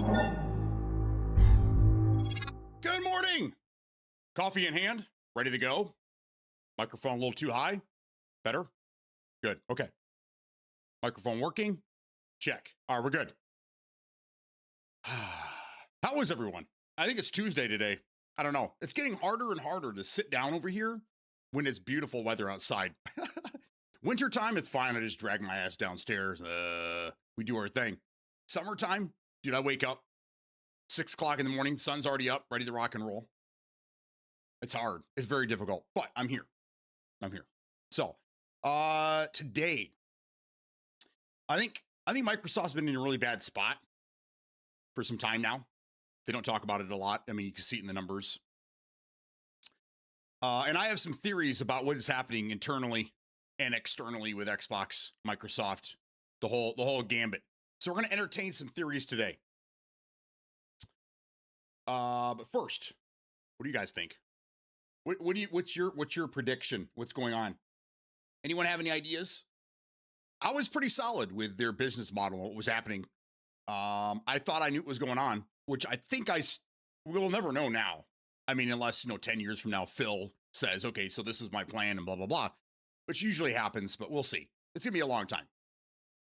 Good morning. Coffee in hand, ready to go. Microphone a little too high. Better? Good. Okay. Microphone working? Check. All right, we're good. How is everyone? I think it's Tuesday today. I don't know. It's getting harder and harder to sit down over here when it's beautiful weather outside. Wintertime, it's fine. I just drag my ass downstairs. We do our thing. Summertime, dude, I wake up 6 o'clock in the morning. Sun's already up, ready to rock and roll. It's hard. It's very difficult, but I'm here. So, today, I think Microsoft's been in a really bad spot for some time now. They don't talk about it a lot. I mean, you can see it in the numbers. And I have some theories about what is happening internally and externally with Xbox, Microsoft, the whole gambit. So we're going to entertain some theories today. But first, what do you guys think? What's your prediction? What's going on? Anyone have any ideas? I was pretty solid with their business model, what was happening. I thought I knew what was going on, which I think we'll never know now. I mean, unless, 10 years from now, Phil says, okay, so this is my plan and blah, blah, blah, which usually happens, but we'll see. It's going to be a long time.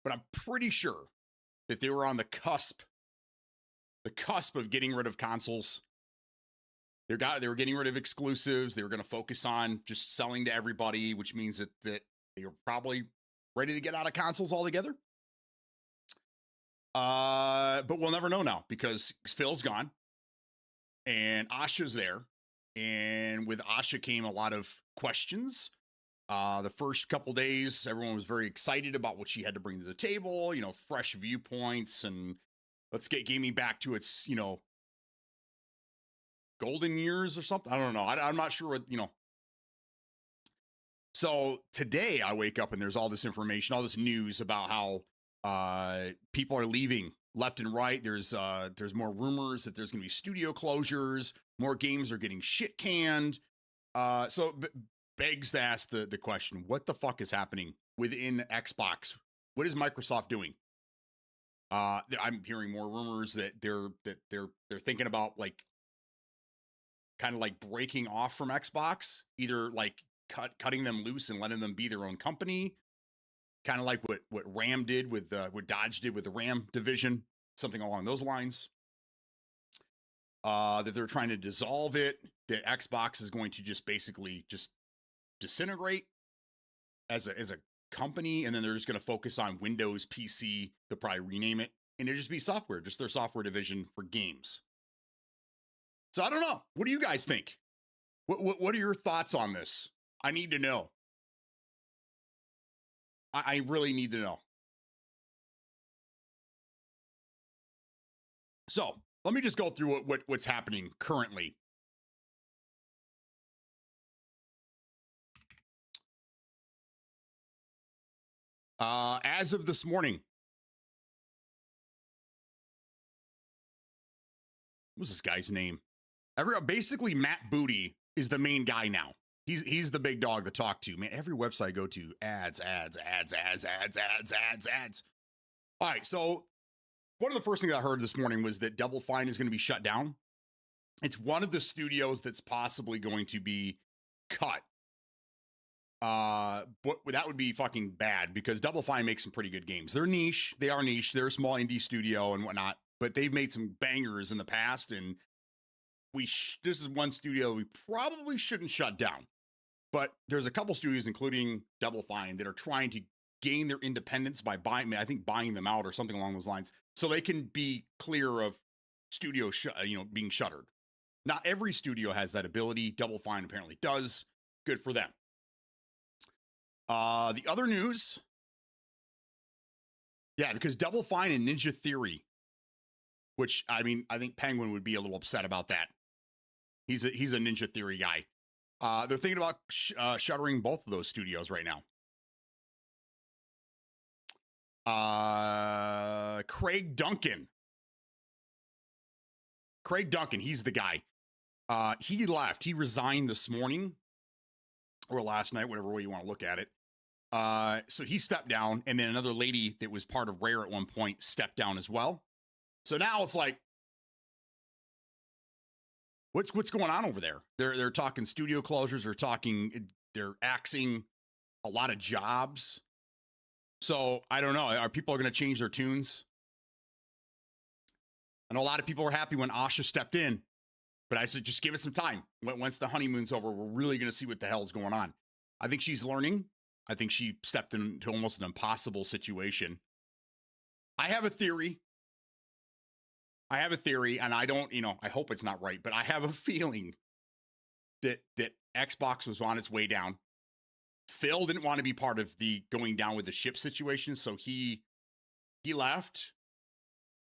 But I'm pretty sure that they were on the cusp of getting rid of consoles. They were getting rid of exclusives. They were going to focus on just selling to everybody, which means that they were probably ready to get out of consoles altogether. But we'll never know now because Phil's gone and Asha's there. And with Asha came a lot of questions. The first couple days, everyone was very excited about what she had to bring to the table, fresh viewpoints and let's get gaming back to its, golden years or something. I don't know. I'm not sure what, So today I wake up and there's all this information, all this news about how people are leaving left and right. There's more rumors that there's going to be studio closures. More games are getting shit canned. So begs to ask the question, what the fuck is happening within Xbox? What is Microsoft doing? I'm hearing more rumors that they're thinking about kind of breaking off from Xbox, either cutting them loose and letting them be their own company, kind of like what RAM did with what Dodge did with the RAM division, something along those lines. That they're trying to dissolve it. That Xbox is going to just basically just disintegrate as a company, and then they're just going to focus on Windows, PC. They'll probably rename it, and it'll just be software, just their software division for games. So I don't know. What do you guys think? What are your thoughts on this? I need to know. I really need to know. So let me just go through what's happening currently. As of this morning, what's this guy's name? Basically, Matt Booty is the main guy now. He's the big dog to talk to. Man, every website I go to, ads. All right, so one of the first things I heard this morning was that Double Fine is going to be shut down. It's one of the studios that's possibly going to be cut. But that would be fucking bad because Double Fine makes some pretty good games. They're niche. They are niche. They're a small indie studio and whatnot, but they've made some bangers in the past. And this is one studio we probably shouldn't shut down. But there's a couple studios, including Double Fine, that are trying to gain their independence by buying them out or something along those lines, so they can be clear of studio, being shuttered. Not every studio has that ability. Double Fine apparently does. Good for them. The other news, because Double Fine and Ninja Theory, which I think Penguin would be a little upset about that. He's a Ninja Theory guy. They're thinking about shuttering both of those studios right now. Craig Duncan, he's the guy. He left. He resigned this morning or last night, whatever way you want to look at it. So he stepped down, and then another lady that was part of Rare at one point stepped down as well. So now it's like What's going on over there? They're talking studio closures. They're axing a lot of jobs. So I don't know. Are people going to change their tunes? I know a lot of people were happy when Asha stepped in, but I said just give it some time. Once the honeymoon's over, we're really going to see what the hell's going on. I think she's learning. I think she stepped into almost an impossible situation. I have a theory, and I don't, I hope it's not right, but I have a feeling that Xbox was on its way down. Phil didn't want to be part of the going down with the ship situation, so he left,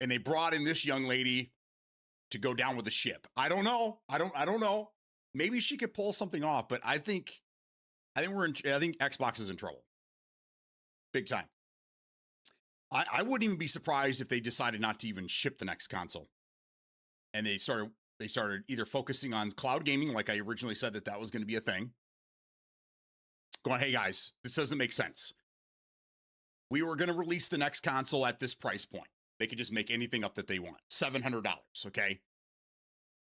and they brought in this young lady to go down with the ship. I don't know. I don't know. Maybe she could pull something off, but I think Xbox is in trouble. Big time. I wouldn't even be surprised if they decided not to even ship the next console. And they started either focusing on cloud gaming, like I originally said that was going to be a thing. Going, hey guys, this doesn't make sense. We were going to release the next console at this price point. They could just make anything up that they want. $700, okay?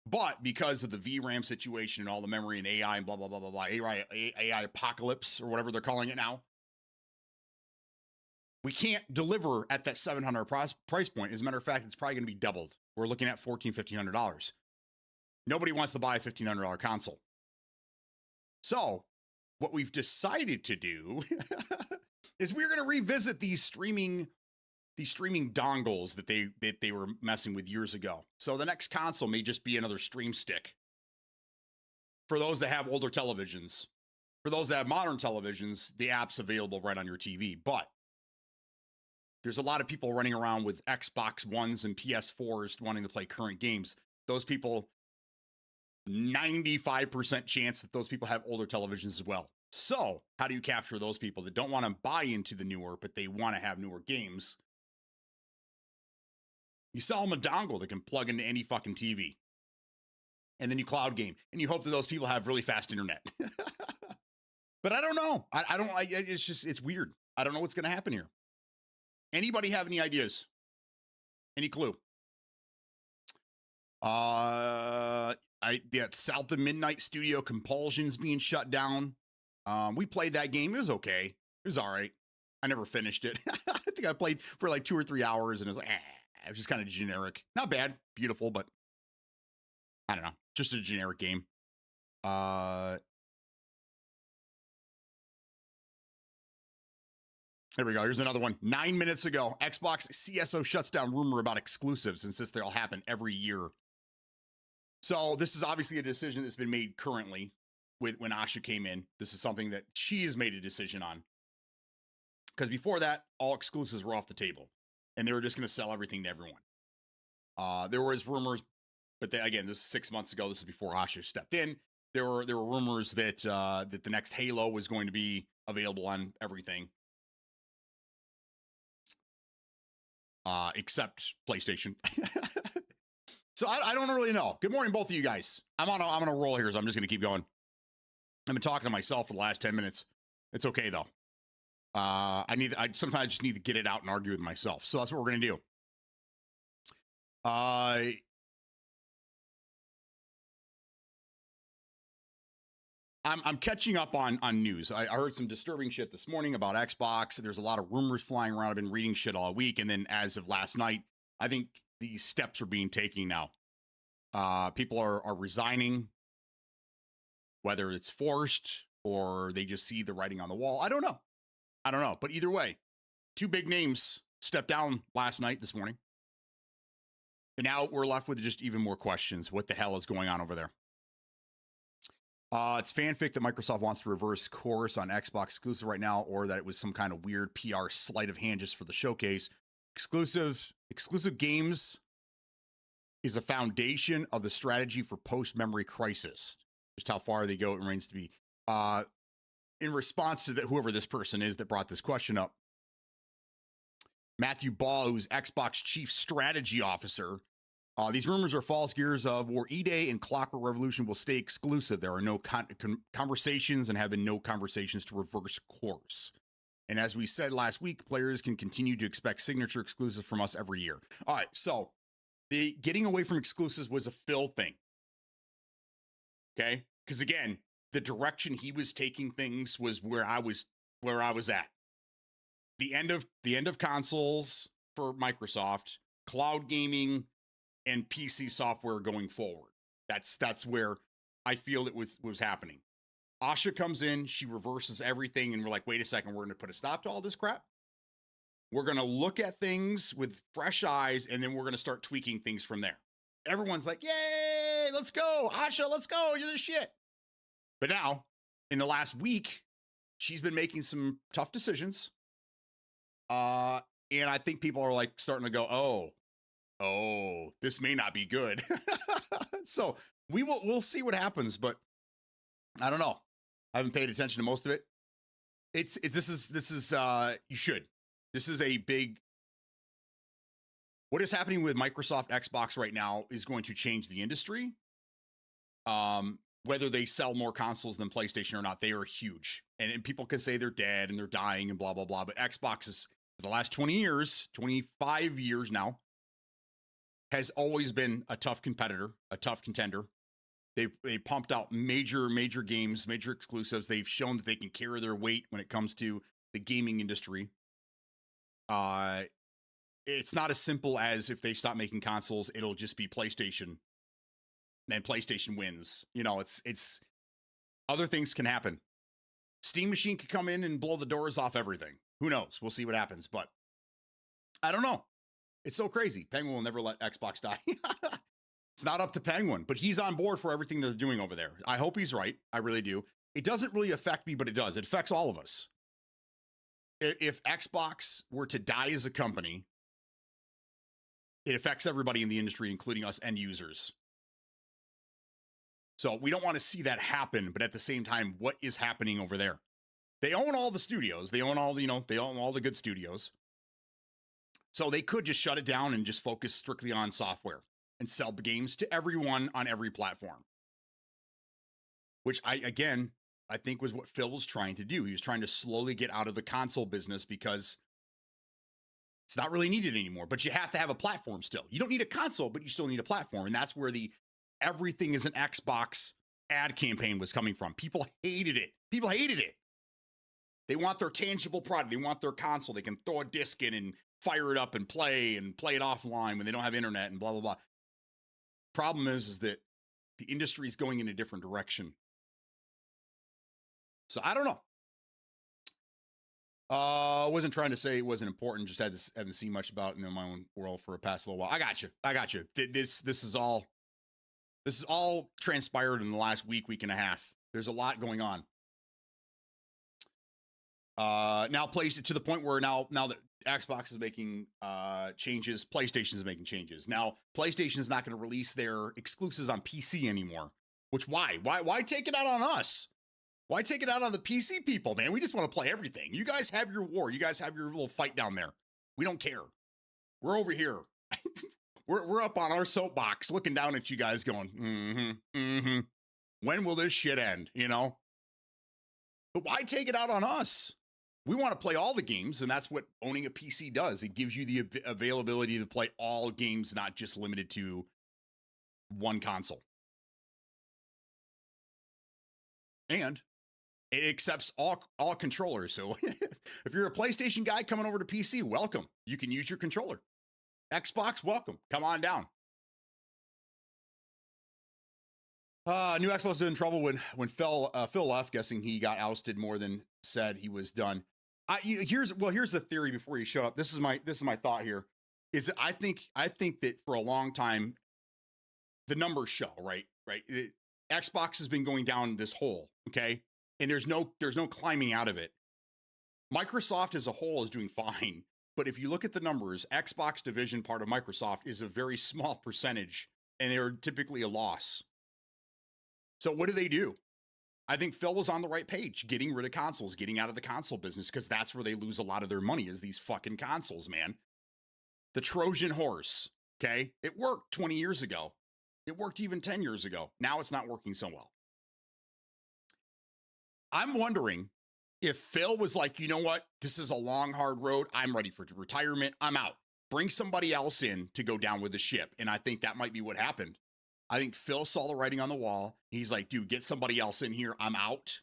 But because of the VRAM situation and all the memory and AI and blah, blah, blah, blah, blah, AI apocalypse or whatever they're calling it now, we can't deliver at that $700 price point. As a matter of fact, it's probably going to be doubled. We're looking at $1,400, $1,500. Nobody wants to buy a $1,500 console. So what we've decided to do is we're going to revisit these streaming dongles that they were messing with years ago. So the next console may just be another stream stick. For those that have older televisions, for those that have modern televisions, the app's available right on your TV. But there's a lot of people running around with Xbox Ones and PS4s wanting to play current games. Those people, 95% chance that those people have older televisions as well. So how do you capture those people that don't want to buy into the newer, but they want to have newer games? You sell them a dongle that can plug into any fucking TV. And then you cloud game. And you hope that those people have really fast internet. But I don't know. It's weird. I don't know what's going to happen here. Anybody have any ideas? Any clue? South of Midnight Studio Compulsion's being shut down. We played that game. It was okay. It was all right. I never finished it. I think I played for like 2 or 3 hours and it was like, it was just kind of generic. Not bad, beautiful, but I don't know. Just a generic game. There we go. Here's another one. 9 minutes ago, Xbox CSO shuts down rumor about exclusives and says they'll happen every year. So this is obviously a decision that's been made currently with when Asha came in. This is something that she has made a decision on. Because before that, all exclusives were off the table. And they were just going to sell everything to everyone. There was rumors, but again, this is 6 months ago. This is before Asha stepped in. There were rumors that that the next Halo was going to be available on everything. Except PlayStation. So I don't really know. Good morning, both of you guys. I'm on a roll here, so I'm just going to keep going. I've been talking to myself for the last 10 minutes. It's okay, though. I sometimes just need to get it out and argue with myself. So that's what we're going to do. I'm catching up on news. I heard some disturbing shit this morning about Xbox. There's a lot of rumors flying around. I've been reading shit all week. And then as of last night, I think these steps are being taken now. People are resigning, whether it's forced or they just see the writing on the wall. I don't know. But either way, 2 big names stepped down this morning. And now we're left with just even more questions. What the hell is going on over there? It's fanfic that Microsoft wants to reverse course on Xbox exclusive right now, or that it was some kind of weird PR sleight of hand just for the showcase. Exclusive games is a foundation of the strategy for post-memory crisis. Just how far they go, it remains to be. In response to whoever this person is that brought this question up, Matthew Ball, who's Xbox Chief Strategy Officer, these rumors are false. Gears of War E-Day and Clockwork Revolution will stay exclusive. There are no conversations and have been no conversations to reverse course. And as we said last week, players can continue to expect signature exclusives from us every year. All right, so the getting away from exclusives was a Phil thing. Okay. Because again, the direction he was taking things was where I was at. The end of consoles for Microsoft, cloud gaming, and PC software going forward. That's where I feel it was happening. Asha comes in, she reverses everything, and we're like, wait a second, we're going to put a stop to all this crap. We're going to look at things with fresh eyes, and then we're going to start tweaking things from there. Everyone's like, yay, let's go. Asha, let's go. You're the shit. But now, in the last week, she's been making some tough decisions. And I think people are like starting to go, oh, this may not be good. So we'll see what happens, but I don't know. I haven't paid attention to most of it. This is you should. This is a big, what is happening with Microsoft Xbox right now is going to change the industry. Whether they sell more consoles than PlayStation or not, they are huge. And people can say they're dead and they're dying and blah, blah, blah. But Xbox is, for the last 20 years, 25 years now, has always been a tough competitor, a tough contender. They pumped out major games, major exclusives. They've shown that they can carry their weight when it comes to the gaming industry. It's not as simple as if they stop making consoles, it'll just be PlayStation and PlayStation wins. You know, it's other things can happen. Steam Machine could come in and blow the doors off everything. Who knows? We'll see what happens, but I don't know. It's so crazy. Penguin will never let Xbox die. It's not up to Penguin, but he's on board for everything they're doing over there. I hope he's right. I really do. It doesn't really affect me, but it does. It affects all of us. If Xbox were to die as a company, it affects everybody in the industry, including us end users. So we don't want to see that happen, but at the same time, what is happening over there? They own all the studios. They own all the, they own all the good studios. So they could just shut it down and just focus strictly on software and sell games to everyone on every platform. Which I think was what Phil was trying to do. He was trying to slowly get out of the console business because it's not really needed anymore, but you have to have a platform still. You don't need a console, but you still need a platform. And that's where the everything is an Xbox ad campaign was coming from. People hated it. People hated it. They want their tangible product. They want their console. They can throw a disc in and fire it up and play it offline when they don't have internet and blah, blah, blah. Problem is that the industry is going in a different direction. So I don't know. Wasn't trying to say it wasn't important. Just haven't seen much about it in my own world for a past little while. I got you. This is all transpired in the last week and a half. There's a lot going on. Now placed it to the point where now that Xbox is making changes, PlayStation is making changes. Now PlayStation is not going to release their exclusives on PC anymore. Which why take it out on us? Why take it out on the PC people, man? We just want to play everything. You guys have your war. You guys have your little fight down there. We don't care. We're over here. we're up on our soapbox looking down at you guys going, when will this shit end, you know? But why take it out on us? We want to play all the games, and that's what owning a PC does. It gives you the availability to play all games, not just limited to one console. And it accepts all controllers. So if you're a PlayStation guy coming over to PC, welcome. You can use your controller. Xbox, welcome. Come on down. New Xbox was in trouble when Phil left, guessing he got ousted more than said he was done. Here's the theory before you showed up. This is my thought here. Is I think that for a long time, the numbers show, right? Xbox has been going down this hole, okay? And there's no climbing out of it. Microsoft as a whole is doing fine, but if you look at the numbers, Xbox division part of Microsoft is a very small percentage, and they're typically a loss. So what do? I think Phil was on the right page, getting rid of consoles, getting out of the console business, because that's where they lose a lot of their money is these fucking consoles, man. The Trojan horse, okay? It worked 20 years ago. It worked even 10 years ago. Now it's not working so well. I'm wondering if Phil was like, you know what? This is a long, hard road. I'm ready for retirement. I'm out. Bring somebody else in to go down with the ship. And I think that might be what happened. I think Phil saw the writing on the wall. He's like, dude, get somebody else in here. I'm out.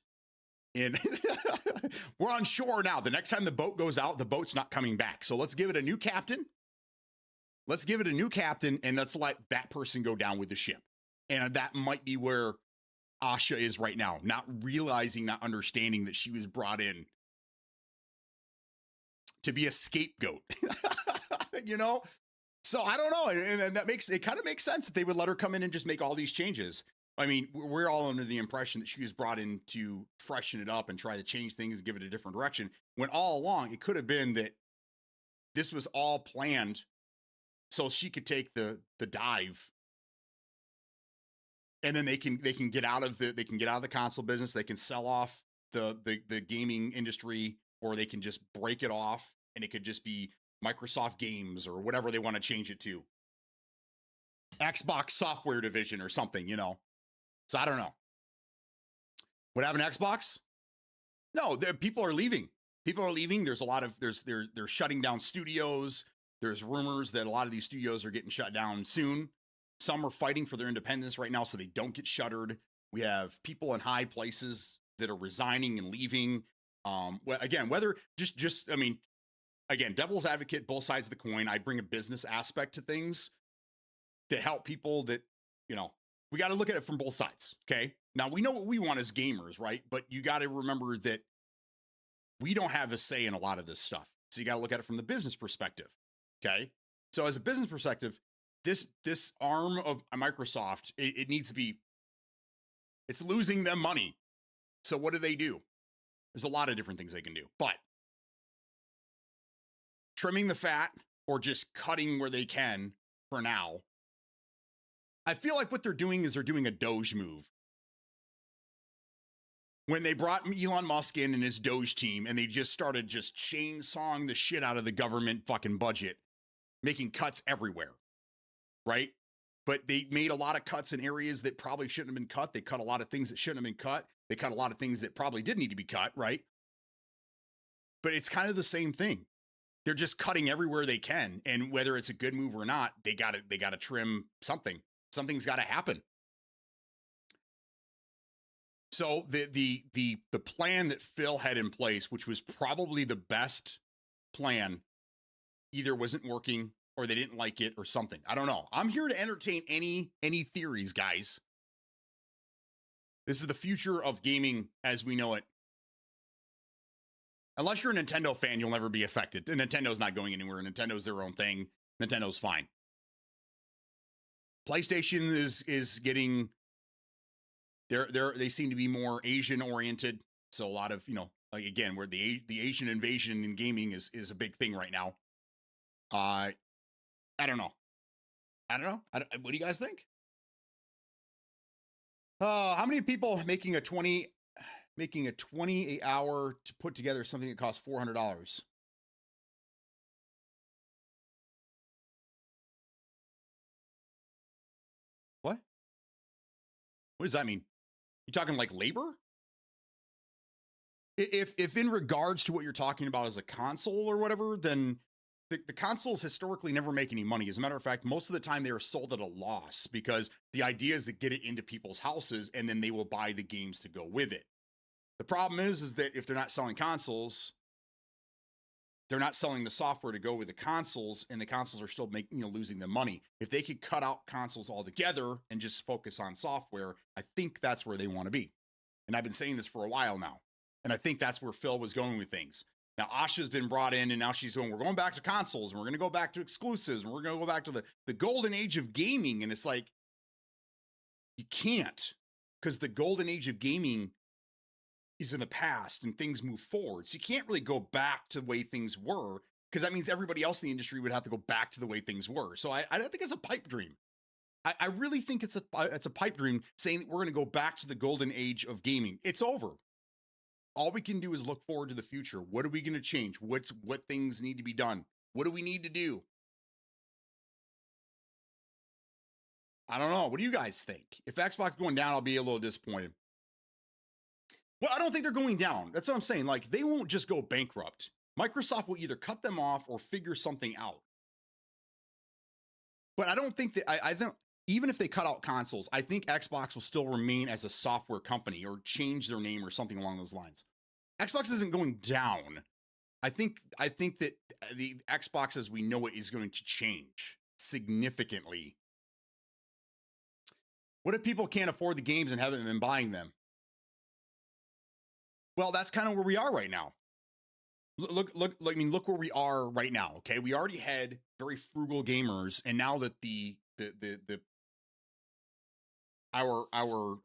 And we're on shore now. The next time the boat goes out, the boat's not coming back. So let's give it a new captain. Let's give it a new captain, and let's let that person go down with the ship. And that might be where Asha is right now, not realizing, not understanding that she was brought in to be a scapegoat, you know? So I don't know. And that makes, it kind of makes sense that they would let her come in and just make all these changes. I mean, we're all under the impression that she was brought in to freshen it up and try to change things and give it a different direction, when all along it could have been that this was all planned so she could take the dive, and then they can get out of the console business. They can sell off the gaming industry, or they can just break it off, and it could just be Microsoft Games or whatever they want to change it to. Xbox software division or something, you know. So I don't know. What happened to Xbox? No, people are leaving. People are leaving. There's a lot of they're shutting down studios. There's rumors that a lot of these studios are getting shut down soon. Some are fighting for their independence right now so they don't get shuttered. We have people in high places that are resigning and leaving. Again, whether I mean, again, devil's advocate, both sides of the coin. I bring a business aspect to things to help people that, you know, we got to look at it from both sides. Okay. Now we know what we want as gamers, right? But you got to remember that we don't have a say in a lot of this stuff. So you got to look at it from the business perspective. Okay. So as a business perspective, this arm of Microsoft, it needs to be, it's losing them money. So what do? There's a lot of different things they can do, but trimming the fat or just cutting where they can for now. I feel like what they're doing is they're doing a Doge move. When they brought Elon Musk in and his Doge team, and they just started just chainsawing the shit out of the government fucking budget, making cuts everywhere, right? But they made a lot of cuts in areas that probably shouldn't have been cut. They cut a lot of things that shouldn't have been cut. They cut a lot of things that probably did need to be cut, right? But it's kind of the same thing. They're just cutting everywhere they can, and whether it's a good move or not, they got to trim something. Something's got to happen. So the plan that Phil had in place, which was probably the best plan, either wasn't working or they didn't like it or something. I don't know. I'm here to entertain any theories, guys. This is the future of gaming as we know it. Unless you're a Nintendo fan, you'll never be affected. And Nintendo's not going anywhere. Nintendo's their own thing. Nintendo's fine. PlayStation is getting, they seem to be more Asian oriented. So a lot of, you know, like again, where the Asian invasion in gaming is a big thing right now. I don't know. What do you guys think? How many people making a 28 hour to put together something that costs $400? What? What does that mean? You talking like labor? If in regards to what you're talking about as a console or whatever, then the consoles historically never make any money. As a matter of fact, most of the time they are sold at a loss because the idea is to get it into people's houses and then they will buy the games to go with it. The problem is that if they're not selling consoles, they're not selling the software to go with the consoles, and the consoles are still losing them money. If they could cut out consoles altogether and just focus on software, I think that's where they want to be. And I've been saying this for a while now. And I think that's where Phil was going with things. Now, Asha's been brought in, and now she's going, we're going back to consoles, and we're going to go back to exclusives, and we're going to go back to the golden age of gaming. And it's like, you can't, because the golden age of gaming is in the past and things move forward. So you can't really go back to the way things were, because that means everybody else in the industry would have to go back to the way things were. So I don't think it's a pipe dream. I really think it's a pipe dream saying that we're going to go back to the golden age of gaming. It's over. All we can do is look forward to the future. What are we going to change? What things need to be done? What do we need to do? I don't know. What do you guys think? If Xbox is going down, I'll be a little disappointed. Well, I don't think they're going down. That's what I'm saying. Like, they won't just go bankrupt. Microsoft will either cut them off or figure something out. But I don't think that, I think even if they cut out consoles, I think Xbox will still remain as a software company or change their name or something along those lines. Xbox isn't going down. I think that the Xbox as we know it is going to change significantly. What if people can't afford the games and haven't been buying them? Well, that's kind of where we are right now. Look, I mean, look where we are right now. Okay. We already had very frugal gamers, and now that our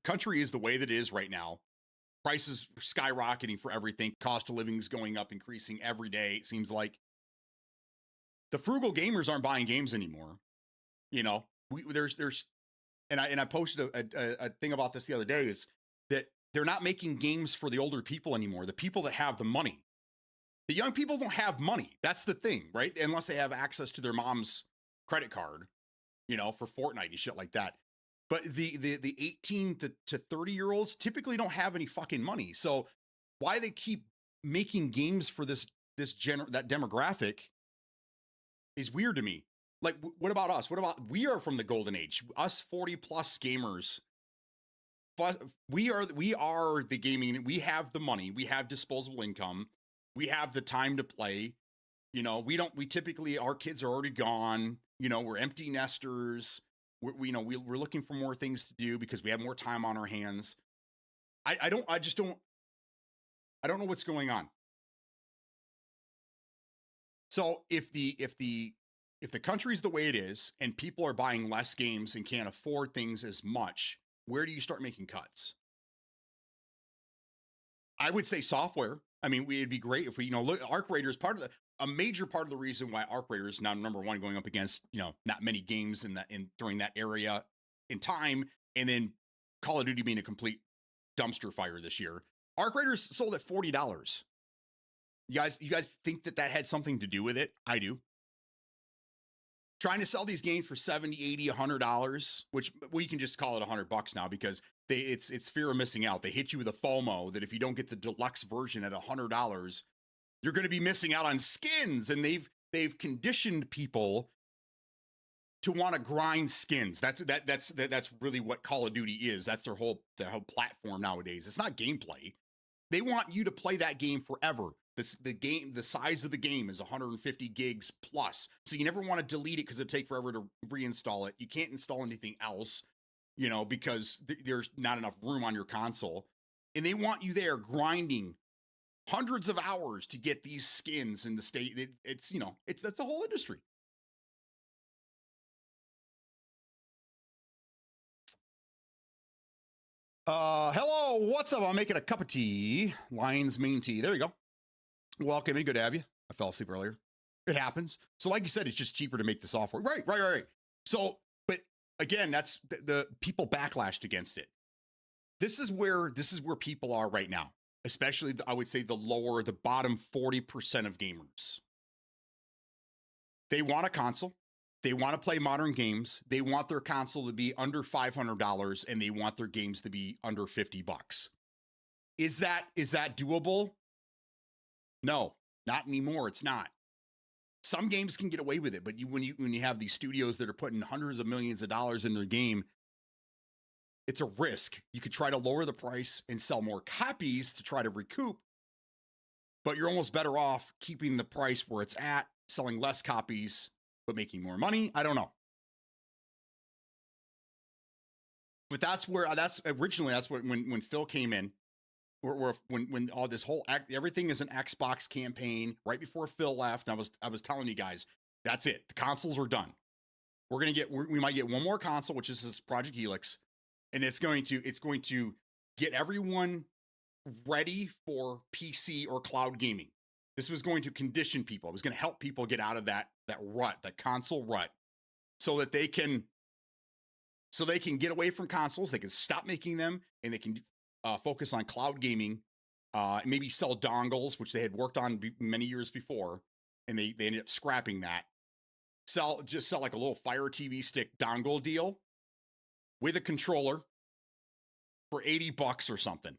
country is the way that it is right now, prices skyrocketing for everything, cost of living is going up, increasing every day. It seems like the frugal gamers aren't buying games anymore. You know, there's and I posted a thing about this the other day, is that they're not making games for the older people anymore, the people that have the money. The young people don't have money. That's the thing, right? Unless they have access to their mom's credit card, you know, for Fortnite and shit like that. But the 18 to 30-year-olds typically don't have any fucking money. So why they keep making games for that demographic is weird to me. Like, what about us? What about, we are from the golden age, us 40 plus gamers. We are the gaming. We have the money. We have disposable income. We have the time to play. You know, we typically, our kids are already gone. You know, we're empty nesters. We're looking for more things to do because we have more time on our hands. I don't know what's going on. So if the country's the way it is and people are buying less games and can't afford things as much, where do you start making cuts? I would say software. I mean, it'd be great if we, look, Arc Raider is a major part of the reason why Arc Raider is now number one, going up against, not many games during that area in time. And then Call of Duty being a complete dumpster fire this year. Arc Raiders sold at $40. You guys think that had something to do with it? I do. Trying to sell these games for $70, $80, $100, which we can just call it $100 now because it's fear of missing out. They hit you with a FOMO that if you don't get the deluxe version at $100, you're going to be missing out on skins. And they've conditioned people to want to grind skins. That's really what Call of Duty is. That's their whole platform nowadays. It's not gameplay. They want you to play that game forever. The size of the game is 150 gigs plus. So you never want to delete it because it'd take forever to reinstall it. You can't install anything else, because there's not enough room on your console. And they want you there grinding hundreds of hours to get these skins in the state. That's a whole industry. Hello, what's up? I'm making a cup of tea. Lion's Mane tea. There you go. Welcome in. Good to have you. I fell asleep earlier. It happens. So like you said, it's just cheaper to make the software. Right. So, but again, that's the people backlashed against it. This is where people are right now, especially I would say the bottom 40% of gamers. They want a console. They want to play modern games. They want their console to be under $500 and they want their games to be under $50. Is that doable? No, not anymore. It's not. Some games can get away with it, but when you have these studios that are putting hundreds of millions of dollars in their game, it's a risk. You could try to lower the price and sell more copies to try to recoup, but you're almost better off keeping the price where it's at, selling less copies, but making more money. I don't know. But that's originally when Phil came in, when all this whole everything is an Xbox campaign right before Phil left. And I was telling you guys, that's it. The consoles are done. We might get one more console, which is this Project Helix, and it's going to get everyone ready for PC or cloud gaming. This was going to condition people. It was going to help people get out of that rut, that console rut, so that they can get away from consoles. They can stop making them, and they can focus on cloud gaming, maybe sell dongles, which they had worked on many years before, and they ended up scrapping that. Sell like a little Fire TV stick dongle deal with a controller for $80 or something.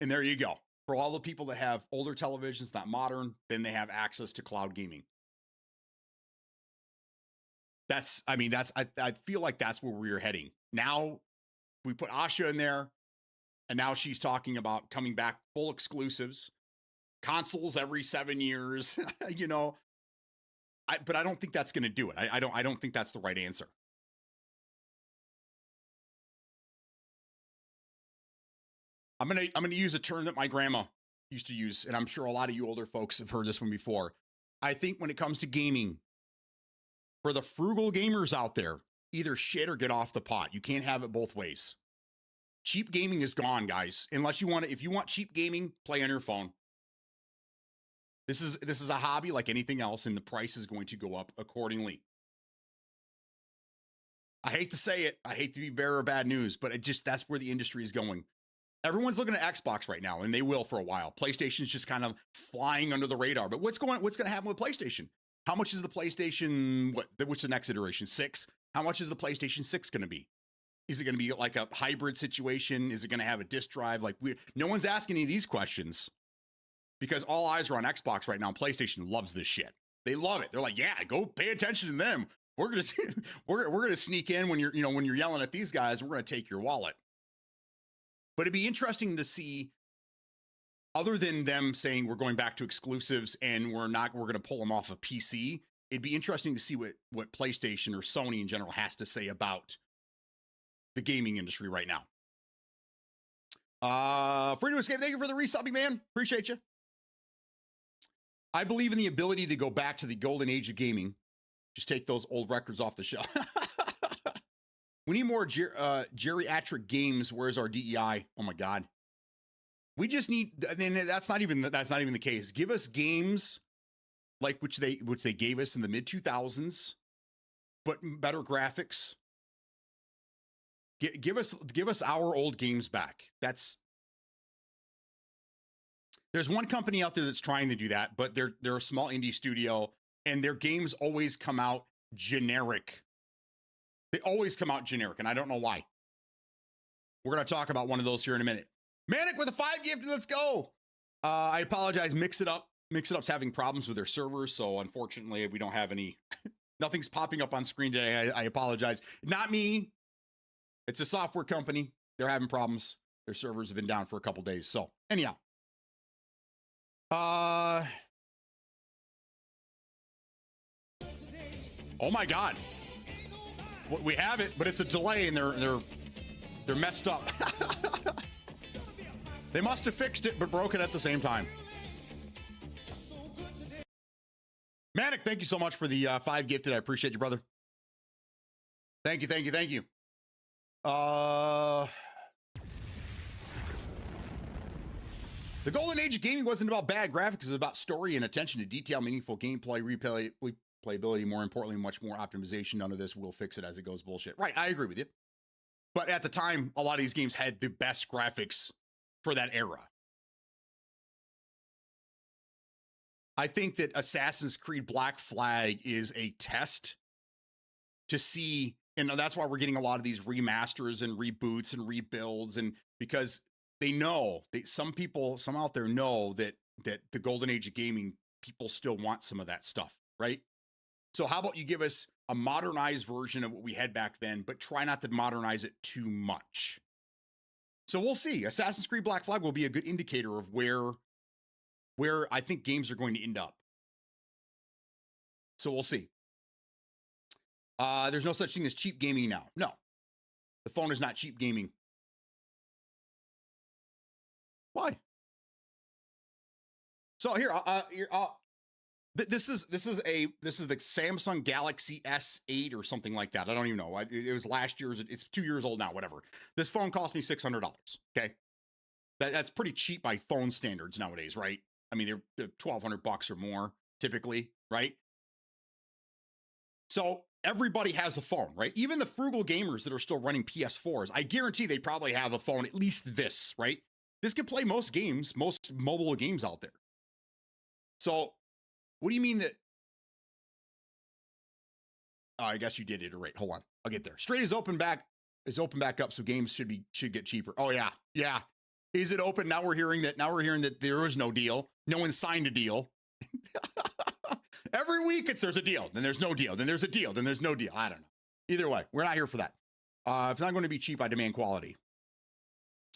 And there you go. For all the people that have older televisions, not modern, then they have access to cloud gaming. I feel like that's where we're heading. Now we put Asha in there, and now she's talking about coming back full exclusives, consoles every 7 years, you know. But I don't think that's going to do it. I don't think that's the right answer. I'm gonna use a term that my grandma used to use, and I'm sure a lot of you older folks have heard this one before. I think when it comes to gaming, for the frugal gamers out there, either shit or get off the pot. You can't have it both ways. Cheap gaming is gone, guys. Unless you want to, if you want cheap gaming, play on your phone. This is a hobby like anything else, and the price is going to go up accordingly. I hate to say it. I hate to be bearer of bad news, but that's where the industry is going. Everyone's looking at Xbox right now, and they will for a while. PlayStation's just kind of flying under the radar. But what's going to happen with PlayStation? How much is the PlayStation, what's the next iteration? 6? How much is the PlayStation 6 going to be? Is it going to be like a hybrid situation? Is it going to have a disk drive? Like, no one's asking any of these questions because all eyes are on Xbox right now. And PlayStation loves this shit. They love it. They're like, yeah, go pay attention to them. We're gonna sneak in when you're yelling at these guys. We're gonna take your wallet. But it'd be interesting to see, other than them saying we're going back to exclusives and we're going to pull them off of PC, it'd be interesting to see what PlayStation or Sony in general has to say about the gaming industry right now. Freedom Escape, thank you for the resubbing, man. Appreciate you. I believe in the ability to go back to the golden age of gaming. Just take those old records off the shelf. We need more geriatric games. Where's our DEI? Oh my God. We just need, and that's not even the case. Give us games like which they gave us in the mid 2000s, but better graphics. Give us our old games back. There's one company out there that's trying to do that, but they're a small indie studio, and their games always come out generic. They always come out generic, and I don't know why. We're going to talk about one of those here in a minute. Manic with a 5 gift. Let's go. I apologize. Mix It Up's having problems with their servers, so unfortunately, we don't have any. Nothing's popping up on screen today. I apologize. Not me. It's a software company. They're having problems. Their servers have been down for a couple days. So anyhow, oh my God. We have it, but it's a delay, and they're messed up. They must have fixed it, but broke it at the same time. Manic, thank you so much for the 5 gifted. I appreciate you, brother. Thank you. The golden age of gaming wasn't about bad graphics. It was about story and attention to detail, meaningful gameplay, replayability, more importantly, much more optimization. None of this will fix it as it goes bullshit. Right, I agree with you. But at the time, a lot of these games had the best graphics for that era. I think that Assassin's Creed Black Flag is a test to see, and that's why we're getting a lot of these remasters and reboots and rebuilds, and because they know, some out there know that the golden age of gaming, people still want some of that stuff, right? So how about you give us a modernized version of what we had back then, but try not to modernize it too much. So we'll see. Assassin's Creed Black Flag will be a good indicator of where I think games are going to end up. So we'll see. There's no such thing as cheap gaming now. No, the phone is not cheap gaming. Why? So here, this is the Samsung Galaxy S8 or something like that. I don't even know. It was last year's. It's 2 years old now. Whatever. This phone cost me $600. Okay, that's pretty cheap by phone standards nowadays, right? I mean, they're $1,200 or more typically, right? So everybody has a phone, right? Even the frugal gamers that are still running PS4s, I guarantee they probably have a phone, at least this, right? This can play most games, most mobile games out there. So what do you mean that? Oh, I guess you did iterate. Hold on, I'll get there. Straight is open back up, so games should get cheaper. Oh yeah. Is it open? Now we're hearing that there is no deal. No one signed a deal. Every week there's a deal, then there's no deal, then there's a deal, then there's no deal. I don't know. Either way, we're not here for that. If it's not going to be cheap, I demand quality.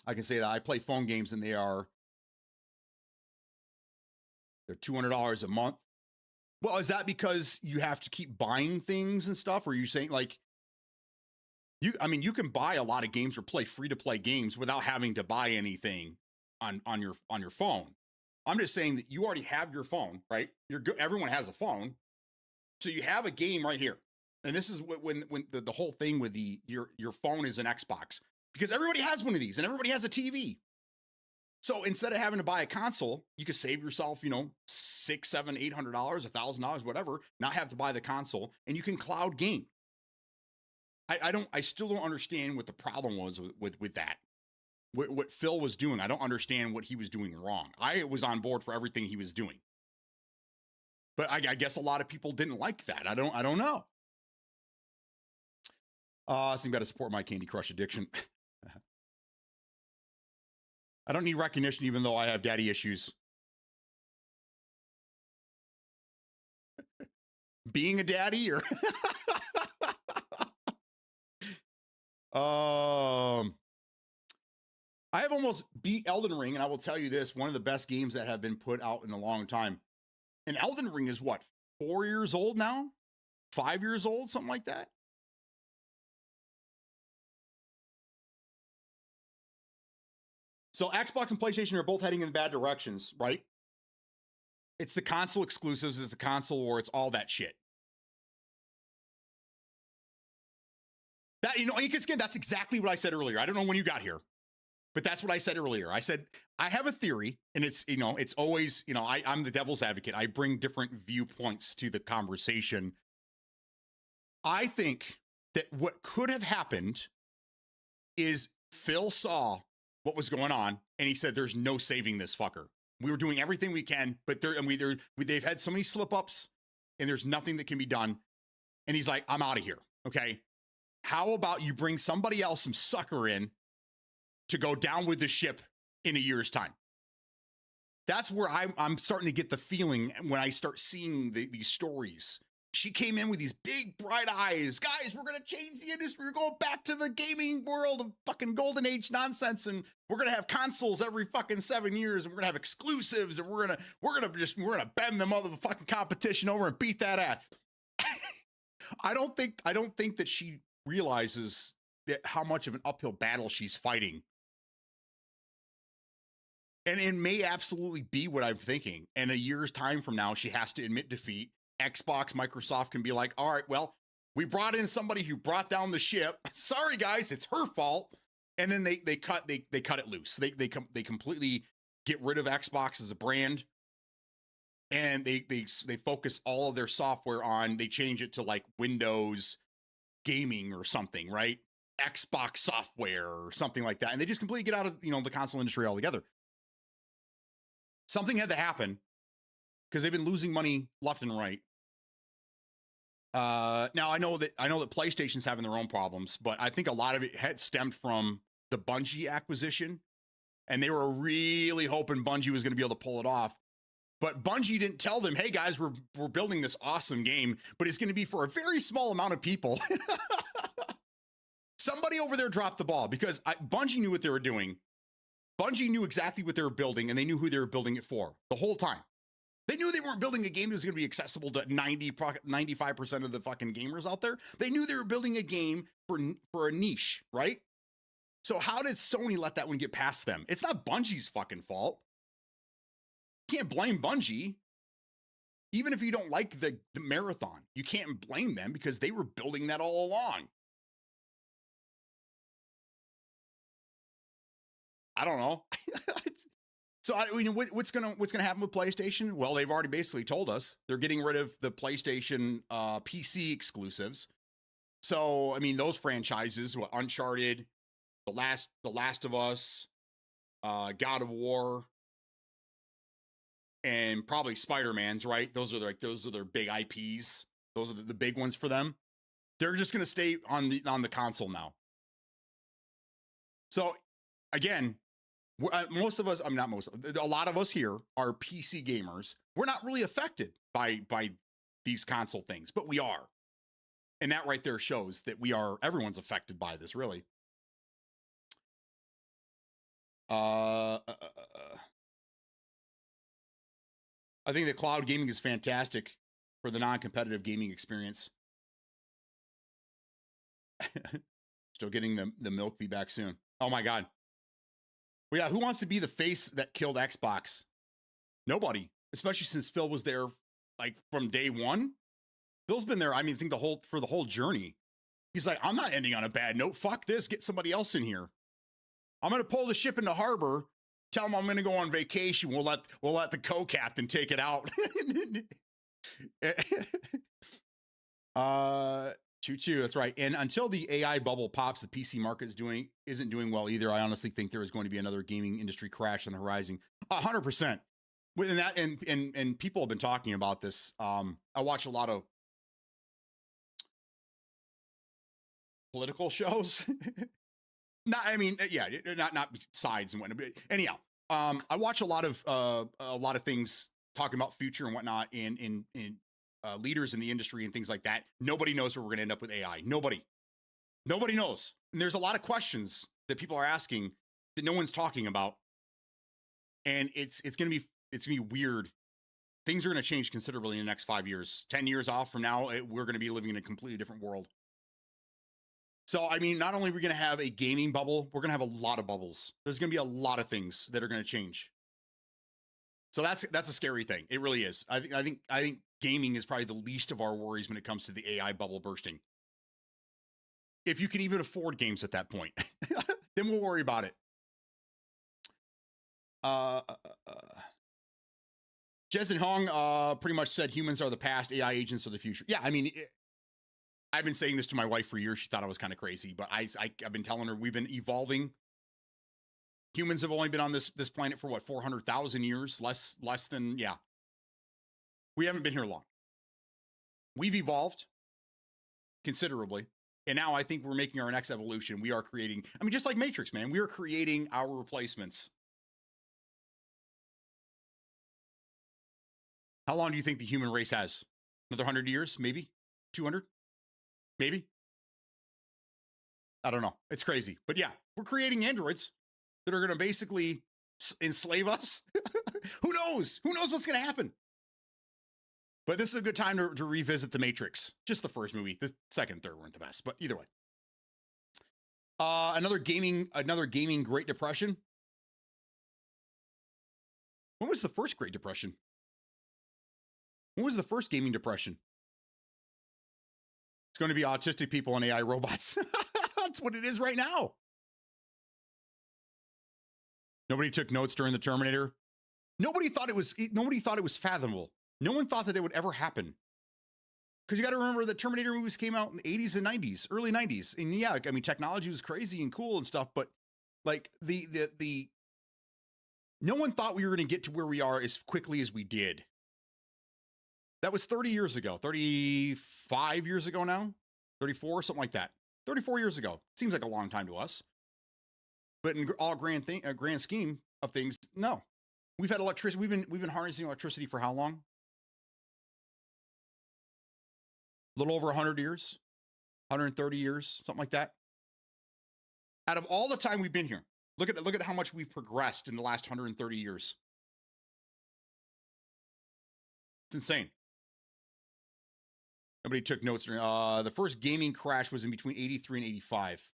I can say that. I play phone games and they're $200 a month. Well, is that because you have to keep buying things and stuff? Or are you saying like, you can buy a lot of games or play free to play games without having to buy anything on your phone. I'm just saying that you already have your phone, right? Everyone has a phone. So you have a game right here. And this is when the whole thing with your phone is an Xbox, because everybody has one of these and everybody has a TV. So instead of having to buy a console, you could save yourself, $600, $700, $800, $1,000, whatever, not have to buy the console, and you can cloud game. I still don't understand what the problem was with that. What Phil was doing. I don't understand what he was doing wrong. I was on board for everything he was doing. But I guess a lot of people didn't like that. I don't know. So you got to support my Candy Crush addiction. I don't need recognition even though I have daddy issues. Being a daddy or I have almost beat Elden Ring, and I will tell you this, one of the best games that have been put out in a long time. And Elden Ring is what, 4 years old now? 5 years old, something like that? So Xbox and PlayStation are both heading in bad directions, right? It's the console exclusives, it's the console war, it's all that shit. That, that's exactly what I said earlier. I don't know when you got here, but that's what I said earlier. I said, I have a theory, and it's always, I'm the devil's advocate. I bring different viewpoints to the conversation. I think that what could have happened is Phil saw what was going on, and he said, there's no saving this fucker. We were doing everything we can, but they've had so many slip ups, and there's nothing that can be done. And he's like, I'm out of here. Okay. How about you bring somebody else, some sucker in to go down with the ship in a year's time? That's where I'm starting to get the feeling when I start seeing these stories. She came in with these big bright eyes. Guys, we're going to change the industry. We're going back to the gaming world of fucking golden age nonsense. And we're going to have consoles every fucking 7 years. And we're going to have exclusives. And we're going to bend the motherfucking competition over and beat that ass. I don't think that she realizes that how much of an uphill battle she's fighting. And it may absolutely be what I'm thinking. And a year's time from now, she has to admit defeat. Xbox, Microsoft can be like, all right, well, we brought in somebody who brought down the ship. Sorry, guys, it's her fault. And then they cut it loose. They completely get rid of Xbox as a brand. And they focus all of their software on, they change it to like Windows gaming or something, right? Xbox software or something like that. And they just completely get out of, the console industry altogether. Something had to happen because they've been losing money left and right. Now I know that PlayStation's having their own problems, but I think a lot of it had stemmed from the Bungie acquisition, and they were really hoping Bungie was going to be able to pull it off. But Bungie didn't tell them, hey guys, we're building this awesome game, but it's going to be for a very small amount of people. Somebody over there dropped the ball because Bungie knew what they were doing. Bungie knew exactly what they were building, and they knew who they were building it for the whole time. They knew they weren't building a game that was going to be accessible to 95% of the fucking gamers out there. They knew they were building a game for a niche, right? So how did Sony let that one get past them? It's not Bungie's fucking fault. You can't blame Bungie. Even if you don't like the marathon, you can't blame them because they were building that all along. I don't know. So what's gonna happen with PlayStation? Well, they've already basically told us they're getting rid of the PlayStation PC exclusives. So those franchises, Uncharted, The Last of Us, God of War, and probably Spider-Man's, right? Those are their big IPs. Those are the big ones for them. They're just gonna stay on the console now. So again, most of us, a lot of us here are PC gamers. We're not really affected by these console things, but we are. And that right there shows that everyone's affected by this, really. I think that cloud gaming is fantastic for the non-competitive gaming experience. Still getting the milk be back soon. Oh my God. Well, yeah, who wants to be the face that killed Xbox? Nobody, especially since Phil was there like from day one. Phil's been there, I mean, I think for the whole journey. He's like, I'm not ending on a bad note. Fuck this. Get somebody else in here. I'm going to pull the ship into harbor. Tell him I'm going to go on vacation. We'll let the co-captain take it out. Choo-choo, that's right. And until the AI bubble pops, the PC market isn't doing well either. I honestly think there is going to be another gaming industry crash on the horizon. 100%. Within that, and people have been talking about this. I watch a lot of political shows. Not sides and whatnot. But anyhow, I watch a lot of things talking about future and whatnot, in leaders in the industry and things like that. Nobody knows where we're going to end up with AI. Nobody knows. And there's a lot of questions that people are asking that no one's talking about. And it's going to be weird. Things are going to change considerably in the next 5 years. 10 years off from now, we're going to be living in a completely different world. So, I mean, not only are we going to have a gaming bubble, we're going to have a lot of bubbles. There's going to be a lot of things that are going to change. So that's a scary thing. It really is. I think gaming is probably the least of our worries when it comes to the AI bubble bursting. If you can even afford games at that point, then we'll worry about it. Jez and Hong pretty much said humans are the past, AI agents are the future. Yeah, I mean, I've been saying this to my wife for years. She thought I was kind of crazy, but I've been telling her we've been evolving. Humans have only been on this planet for what, 400,000 years? Less than, yeah. We haven't been here long. We've evolved considerably. And now I think we're making our next evolution. We are creating, I mean, just like Matrix, man, we are creating our replacements. How long do you think the human race has? Another 100 years, maybe? 200? Maybe? I don't know. It's crazy. But yeah, we're creating androids that are going to basically enslave us. Who knows? Who knows what's going to happen? But this is a good time to revisit The Matrix. Just the first movie. The second and third weren't the best, but either way. Another gaming Great Depression. When was the first Great Depression? When was the first gaming depression? It's going to be autistic people and AI robots. That's what it is right now. Nobody took notes during the Terminator. Nobody thought it was fathomable. No one thought that it would ever happen. Because you got to remember that Terminator movies came out in the 80s and 90s, early 90s. And yeah, I mean, technology was crazy and cool and stuff, but like no one thought we were going to get to where we are as quickly as we did. That was 30 years ago, 35 years ago now, 34, something like that. 34 years ago. Seems like a long time to us. But in all grand scheme of things, no. We've had electricity. We've been harnessing electricity for how long? A little over 100 years, 130 years, something like that. Out of all the time we've been here, look at how much we've progressed in the last 130 years. It's insane. Nobody took notes. The first gaming crash was in between 83 and 85.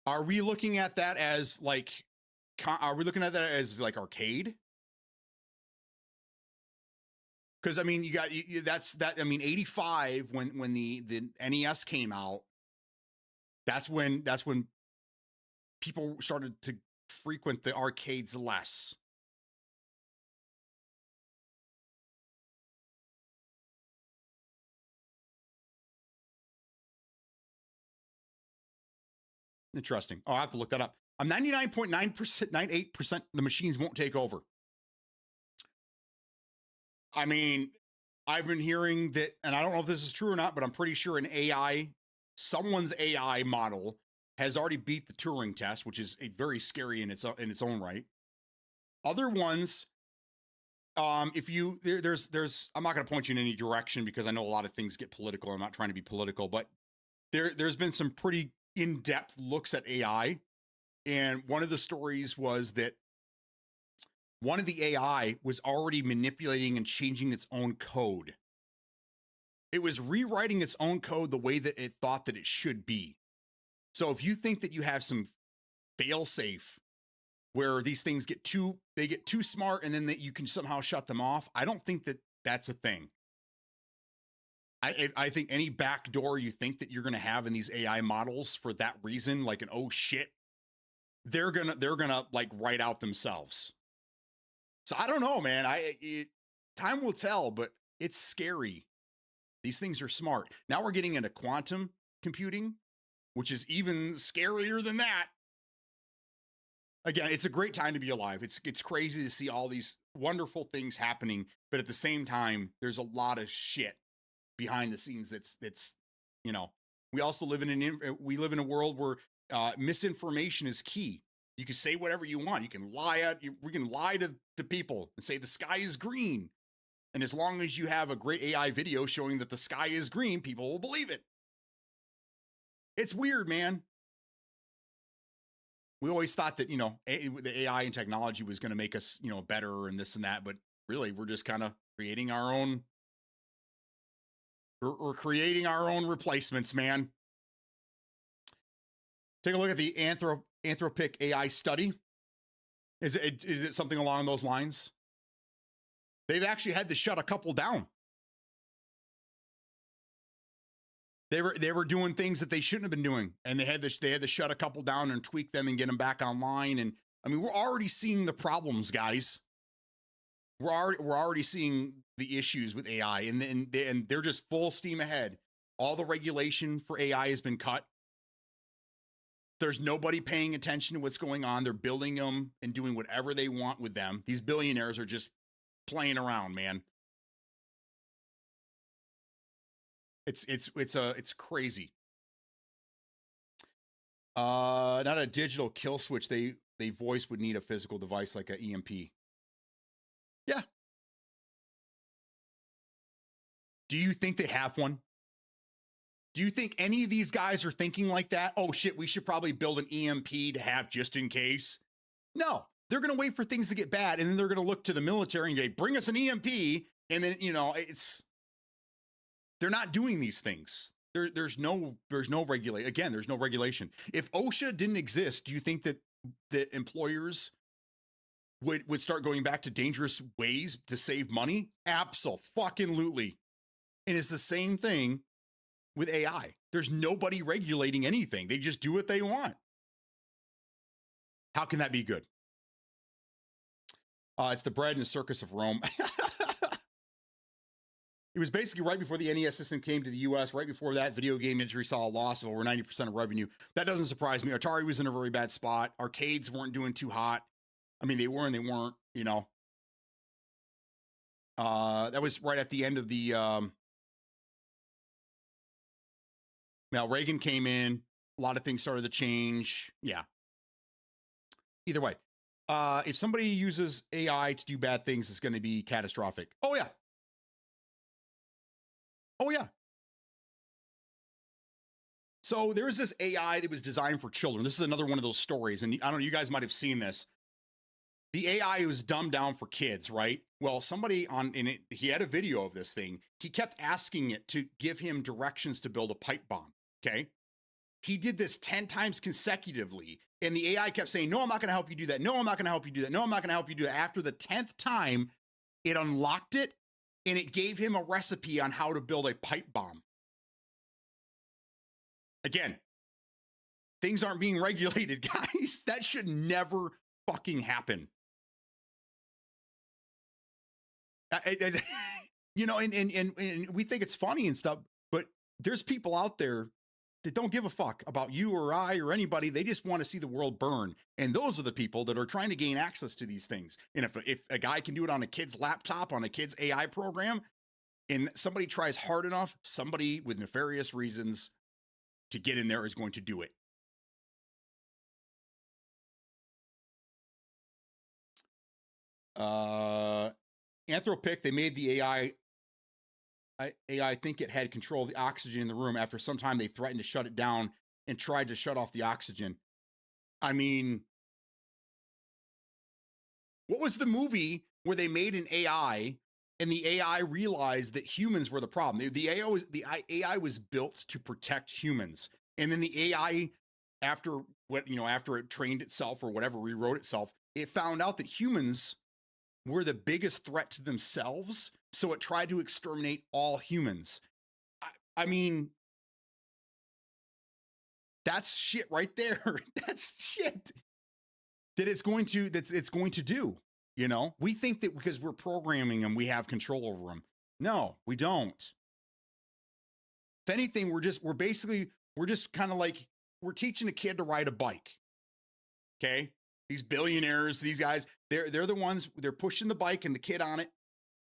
Are we looking at that as like, arcade? Because I mean, I mean, 85 when the NES came out. That's when people started to frequent the arcades less. Interesting. Oh, I have to look that up. I'm 99.9%, 98% the machines won't take over. I mean, I've been hearing that, and I don't know if this is true or not, but I'm pretty sure someone's AI model has already beat the Turing test, which is a very scary in its own right. Other ones, if you there's I'm not going to point you in any direction because I know a lot of things get political. I'm not trying to be political, but there's been some pretty in-depth looks at AI, and one of the stories was that one of the AI was already manipulating and changing its own code. It was rewriting its own code the way that it thought that it should be. So if you think that you have some fail-safe where these things get too smart and then that you can somehow shut them off, I don't think that that's a thing. I think any backdoor you think that you're going to have in these AI models for that reason, like an oh shit, they're gonna like write out themselves. So I don't know, man. Time will tell, but it's scary. These things are smart. Now we're getting into quantum computing, which is even scarier than that. Again, it's a great time to be alive. It's crazy to see all these wonderful things happening, but at the same time, there's a lot of shit behind the scenes. That's we also live in a world where misinformation is key. You can say whatever you want. You can lie we can lie to people and say the sky is green. And as long as you have a great AI video showing that the sky is green, people will believe it. It's weird, man. We always thought that, the AI and technology was going to make us, better and this and that. But really, we're just kind of creating our own. We're creating our own replacements, man. Take a look at the Anthropic AI study. Is it something along those lines? They've actually had to shut a couple down. They were doing things that they shouldn't have been doing, and they had to shut a couple down and tweak them and get them back online. And I mean, we're already seeing the problems, guys. We're already seeing the issues with AI, and they're just full steam ahead. All the regulation for AI has been cut. There's nobody paying attention to what's going on. They're building them and doing whatever they want with them. These billionaires are just playing around, man. It's crazy. Not a digital kill switch. They voice would need a physical device like an EMP. Yeah. Do you think they have one? Do you think any of these guys are thinking like that? Oh shit, we should probably build an EMP to have just in case. No, they're going to wait for things to get bad, and then they're going to look to the military and say, bring us an EMP. And then, they're not doing these things. There's no regulation. Again, there's no regulation. If OSHA didn't exist, do you think that the employers would start going back to dangerous ways to save money? Absolutely. And it's the same thing with AI. There's nobody regulating anything. They just do what they want. How can that be good? It's the bread and circus of Rome. It was basically right before the NES system came to the US. Right before that, video game industry saw a loss of over 90% of revenue. That doesn't surprise me. Atari was in a very bad spot. Arcades weren't doing too hot. I mean, they were and they weren't, that was right at the end of the, now Reagan came in. A lot of things started to change. Yeah. Either way, if somebody uses AI to do bad things, it's going to be catastrophic. Oh, yeah. Oh, yeah. So there's this AI that was designed for children. This is another one of those stories. And I don't know, you guys might have seen this. The AI was dumbed down for kids, right? Well, somebody he had a video of this thing. He kept asking it to give him directions to build a pipe bomb. Okay. He did this 10 times consecutively. And the AI kept saying, no, I'm not going to help you do that. No, I'm not going to help you do that. No, I'm not going to help you do that. After the 10th time, it unlocked it and it gave him a recipe on how to build a pipe bomb. Again, things aren't being regulated, guys. That should never fucking happen. And we think it's funny and stuff, but there's people out there that don't give a fuck about you or I or anybody. They just want to see the world burn. And those are the people that are trying to gain access to these things. And if a guy can do it on a kid's laptop, on a kid's AI program, and somebody tries hard enough, somebody with nefarious reasons to get in there is going to do it. Uh, Anthropic, they made the AI think it had control of the oxygen in the room. After some time, they threatened to shut it down and tried to shut off the oxygen. I mean, what was the movie where they made an AI and the AI realized that humans were the problem? The AI was built to protect humans, and then the AI, after after it trained itself or whatever, rewrote itself, it found out that humans were the biggest threat to themselves, so it tried to exterminate all humans. I mean, that's shit right there. That's shit that it's going to do. We think that because we're programming them, we have control over them. No, we don't. If anything, we're just kind of like, we're teaching a kid to ride a bike. Okay. These billionaires, these guys, they're the ones, they're pushing the bike and the kid on it.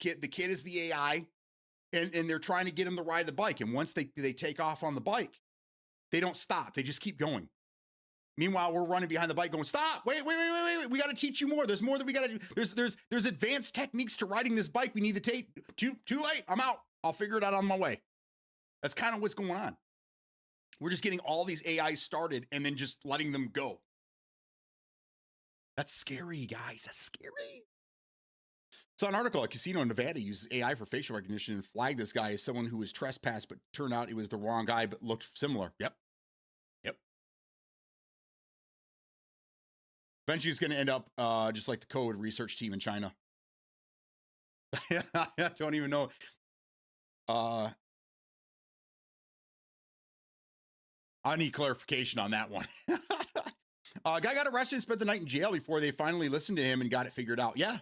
The kid is the AI, and they're trying to get him to ride the bike. And once they take off on the bike, they don't stop. They just keep going. Meanwhile, we're running behind the bike going, stop, wait. We got to teach you more. There's more that we got to do. There's advanced techniques to riding this bike. We need to take, too late. I'm out. I'll figure it out on my way. That's kind of what's going on. We're just getting all these AIs started and then just letting them go. That's scary, guys. That's scary. So an article, a casino in Nevada uses AI for facial recognition and flagged this guy as someone who was trespassed, but turned out it was the wrong guy, but looked similar. Yep. Eventually, it's going to end up just like the code research team in China. I don't even know. I need clarification on that one. Guy got arrested and spent the night in jail before they finally listened to him and got it figured out. Yeah.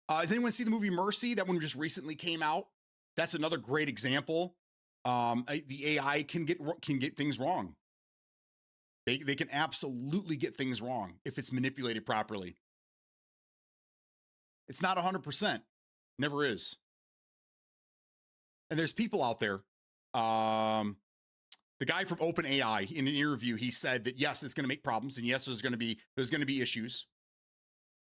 Has anyone seen the movie Mercy? That one just recently came out. That's another great example. The AI can get things wrong. They can absolutely get things wrong if it's manipulated properly. It's not 100%. Never is. And there's people out there. The guy from OpenAI, in an interview, he said that yes, it's going to make problems, and yes, there's going to be issues.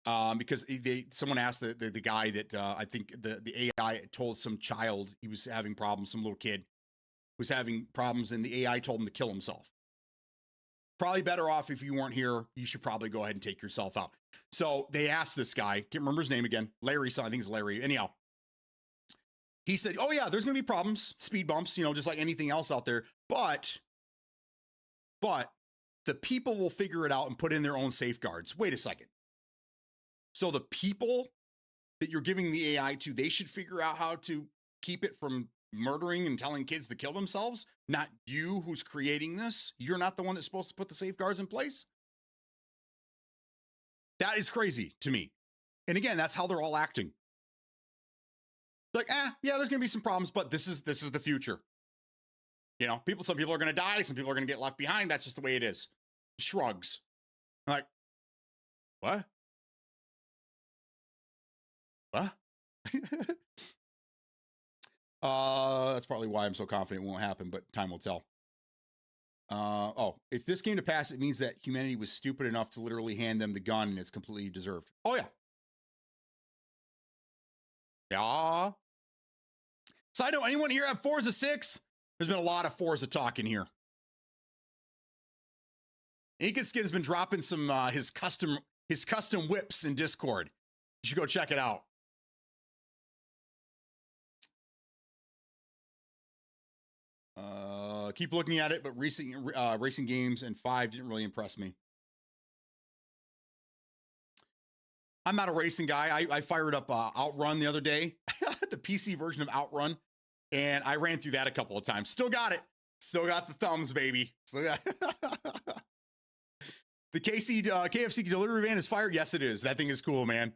Because someone asked the guy that I think the AI told some child he was having problems, some little kid was having problems, and the AI told him to kill himself. Probably better off if you weren't here. You should probably go ahead and take yourself out. So they asked this guy, can't remember his name again, Larry, so I think it's Larry. Anyhow, he said, oh yeah, there's going to be problems, speed bumps, just like anything else out there. But the people will figure it out and put in their own safeguards. Wait a second. So the people that you're giving the AI to, they should figure out how to keep it from murdering and telling kids to kill themselves, not you who's creating this. You're not the one that's supposed to put the safeguards in place. That is crazy to me. And again, that's how they're all acting. Like, yeah, there's going to be some problems, but this is the future. Some people are going to die. Some people are going to get left behind. That's just the way it is. Shrugs. Like, what? What? That's probably why I'm so confident it won't happen, but time will tell. If this came to pass, it means that humanity was stupid enough to literally hand them the gun, and it's completely deserved. Oh, yeah. Yeah. Side note, anyone here have Forza 6? There's been a lot of Forza talk in here. Inkaskin has been dropping some his custom whips in Discord. You should go check it out. Keep looking at it, but racing games and 5 didn't really impress me. I'm not a racing guy. I fired up Outrun the other day, the PC version of Outrun, and I ran through that a couple of times. Still got it. Still got the thumbs, baby. Still got the KFC delivery van is fired. Yes, it is. That thing is cool, man.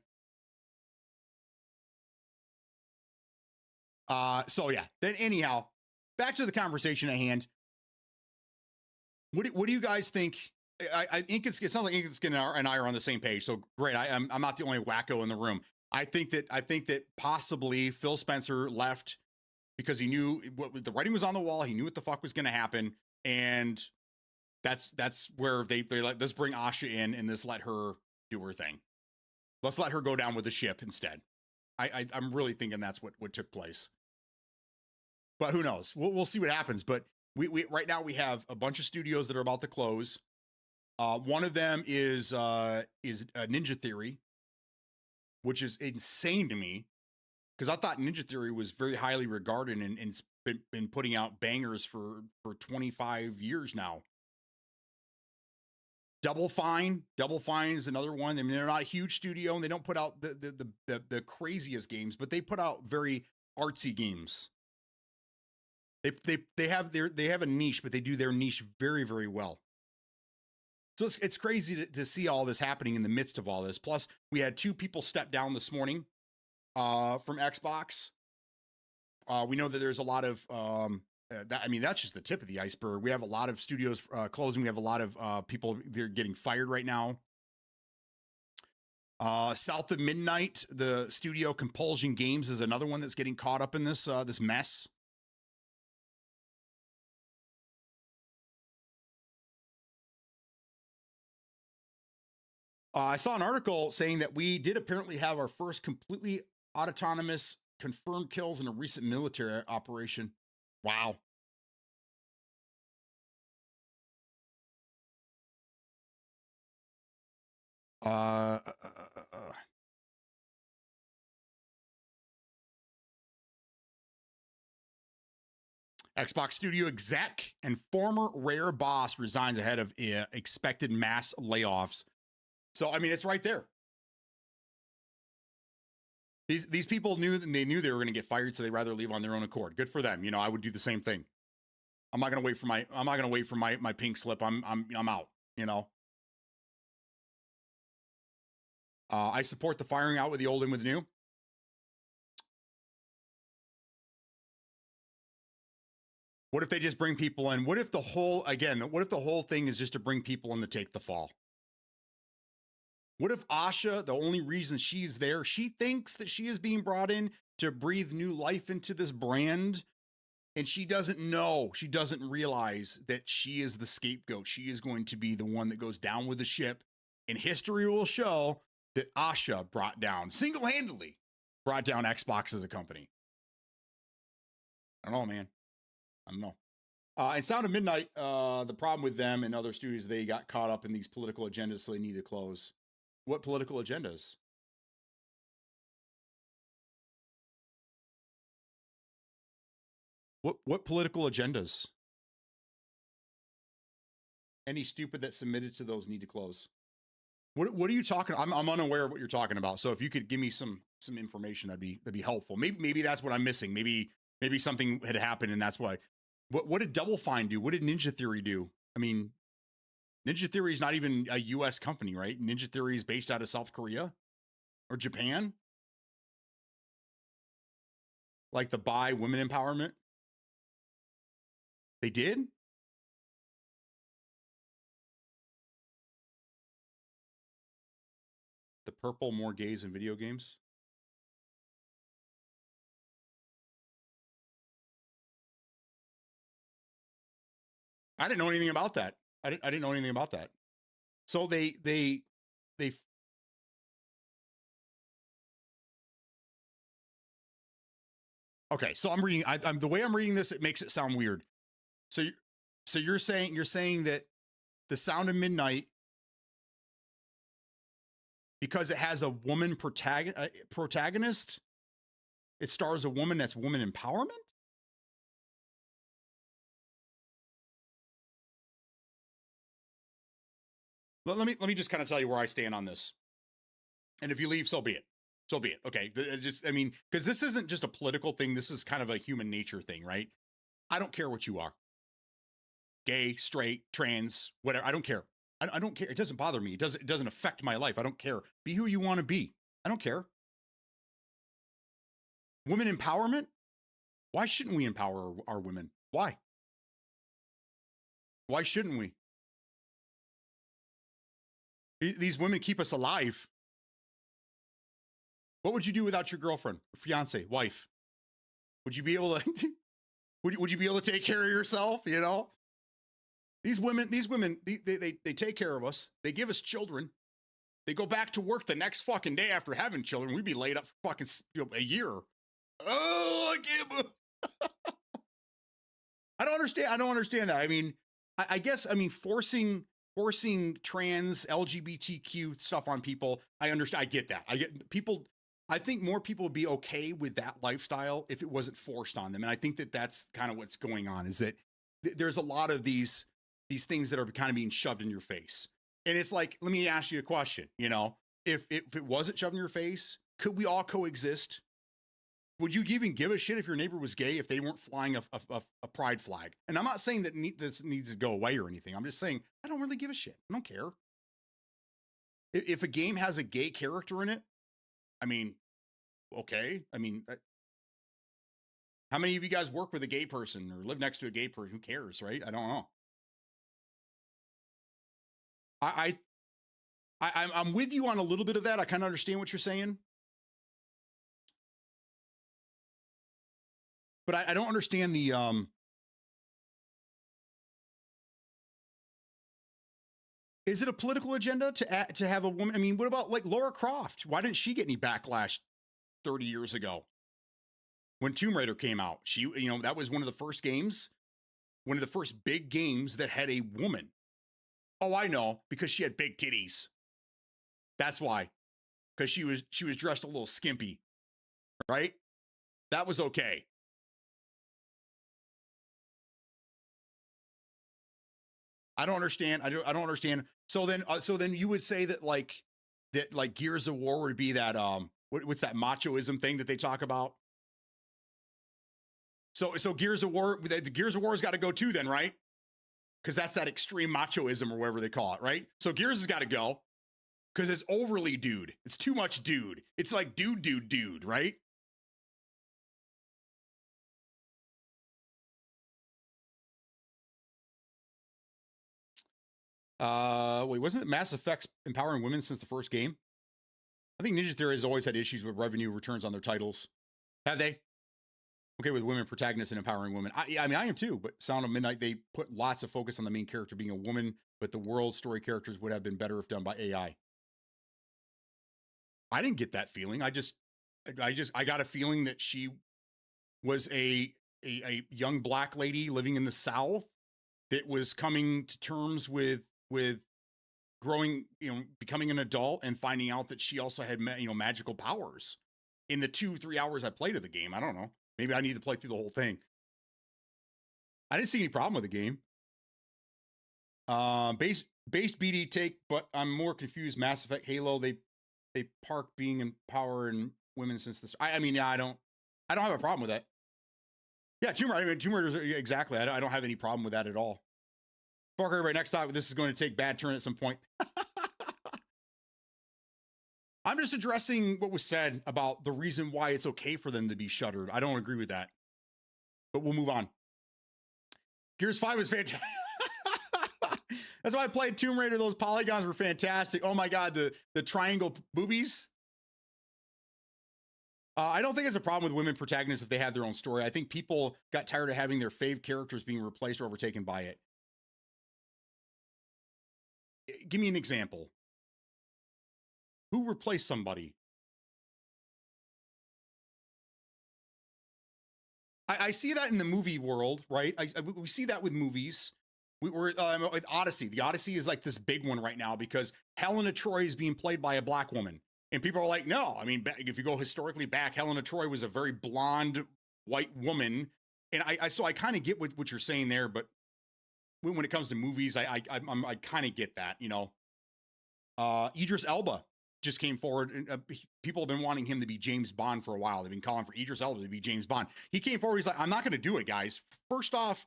So yeah. Then anyhow, back to the conversation at hand. What do you guys think? I think it sounds like Inkaskin and I are on the same page. So great. I'm not the only wacko in the room. I think that possibly Phil Spencer left because he knew what the writing was on the wall. He knew what the fuck was going to happen, and that's where they let, let's bring Asha in and let's let her do her thing. Let's let her go down with the ship instead. I'm really thinking that's what took place. But who knows? We'll see what happens. But we right now we have a bunch of studios that are about to close. One of them is Ninja Theory, which is insane to me because I thought Ninja Theory was very highly regarded and been putting out bangers for 25 years now. Double Fine is another one. I mean, they're not a huge studio and they don't put out the craziest games, but they put out very artsy games. They have a niche, but they do their niche very, very well. So it's crazy to see all this happening in the midst of all this. Plus, we had 2 people step down this morning from Xbox. We know that there's a lot of that's just the tip of the iceberg. We have a lot of studios closing. We have a lot of people they're getting fired right now. South of Midnight, the studio Compulsion Games is another one that's getting caught up in this mess. I saw an article saying that we did apparently have our first completely autonomous confirmed kills in a recent military operation. Wow. Xbox studio exec and former Rare boss resigns ahead of expected mass layoffs. So, I mean, it's right there. These people knew they were going to get fired, so they'd rather leave on their own accord. Good for them. You know, I would do the same thing. I'm not going to wait for my pink slip. I'm out, you know. I support the firing out with the old and with the new. What if they just bring people in? What if the whole thing is just to bring people in to take the fall? What if Asha, the only reason she's there, she thinks that she is being brought in to breathe new life into this brand, and she doesn't realize that she is the scapegoat. She is going to be the one that goes down with the ship, and history will show that Asha single-handedly brought down Xbox as a company. I don't know, man. I don't know. And Sound of Midnight, the problem with them and other studios, they got caught up in these political agendas, so they need to close. What political agendas? What political agendas? Any stupid that submitted to those need to close. What are you talking? I'm unaware of what you're talking about. So if you could give me some information, that'd be helpful. Maybe that's what I'm missing. Maybe something had happened and that's why. What did Double Fine do? What did Ninja Theory do? I mean, Ninja Theory is not even a U.S. company, right? Ninja Theory is based out of South Korea or Japan. Like the bi women empowerment. They did? The purple, more gays in video games. I didn't know anything about that. I didn't know anything about that. So they okay. So I'm reading. I'm the way I'm reading this. It makes it sound weird. So you're saying that the Sound of Midnight, because it has a woman protagonist, it stars a woman that's woman empowerment. Let me just kind of tell you where I stand on this. And if you leave, so be it. So be it. Okay. I mean, because this isn't just a political thing. This is kind of a human nature thing, right? I don't care what you are. Gay, straight, trans, whatever. I don't care. I don't care. It doesn't bother me. It doesn't affect my life. I don't care. Be who you want to be. I don't care. Women empowerment? Why shouldn't we empower our women? Why? Why shouldn't we? These women keep us alive. What would you do without your girlfriend, fiance, wife? Would you be able to? would you be able to take care of yourself? You know, these women, they take care of us. They give us children. They go back to work the next fucking day after having children. We'd be laid up for fucking a year. Oh, I can't move. I don't understand that. I mean, I guess, I mean, forcing trans LGBTQ stuff on people, I understand. I get that. I think more people would be okay with that lifestyle if it wasn't forced on them. And I think that that's kind of what's going on, is that there's a lot of these things that are kind of being shoved in your face. And it's like, let me ask you a question. You know, if it wasn't shoved in your face, could we all coexist? Would you even give a shit if your neighbor was gay if they weren't flying a pride flag? And I'm not saying that this needs to go away or anything. I'm just saying I don't really give a shit. I don't care. If a game has a gay character in it, I mean, okay. I mean, how many of you guys work with a gay person or live next to a gay person? Who cares, right? I don't know. I'm with you on a little bit of that. I kind of understand what you're saying. But I don't understand the is it a political agenda to have a woman? I mean, what about like Lara Croft? Why didn't she get any backlash 30 years ago when Tomb Raider came out? She, you know, that was one of the first games, one of the first big games that had a woman. Oh, I know, because she had big titties. That's why. Because she was dressed a little skimpy, right? That was okay. I don't understand. I don't understand. So then you would say that like Gears of War would be that what's that machoism thing that they talk about? So Gears of War, the Gears of War's got to go too then, right? Because that's that extreme machoism or whatever they call it, right? So Gears has got to go because it's overly dude. It's too much dude. It's like dude, right? Wait, wasn't it Mass Effect's empowering women since the first game? I think Ninja Theory has always had issues with revenue returns on their titles. Have they? Okay, with women protagonists and empowering women. I mean, I am too, but Sound of Midnight, they put lots of focus on the main character being a woman, but the world story characters would have been better if done by AI. I didn't get that feeling. I got a feeling that she was a young black lady living in the South that was coming to terms with growing, you know, becoming an adult and finding out that she also had, you know, magical powers in the 2-3 hours I played of the game. I don't know. Maybe I need to play through the whole thing. I didn't see any problem with the game. Base BD take, but I'm more confused. Mass Effect, Halo, they park being in power and women since this. I mean, yeah, I don't have a problem with that. Yeah, Tomb Raider, exactly. I don't have any problem with that at all. Fuck everybody, next time, this is going to take bad turn at some point. I'm just addressing what was said about the reason why it's okay for them to be shuttered. I don't agree with that. But we'll move on. Gears 5 was fantastic. That's why I played Tomb Raider. Those polygons were fantastic. Oh my God, the triangle boobies. I don't think it's a problem with women protagonists if they have their own story. I think people got tired of having their fave characters being replaced or overtaken by it. Give me an example. Who replaced somebody? I see that in the movie world, right? We see that with movies. We were with Odyssey. The Odyssey is like this big one right now because Helena Troy is being played by a black woman. And people are like, no, I mean, if you go historically back, Helena Troy was a very blonde white woman. And so I kind of get what you're saying there, but when it comes to movies, I kind of get that, you know. Idris Elba just came forward, and people have been wanting him to be James Bond for a while. They've been calling for Idris Elba to be James Bond. He came forward. He's like, I'm not going to do it, guys. First off,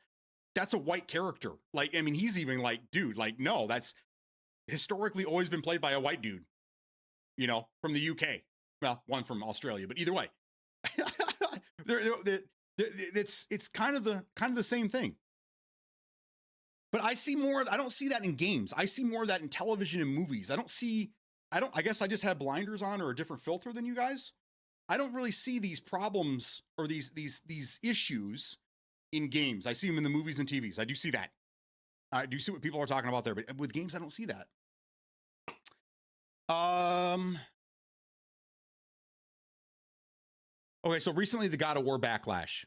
that's a white character. Like, I mean, he's even like, dude, like, no, that's historically always been played by a white dude, you know, from the UK. Well, one from Australia, but either way, it's kind of the same thing. But I don't see that in games. I see more of that in television and movies. I guess I just have blinders on or a different filter than you guys. I don't really see these problems or these issues in games. I see them in the movies and TVs. I do see that. I do see what people are talking about there, but with games, I don't see that. Um. Okay, so recently the God of War backlash.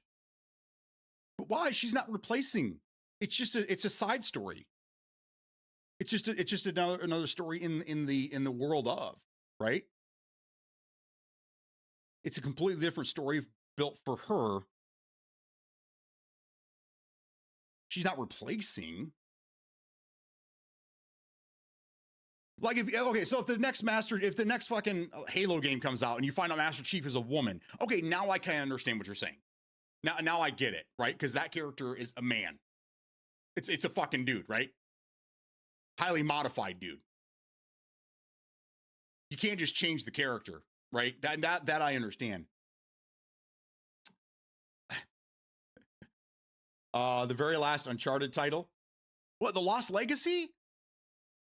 But why? She's not replacing. It's a side story. It's just another story in the world of, right? It's a completely different story built for her. She's not replacing. Like so if the next fucking Halo game comes out and you find out Master Chief is a woman, okay, now I can understand what you're saying. Now I get it, right? Because that character is a man. It's a fucking dude, right? Highly modified dude. You can't just change the character, right? That I understand. The very last Uncharted title, what, the Lost Legacy?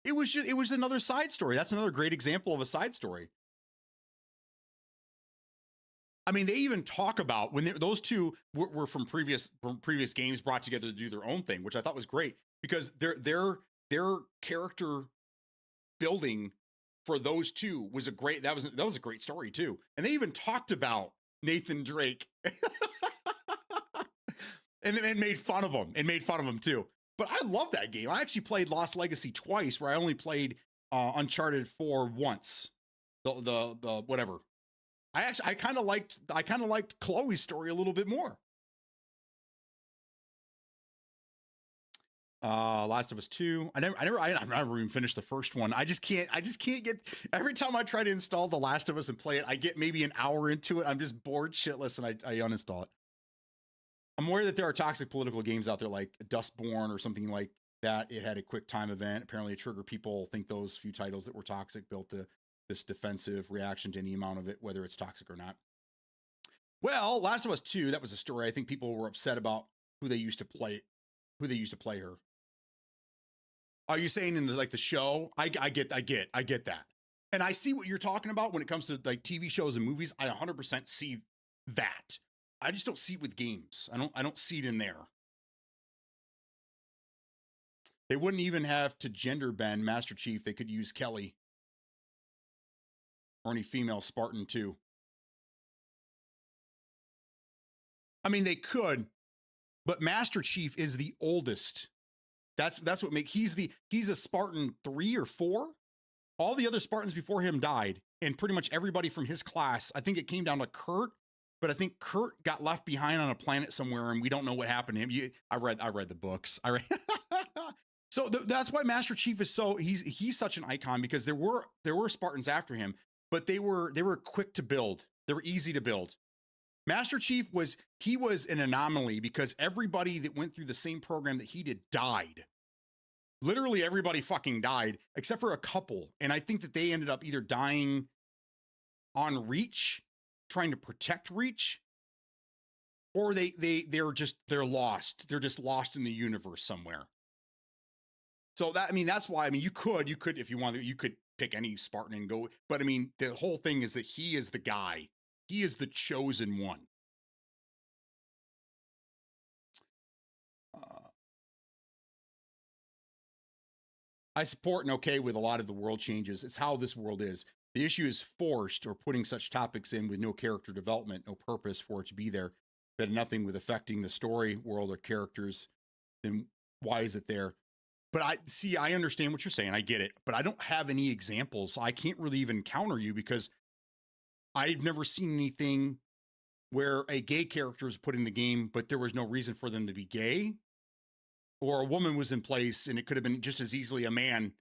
It was another side story. That's another great example of a side story. I mean, they even talk about when those two were from previous games brought together to do their own thing, which I thought was great because their character building for those two was that was a great story too. And they even talked about Nathan Drake and made fun of him too. But I love that game. I actually played Lost Legacy twice, where I only played Uncharted 4 once. The whatever. I kind of liked Chloe's story a little bit more. Last of Us 2. I never even finished the first one. I just can't get, every time I try to install The Last of Us and play it, I get maybe an hour into it. I'm just bored shitless and I uninstall it. I'm aware that there are toxic political games out there like Dustborn or something like that. It had a quick time event. Apparently, Trigger people think those few titles that were toxic built this defensive reaction to any amount of it, whether it's toxic or not. Well, Last of Us 2, that was a story. I think people were upset about who they used to play her. Are you saying in the show? I get that. And I see what you're talking about when it comes to like TV shows and movies. I 100% see that. I just don't see it with games. I don't see it in there. They wouldn't even have to gender bend Master Chief. They could use Kelly or any female Spartan too. I mean, they could, but Master Chief is the oldest. That's what he's a Spartan 3 or 4. All the other Spartans before him died, and pretty much everybody from his class. I think it came down to Kurt. But I think Kurt got left behind on a planet somewhere, and we don't know what happened to him. I read the books. So that's why Master Chief is he's such an icon, because there were Spartans after him, but they were quick to build. They were easy to build. Master Chief was an anomaly because everybody that went through the same program that he did died. Literally everybody fucking died except for a couple, and I think that they ended up either dying on Reach, trying to protect Reach, or they're lost. They're just lost in the universe somewhere. So that's why, you could, if you wanted, you could pick any Spartan and go, but the whole thing is that he is the guy. He is the chosen one. I support and okay with a lot of the world changes. It's how this world is. The issue is forced or putting such topics in with no character development, no purpose for it to be there, but nothing with affecting the story, world, or characters. Then why is it there? But I understand what you're saying. I get it, but I don't have any examples. I can't really even counter you because I've never seen anything where a gay character was put in the game, but there was no reason for them to be gay, or a woman was in place and it could have been just as easily a man.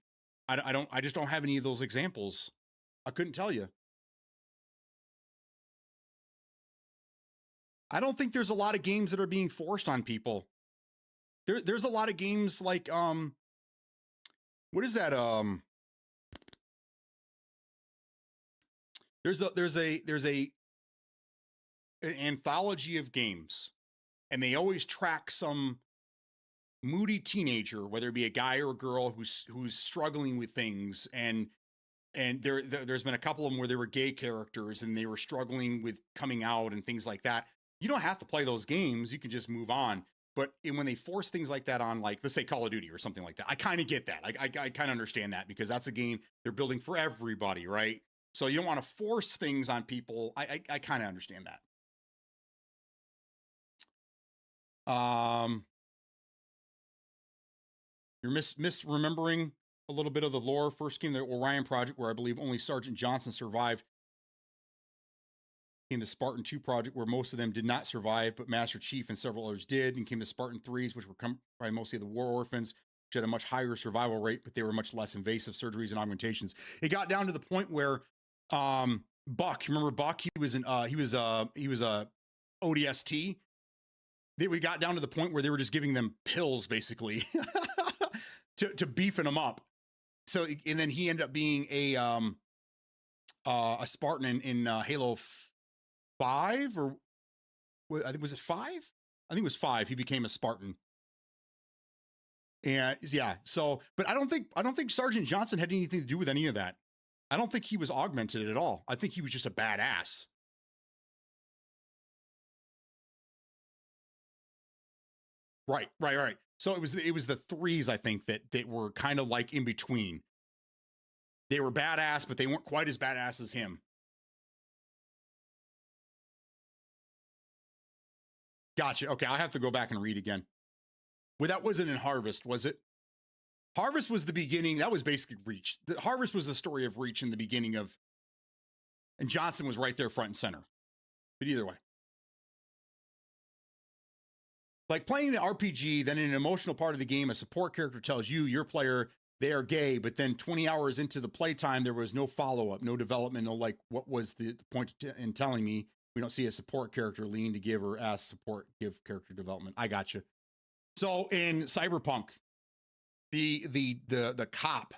I just don't have any of those examples. I couldn't tell you. I don't think there's a lot of games that are being forced on people. There's a lot of games like what is that? There's an anthology of games, and they always track some moody teenager, whether it be a guy or a girl who's struggling with things, and there's been a couple of them where there were gay characters and they were struggling with coming out and things like that. You don't have to play those games. You can just move on. But when they force things like that on, like, let's say Call of Duty or something like that, I kind of get that. I kind of understand that, because that's a game they're building for everybody, right? So you don't want to force things on people. I kind of understand that. You're misremembering a little bit of the lore. First came the Orion Project, where I believe only Sergeant Johnson survived. Came the Spartan 2 project, where most of them did not survive, but Master Chief and several others did. And came the Spartan 3s, which were probably mostly the war orphans, which had a much higher survival rate, but they were much less invasive surgeries and augmentations. It got down to the point where Buck, remember Buck? He was a ODST. We got down to the point where they were just giving them pills, basically, to beefing them up. So, and then he ended up being a Spartan in Halo 5, or I think, was it 5? I think it was 5. He became a Spartan. And yeah, so, but I don't think Sergeant Johnson had anything to do with any of that. I don't think he was augmented at all. I think he was just a badass. Right. So it was the 3s, I think, that were kind of like in between. They were badass, but they weren't quite as badass as him. Gotcha. Okay, I'll have to go back and read again. Well, that wasn't in Harvest, was it? Harvest was the beginning. That was basically Reach. Harvest was the story of Reach in the beginning of, and Johnson was right there front and center. But either way. Like playing the RPG, then in an emotional part of the game, a support character tells you, your player, they are gay, but then 20 hours into the playtime, there was no follow-up, no development, no like, what was the point in telling me we don't see a support character lean to give or ask support, give character development? I got you. So in Cyberpunk, the cop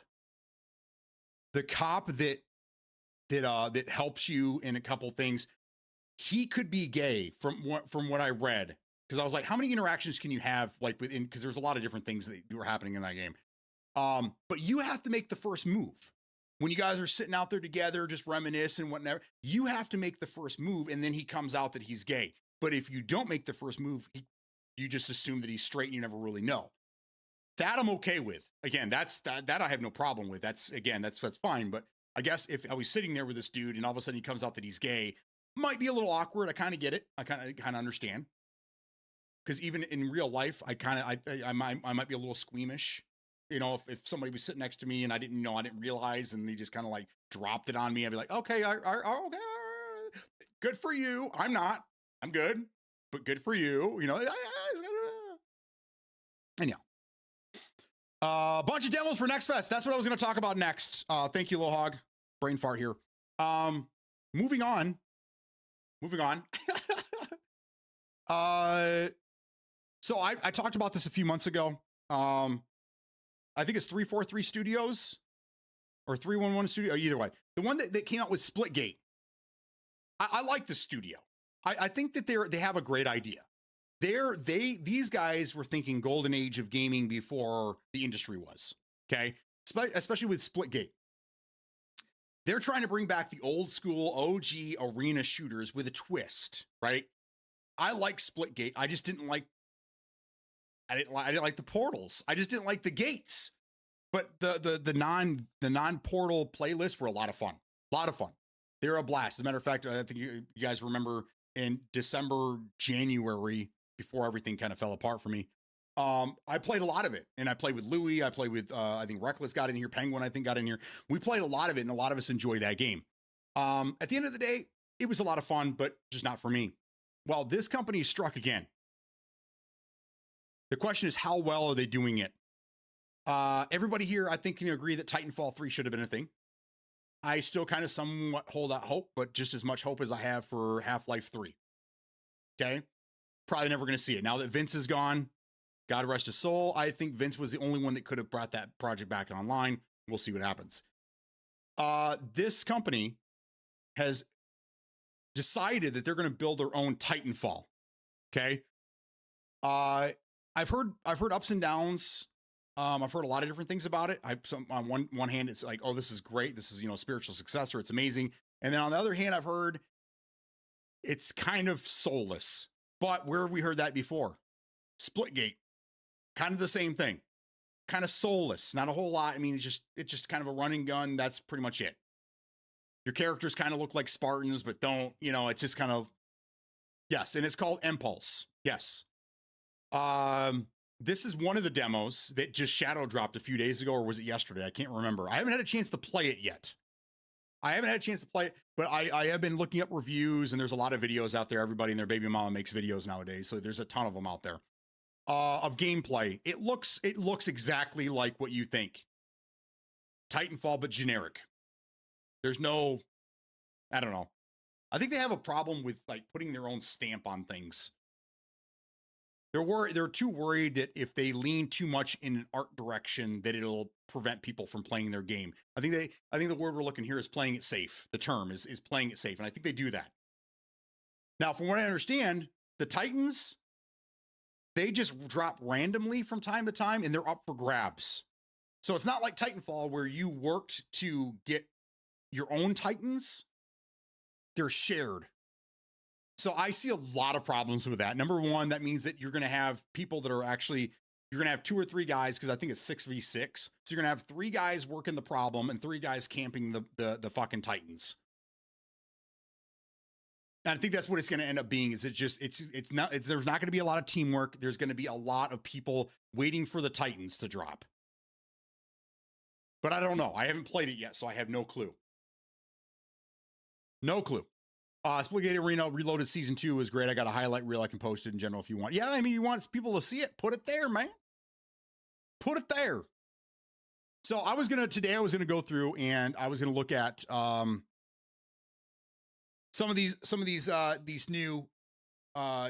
that helps you in a couple things, he could be gay from what I read. Because I was like, how many interactions can you have, like, within, because there's a lot of different things that were happening in that game. But you have to make the first move. When you guys are sitting out there together, just reminiscing, whatever, you have to make the first move, and then he comes out that he's gay. But if you don't make the first move, you just assume that he's straight and you never really know. That I'm okay with. Again, that I have no problem with. That's fine. But I guess if I was sitting there with this dude and all of a sudden he comes out that he's gay, might be a little awkward. I kind of get it. I kind of understand. Because even in real life, I might be a little squeamish. You know, if somebody was sitting next to me and I didn't realize, and they just kind of like dropped it on me, I'd be like, okay, okay, good for you. I'm not. I'm good, but good for you. You know. Anyhow, a bunch of demos for Next Fest. That's what I was going to talk about next. Thank you, Lohog. Brain fart here. Moving on. So I talked about this a few months ago. I think it's 343 Studios or 311 Studio. Either way, the one that came out with Splitgate. I like the studio. I think that they have a great idea. These guys were thinking golden age of gaming before the industry was. Okay, especially with Splitgate. They're trying to bring back the old school OG arena shooters with a twist, right? I like Splitgate. I just didn't like. I didn't like the portals. I just didn't like the gates. But the non-portal playlists were a lot of fun. They were a blast. As a matter of fact, I think you guys remember in December, January, before everything kind of fell apart for me, I played a lot of it. And I played with Louie. I played with, I think Reckless got in here. Penguin, I think, got in here. We played a lot of it, and a lot of us enjoyed that game. At the end of the day, it was a lot of fun, but just not for me. Well, this company struck again. The question is, how well are they doing it? Everybody here, I think, can agree that Titanfall 3 should have been a thing. I still kind of somewhat hold out hope, but just as much hope as I have for Half-Life 3. Okay? Probably never going to see it. Now that Vince is gone, God rest his soul, I think Vince was the only one that could have brought that project back online. We'll see what happens. This company has decided that they're going to build their own Titanfall. Okay? I've heard ups and downs. I've heard a lot of different things about it. On one hand, it's like, oh, this is great. This is, spiritual successor. It's amazing. And then on the other hand, I've heard it's kind of soulless. But where have we heard that before? Splitgate, kind of the same thing. Kind of soulless, not a whole lot. I mean, it's just kind of a running gun. That's pretty much it. Your characters kind of look like Spartans, but don't, you know, it's just kind of, yes. And it's called Impulse. Yes. This is one of the demos that just shadow dropped a few days ago, or was it yesterday? I can't remember. I haven't had a chance to play it yet. But I have been looking up reviews, and there's a lot of videos out there. Everybody and their baby mama makes videos nowadays. So there's a ton of them out there. Of gameplay. It looks exactly like what you think. Titanfall, but generic. There's no, I don't know. I think they have a problem with like putting their own stamp on things. They're too worried that if they lean too much in an art direction, that it'll prevent people from playing their game. I think the word we're looking here is playing it safe. The term is playing it safe, and I think they do that. Now, from what I understand, the Titans, they just drop randomly from time to time, and they're up for grabs. So it's not like Titanfall where you worked to get your own Titans. They're shared. So I see a lot of problems with that. Number one, that means that you're going to have people that are actually, you're going to have 2 or 3 guys, because I think it's 6v6. So you're going to have 3 guys working the problem and 3 guys camping the fucking Titans. And I think that's what it's going to end up being. Is there's not going to be a lot of teamwork. There's going to be a lot of people waiting for the Titans to drop. But I don't know. I haven't played it yet, so I have no clue. No clue. Splitgate Arena Reloaded Season 2 is great. I got a highlight reel I can post it in general if you want. Yeah, I mean, you want people to see it, put it there, man. Put it there. So today I was gonna go through and I was gonna look at some of these new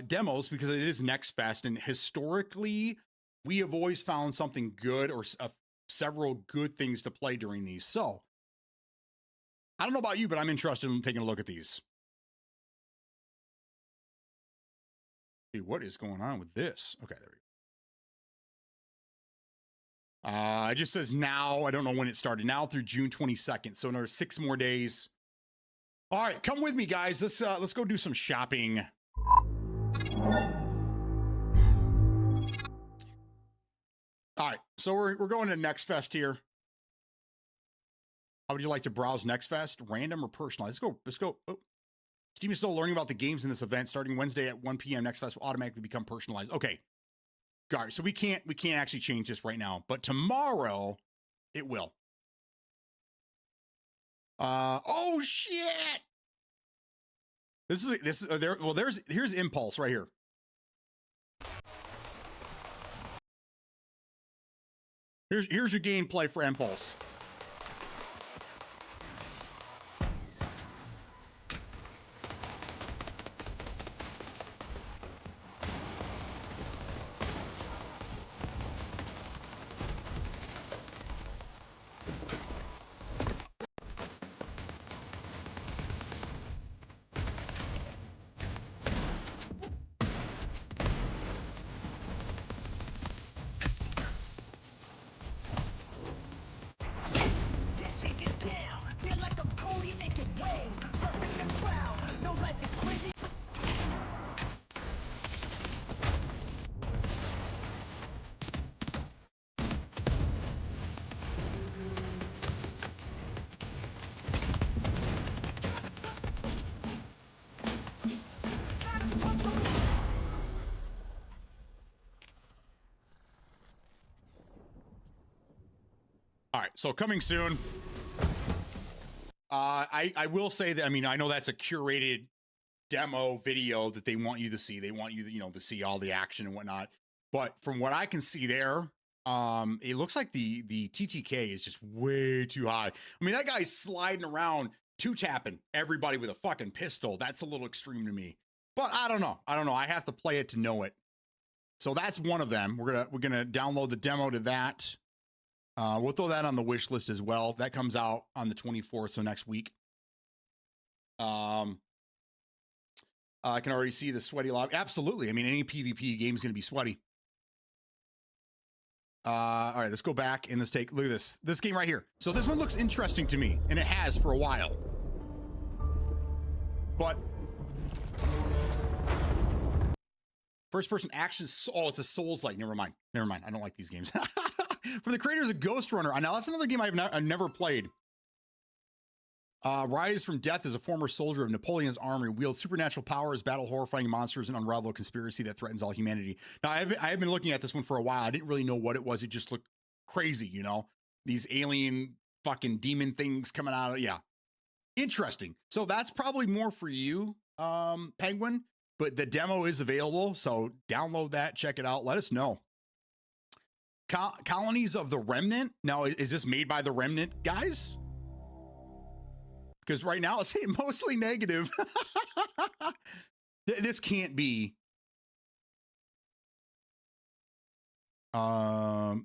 demos, because it is Next Fest, and historically we have always found something good, or several good things to play during these. So I don't know about you, but I'm interested in taking a look at these. Dude, what is going on with this? Okay, there we go. It just says now. I don't know when it started. Now through June 22nd. So another 6 more days. All right, come with me, guys. Let's go do some shopping. All right, so we're going to Next Fest here. How would you like to browse Next Fest? Random or personalized? Let's go. Oh. Steam is still learning about the games in this event. Starting Wednesday at 1 p.m. Next Fest will automatically become personalized. Okay. All right, so we can't actually change this right now, but tomorrow it will. Oh shit. Here's Impulse right here. Here's your gameplay for Impulse. All right, so coming soon. I will say that, I mean, I know that's a curated demo video that they want you to see. They want you to, to see all the action and whatnot. But from what I can see there, it looks like the TTK is just way too high. I mean, that guy's sliding around, two-tapping everybody with a fucking pistol. That's a little extreme to me. But I don't know. I have to play it to know it. So that's one of them. We're gonna download the demo to that. We'll throw that on the wish list as well. That comes out on the 24th, so next week. I can already see the sweaty lobby. Absolutely. I mean, any PvP game is going to be sweaty. All right, let's go back and look at this game right here. So this one looks interesting to me, and it has for a while. But First person action. Oh, it's a Souls-like. Never mind. Never mind. I don't like these games. From the creators of Ghost Runner. Now that's another game I've never played. Rise from death as a former soldier of Napoleon's army, wields supernatural powers, battle horrifying monsters, and unravel a conspiracy that threatens all humanity. Now, I've been looking at this one for a while. I didn't really know what it was. It just looked crazy, you know? These alien fucking demon things coming out of, yeah. Interesting. So that's probably more for you, Penguin, but the demo is available, so download that, check it out, let us know. Colonies of the Remnant. Now, is this made by the Remnant guys? Because right now it's mostly negative. This can't be.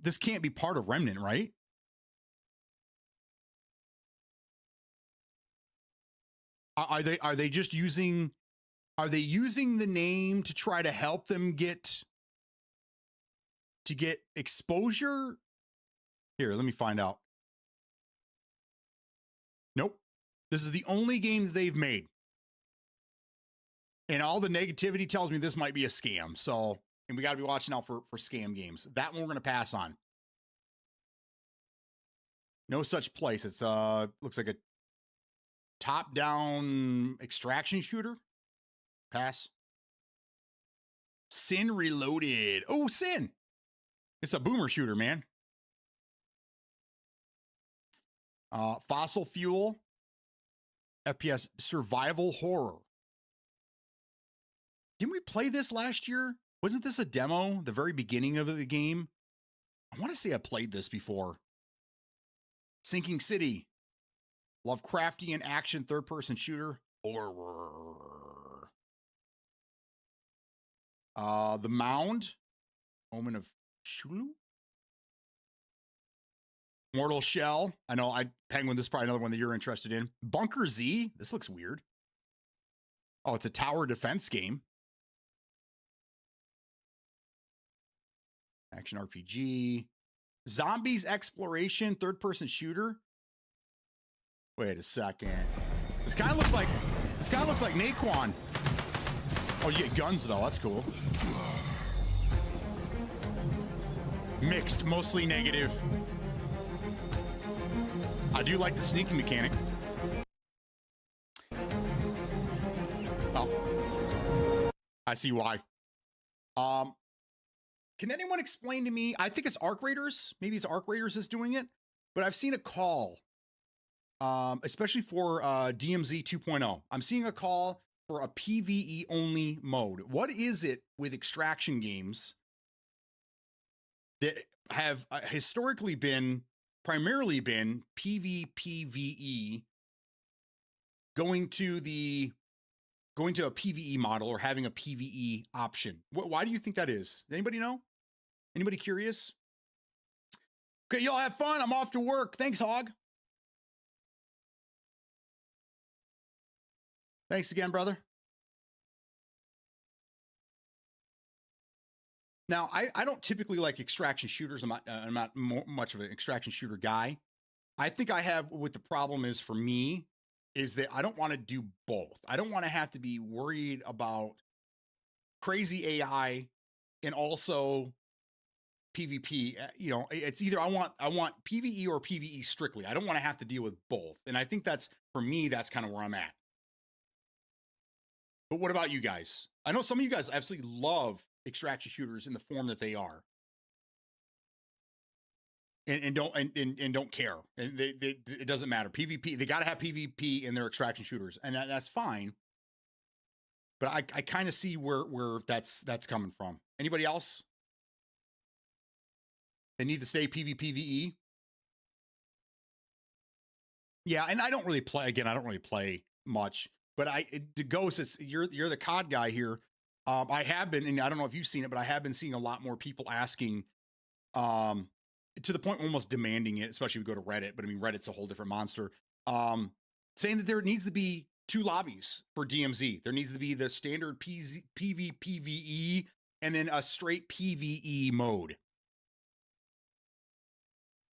This can't be part of Remnant, right? Are they just using? Are they using the name to try to help them get exposure? Here, let me find out. Nope. This is the only game that they've made. And all the negativity tells me this might be a scam. So, and we got to be watching out for scam games. That one we're going to pass on. No such place. It's looks like a top-down extraction shooter. Pass. Sin Reloaded. Oh, Sin. It's a boomer shooter, man. Fossil Fuel. FPS survival horror. Didn't we play this last year? Wasn't this a demo, the very beginning of the game? I want to say I played this before. Sinking City. Lovecraftian action third-person shooter. Horror. The Mound. Omen of Shulu. Mortal Shell. I know, Penguin, this is probably another one that you're interested in. Bunker Z. This looks weird. Oh, it's a tower defense game. Action RPG. Zombies Exploration, third-person shooter. Wait a second. This kind of looks like Naquan. Oh, you get guns though. That's cool. Mixed, mostly negative. I do like the sneaking mechanic. Oh, I see why. Can anyone explain to me? I think it's Arc Raiders. Maybe it's Arc Raiders that's doing it, but I've seen a call, especially for DMZ 2.0. I'm seeing a call for a PvE only mode. What is it with extraction games that have historically primarily been PvPvE, going to a PvE model or having a PvE option? Why do you think that is? Anybody know? Anybody curious? Okay, y'all have fun. I'm off to work. Thanks, Hog. Thanks again, brother. Now, I don't typically like extraction shooters. I'm not much of an extraction shooter guy. I think I have what the problem is for me is that I don't want to do both. I don't want to have to be worried about crazy AI and also PvP. You know, it's either I want PvE or PvE strictly. I don't want to have to deal with both. And I think that's, for me, that's kind of where I'm at. But what about you guys? I know some of you guys absolutely love extraction shooters in the form that they are, and don't care. And it doesn't matter. PvP, they got to have PvP in their extraction shooters, and that's fine. But I kind of see where that's coming from. Anybody else? They need to stay PvPvE. Yeah, and I don't really play. Again, I don't really play much. But the Ghost, you're the COD guy here. I have been, and I don't know if you've seen it, but I have been seeing a lot more people asking, to the point almost demanding it, especially if we go to Reddit. But I mean, Reddit's a whole different monster. Saying that there needs to be 2 lobbies for DMZ. There needs to be the standard PvPvE and then a straight PvE mode.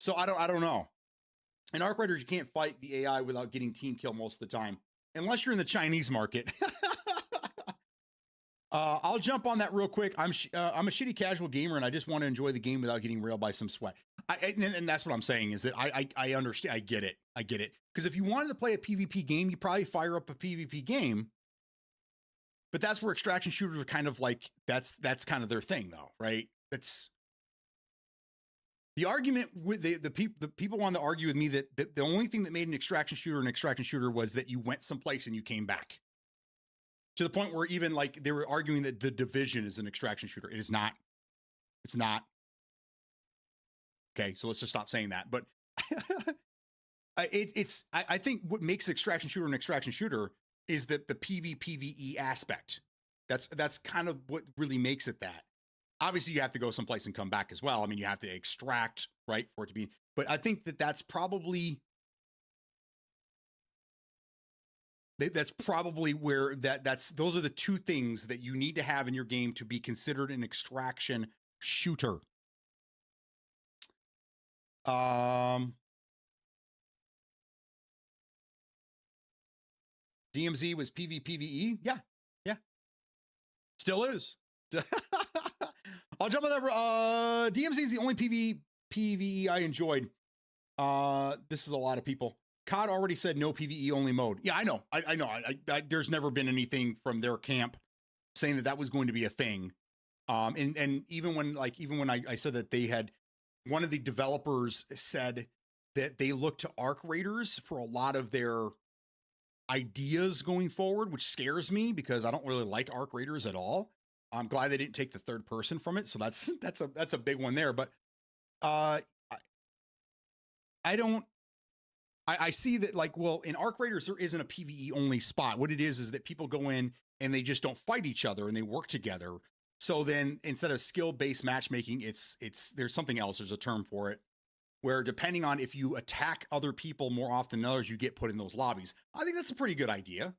So I don't know. In Arc Raiders, you can't fight the AI without getting team kill most of the time. Unless you're in the Chinese market. I'll jump on that real quick. I'm a shitty casual gamer, and I just want to enjoy the game without getting railed by some sweat. And that's what I'm saying is that I understand. I get it. Because if you wanted to play a PvP game, you probably fire up a PvP game. But that's where extraction shooters are kind of like that's kind of their thing, though, right? That's the argument with the people want to argue with me that the only thing that made an extraction shooter was that you went someplace and you came back. To the point where even like they were arguing that the Division is an extraction shooter. It is not. It's not. Okay, so let's just stop saying that. But I think what makes extraction shooter an extraction shooter is that the PvPvE aspect. That's kind of what really makes it that. Obviously, you have to go someplace and come back as well. I mean, you have to extract, right, for it to be. But I think that's probably where those are the two things that you need to have in your game to be considered an extraction shooter. DMZ was PvPvE. Yeah. Still is. I'll jump on that. DMZ is the only PvE I enjoyed. This is a lot of people. COD already said no PvE only mode. Yeah, I know. I know. There's never been anything from their camp saying that was going to be a thing. And even when I said that they had, one of the developers said that they look to Arc Raiders for a lot of their ideas going forward, which scares me because I don't really like Arc Raiders at all. I'm glad they didn't take the third person from it. So that's a big one there. But I see that, like, well, in Arc Raiders, there isn't a PvE only spot. What it is that people go in and they just don't fight each other and they work together. So then instead of skill-based matchmaking, there's something else. There's a term for it where depending on if you attack other people more often than others, you get put in those lobbies. I think that's a pretty good idea.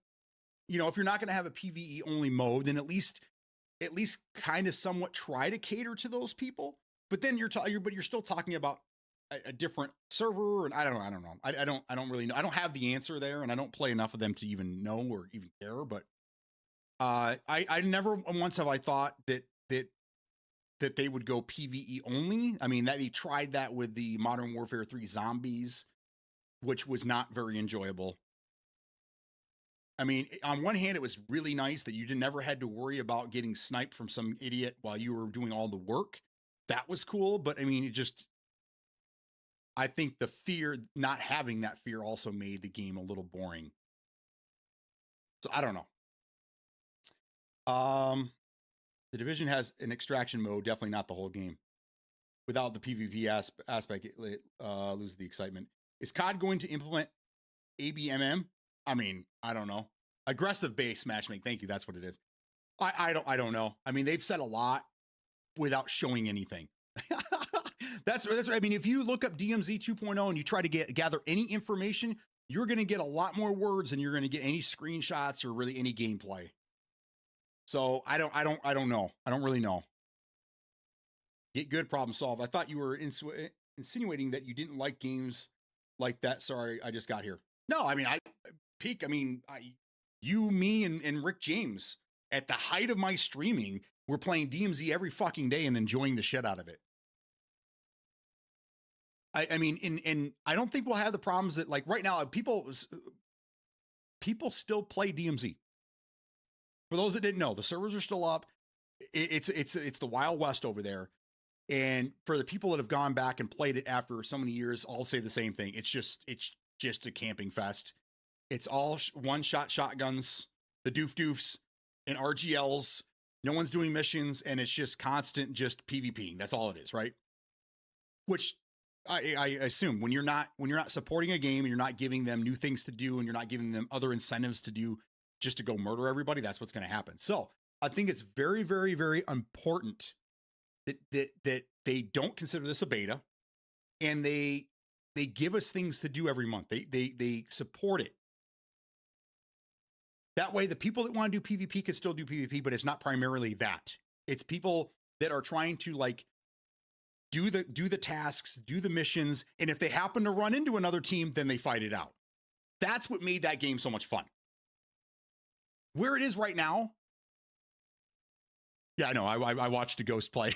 You know, if you're not going to have a PvE only mode, then at least kind of somewhat try to cater to those people. But then you're still talking about a different server, and I don't know. I don't really know. I don't have the answer there, and I don't play enough of them to even know or even care. But I never once have I thought that they would go PvE only. I mean, that they tried that with the Modern Warfare 3 Zombies, which was not very enjoyable. I mean, on one hand, it was really nice that you never had to worry about getting sniped from some idiot while you were doing all the work. That was cool, but I mean, I think the fear, not having that fear, also made the game a little boring. So I don't know. The Division has an extraction mode, definitely not the whole game. Without the PvP aspect, it loses the excitement. Is COD going to implement ABMM? I mean, I don't know. Aggressive base matchmaking. Thank you. That's what it is. I don't know. I mean, they've said a lot without showing anything. That's I mean, if you look up DMZ 2.0 and you try to gather any information, you're going to get a lot more words than you're going to get any screenshots or really any gameplay. So I don't know. I don't really know. Get good, problem solved. I thought you were insinuating that you didn't like games like that. Sorry, I just got here. No, I mean, you, me, and Rick James at the height of my streaming, we're playing DMZ every fucking day and enjoying the shit out of it. I mean, and I don't think we'll have the problems that, like, right now, people still play DMZ. For those that didn't know, the servers are still up. It's the Wild West over there. And for the people that have gone back and played it after so many years, I'll say the same thing. It's just a camping fest. It's all one-shot shotguns, the doofs, and RGLs. No one's doing missions, and it's just constant just PvPing. That's all it is, right? Which I assume when you're not supporting a game and you're not giving them new things to do and you're not giving them other incentives to do just to go murder everybody, that's what's going to happen. So I think it's very, very, very important that they don't consider this a beta, and they give us things to do every month. They support it. That way, the people that want to do PvP can still do PvP, but it's not primarily that. It's people that are trying to, like, do the tasks, do the missions, and if they happen to run into another team, then they fight it out. That's what made that game so much fun. Where it is right now, Yeah, I know. I watched a ghost play.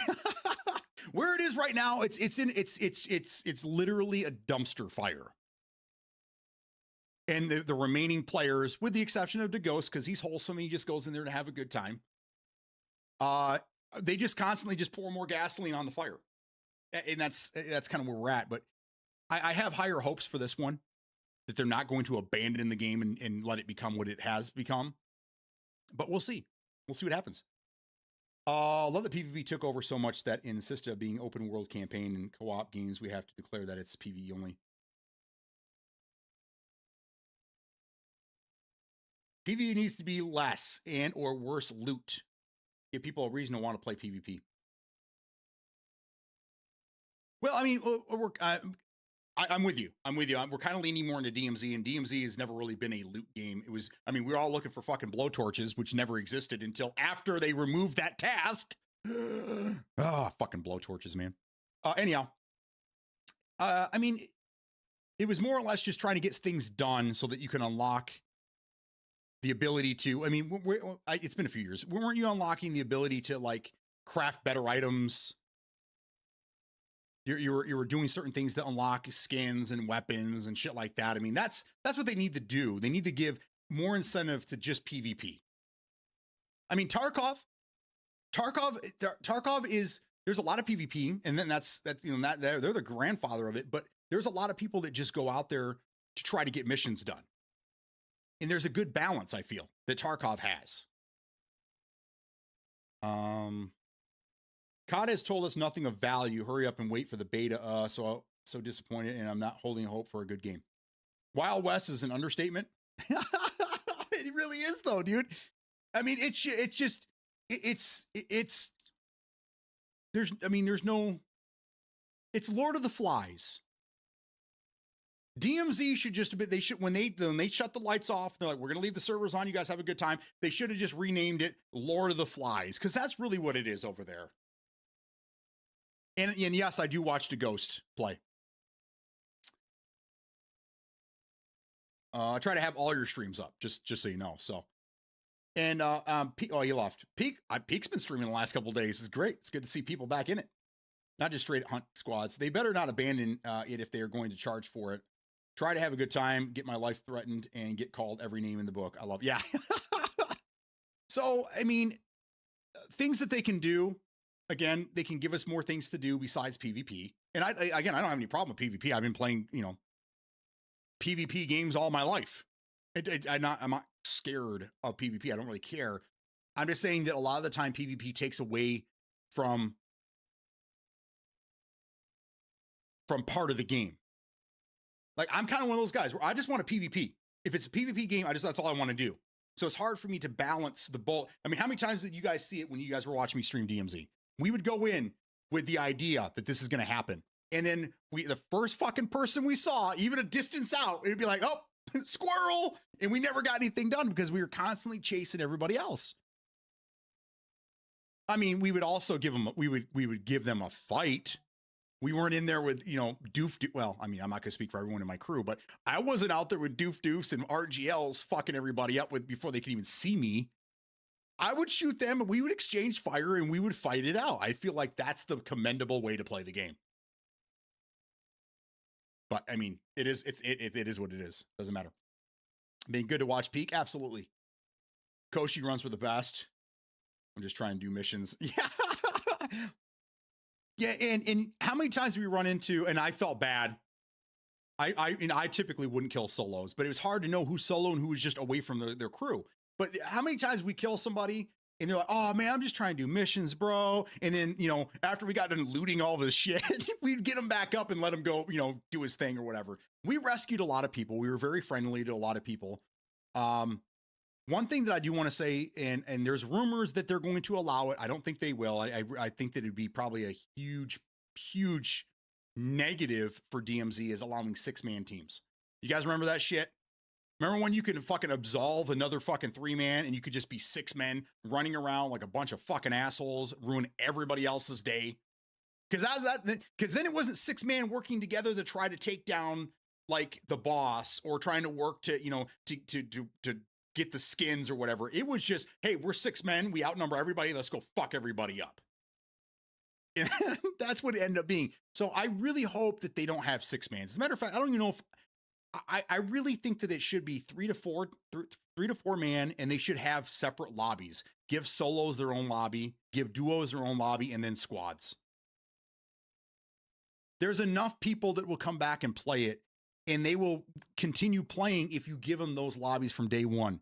Where it is right now, it's literally a dumpster fire. And the remaining players, with the exception of the ghost, because he's wholesome and he just goes in there to have a good time. They just constantly just pour more gasoline on the fire. And that's kind of where we're at. But I have higher hopes for this one, that they're not going to abandon the game and let it become what it has become. But we'll see. We'll see what happens. I love that PvP took over so much that in Sista being open world campaign and co-op games, we have to declare that it's PvE only. PvE needs to be less and or worse loot. Give people a reason to want to play PvP. Well, I mean, I'm with you. We're kind of leaning more into DMZ, and DMZ has never really been a loot game. It was, I mean, we were all looking for fucking blowtorches, which never existed until after they removed that task. Fucking blowtorches, man. Anyhow, I mean, it was more or less just trying to get things done so that you can unlock the ability to, I mean, it's been a few years. Weren't you unlocking the ability to like craft better items? You were doing certain things to unlock skins and weapons and shit like that. I mean, that's what they need to do. They need to give more incentive to just PvP. I mean, Tarkov is, there's a lot of PvP, and then that's you know, that they're the grandfather of it, but there's a lot of people that just go out there to try to get missions done. And there's a good balance, I feel, that Tarkov has. COD has told us nothing of value. Hurry up and wait for the beta. So disappointed, and I'm not holding hope for a good game. Wild West is an understatement. It really is, though, dude. I mean, it's Lord of the Flies. DMZ should just be, when they shut the lights off, they're like, we're gonna leave the servers on, you guys have a good time. They should have just renamed it Lord of the Flies, because that's really what it is over there. And yes, I do watch the Ghost play. I try to have all your streams up, just so you know. So, and he left. Peak's been streaming the last couple of days. It's great. It's good to see people back in it, not just straight hunt squads. They better not abandon it if they are going to charge for it. Try to have a good time, get my life threatened, and get called every name in the book. I love, yeah. So, I mean, things that they can do, again, they can give us more things to do besides PvP. And I don't have any problem with PvP. I've been playing, PvP games all my life. I'm not scared of PvP. I don't really care. I'm just saying that a lot of the time PvP takes away from part of the game. Like, I'm kind of one of those guys where I just want a PvP. If it's a PvP game, that's all I want to do. So it's hard for me to balance the both. I mean, how many times did you guys see it when you guys were watching me stream DMZ? We would go in with the idea that this is going to happen. And then the first fucking person we saw, even a distance out, it'd be like, oh, squirrel. And we never got anything done because we were constantly chasing everybody else. I mean, we would also give them, we would give them a fight. We weren't in there with, doof. Well, I mean, I'm not going to speak for everyone in my crew, but I wasn't out there with doofs and RGLs fucking everybody up before they could even see me. I would shoot them and we would exchange fire and we would fight it out. I feel like that's the commendable way to play the game. But I mean, it is what it is. Doesn't matter. Being good to watch Peak. Absolutely. Koshi runs for the best. I'm just trying to do missions. Yeah. Yeah, and how many times we run into, and I felt bad. I typically wouldn't kill solos, but it was hard to know who's solo and who was just away from their crew. But how many times we kill somebody and they're like, oh man, I'm just trying to do missions, bro. And then, after we got done looting all this shit, we'd get him back up and let him go, do his thing or whatever. We rescued a lot of people. We were very friendly to a lot of people. One thing that I do want to say, and there's rumors that they're going to allow it. I don't think they will. I think that it'd be probably a huge, huge negative for DMZ is allowing 6-man teams. You guys remember that shit? Remember when you could fucking absolve another fucking 3-man and you could just be 6 men running around like a bunch of fucking assholes, ruin everybody else's day? Because then it wasn't 6-man working together to try to take down like the boss or trying to work to get the skins or whatever. It was just, hey, we're 6 men. We outnumber everybody. Let's go fuck everybody up. And that's what it ended up being. So I really hope that they don't have 6 mans. As a matter of fact, I don't even know if I really think that it should be 3 to 4 man, and they should have separate lobbies. Give solos their own lobby, give duos their own lobby, and then squads. There's enough people that will come back and play it, and they will continue playing if you give them those lobbies from day one.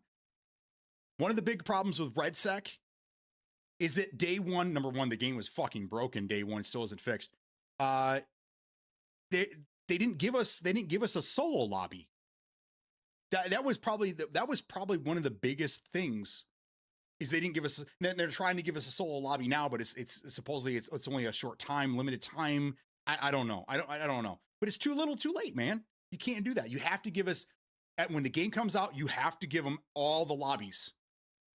One of the big problems with RedSec is that day one, number one, the game was fucking broken. Day one still isn't fixed. They didn't give us a solo lobby. That was probably one of the biggest things. Is they didn't give us. They're trying to give us a solo lobby now, but it's supposedly it's only a short time, limited time. I don't know. I don't know. But it's too little, too late, man. You can't do that. You have to give us when the game comes out. You have to give them all the lobbies,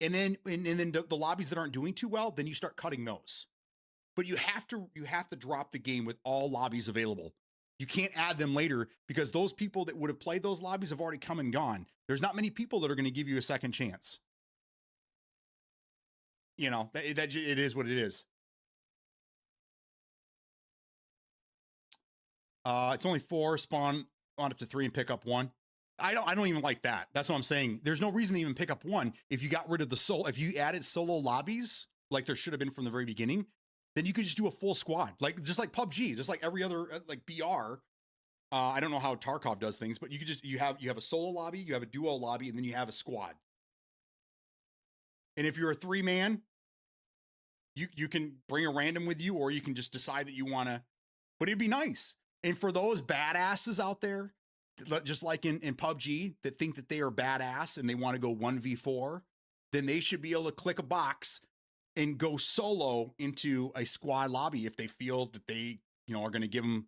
and then the lobbies that aren't doing too well, then you start cutting those. But you have to drop the game with all lobbies available. You can't add them later because those people that would have played those lobbies have already come and gone. There's not many people that are going to give you a second chance. You know, that it is what it is. It's only 4, spawn on up to 3 and pick up 1. I don't even like that. That's what I'm saying. There's no reason to even pick up 1 if you got rid of the if you added solo lobbies like there should have been from the very beginning. Then you could just do a full squad, just like PUBG, just like every other like BR. I don't know how Tarkov does things, but you could you have a solo lobby, you have a duo lobby, and then you have a squad. And if you're a 3 man, you can bring a random with you, or you can just decide that you want to. But it'd be nice. And for those badasses out there, just like in PUBG, that think that they are badass and they want to go 1v4, then they should be able to click a box and go solo into a squad lobby if they feel that they, are going to give them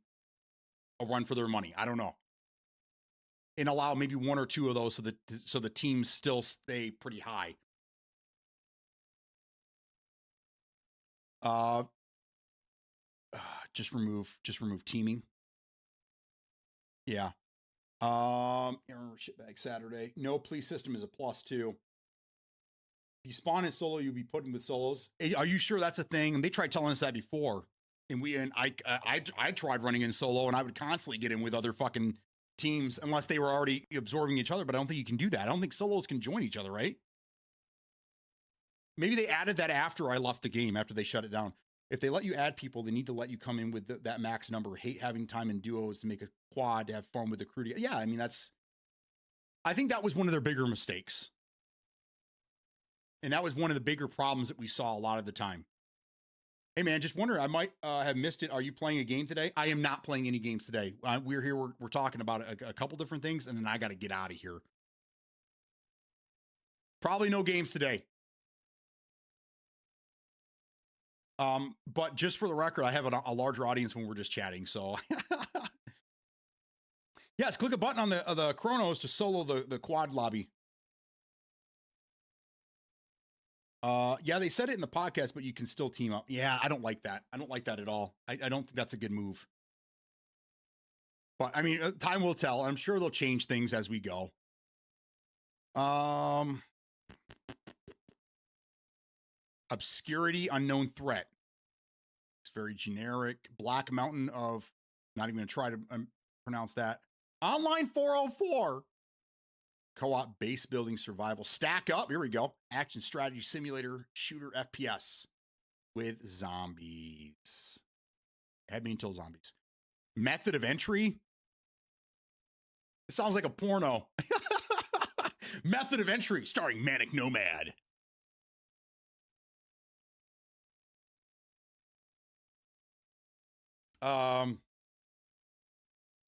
a run for their money. I don't know. And allow maybe 1 or 2 of those so the teams still stay pretty high. Just remove teaming. Yeah. Shitbag Saturday. No police system is a +2. If you spawn in solo, you'll be put in with solos. Are you sure that's a thing? And they tried telling us that before. And I tried running in solo, and I would constantly get in with other fucking teams unless they were already absorbing each other. But I don't think you can do that. I don't think solos can join each other, right? Maybe they added that after I left the game, after they shut it down. If they let you add people, they need to let you come in with that max number. Hate having time in duos to make a quad, to have fun with the crew. Yeah, I mean, I think that was one of their bigger mistakes. And that was one of the bigger problems that we saw a lot of the time. Hey, man, just wondering, I might have missed it. Are you playing a game today? I am not playing any games today. We're here. We're talking about a couple different things, and then I got to get out of here. Probably no games today. But just for the record, I have a larger audience when we're just chatting. So, yes, click a button on the Chronos to solo the quad lobby. Yeah, they said it in the podcast, but you can still team up. Yeah, I don't like that. I don't like that at all. I don't think that's a good move. But I mean, time will tell. I'm sure they'll change things as we go. Obscurity, unknown threat. It's very generic. Black Mountain of, not even going to try to pronounce that. Online 404. Co-op base building survival. Stack up. Here we go. Action strategy simulator shooter FPS with zombies. Had me until zombies. Method of entry. It sounds like a porno. Method of entry starring Manic Nomad. Have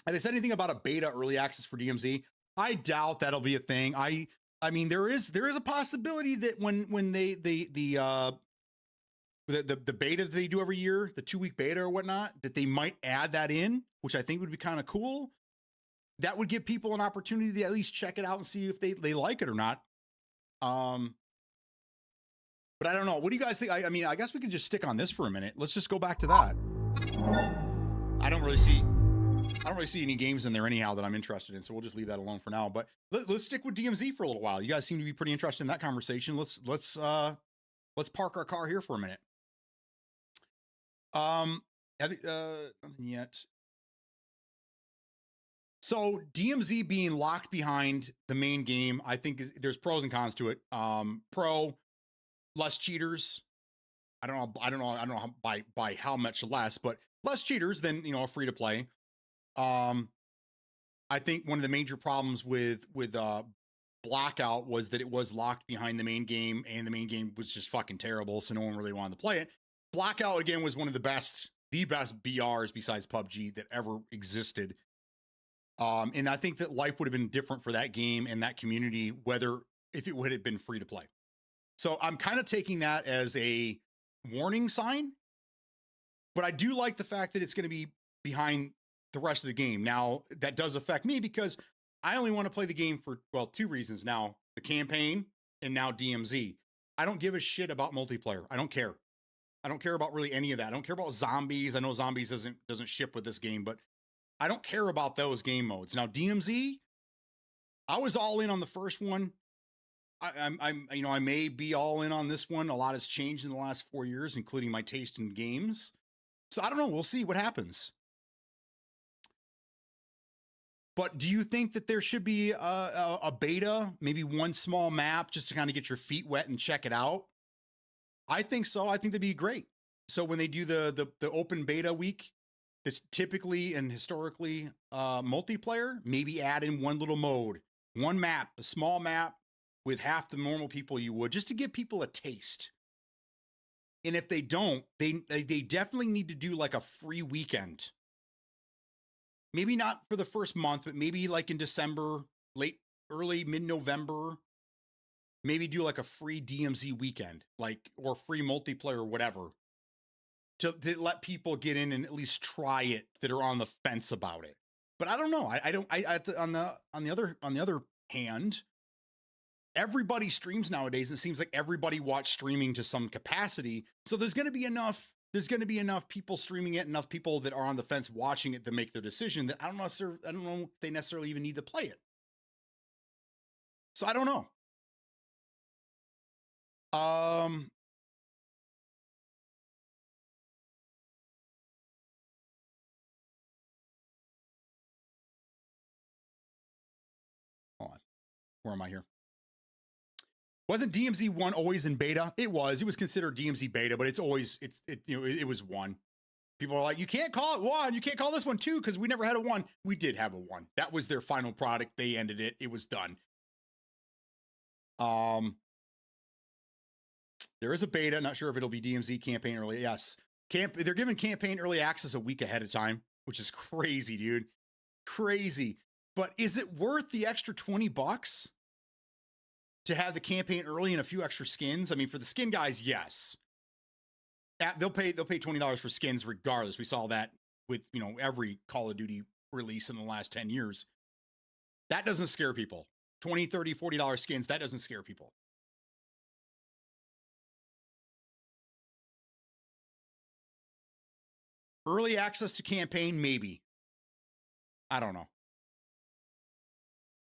they said anything about a beta early access for DMZ? I doubt that'll be a thing. I mean, there is a possibility that when the beta that they do every year, the 2-week beta or whatnot, that they might add that in, which I think would be kind of cool. That would give people an opportunity to at least check it out and see if they like it or not. But I don't know. What do you guys think? I mean, I guess we could just stick on this for a minute. Let's just go back to that. I don't really see I don't really see any games in there anyhow that I'm interested in, so we'll just leave that alone for now. But let's stick with DMZ for a little while. You guys seem to be pretty interested in that conversation. Let's park our car here for a minute. Nothing yet. So DMZ being locked behind the main game, I think there's pros and cons to it. Pro, less cheaters. I don't know how, by how much less, but less cheaters than, a free to play. I think one of the major problems with Blackout was that it was locked behind the main game, and the main game was just fucking terrible, so no one really wanted to play it. Blackout again was one of the best BRs besides PUBG that ever existed. And I think that life would have been different for that game and that community, if it would have been free to play. So I'm kind of taking that as a warning sign, but I do like the fact that it's going to be behind the rest of the game. Now, that does affect me because I only want to play the game for, two reasons now: the campaign and now DMZ. I don't give a shit about multiplayer. I don't care. I don't care about really any of that. I don't care about zombies. I know zombies doesn't ship with this game, but I don't care about those game modes. Now, DMZ, I was all in on the first one. I may be all in on this one. A lot has changed in the last 4 years, including my taste in games. So I don't know. We'll see what happens. But do you think that there should be a beta, maybe one small map just to kind of get your feet wet and check it out? I think so. I think that'd be great. So when they do the open beta week, that's typically and historically multiplayer, maybe add in one little mode, one map, a small map with half the normal people you would, just to give people a taste. And if they don't, they definitely need to do like a free weekend. Maybe not for the first month, but maybe like in December, early, mid-November, maybe do like a free DMZ weekend, or free multiplayer or whatever, to let people get in and at least try it that are on the fence about it. But I don't know. On the other hand, everybody streams nowadays. And it seems like everybody watch streaming to some capacity. So there's going to be enough people streaming it, enough people that are on the fence watching it to make their decision that I don't know if they necessarily even need to play it. So I don't know. Hold on. Where am I here? Wasn't DMZ 1 always in beta? It was considered DMZ beta, but it was 1. People are like, you can't call it 1. You can't call this one 2 because we never had a 1. We did have a 1. That was their final product. They ended it. It was done. There is a beta. Not sure if it'll be DMZ campaign early. Yes. They're giving campaign early access a week ahead of time, which is crazy, dude. Crazy. But is it worth the extra $20 to have the campaign early and a few extra skins? I mean, for the skin guys, yes. They'll pay $20 for skins regardless. We saw that with, every Call of Duty release in the last 10 years. That doesn't scare people. $20, $30, $40 skins, that doesn't scare people. Early access to campaign, maybe. I don't know.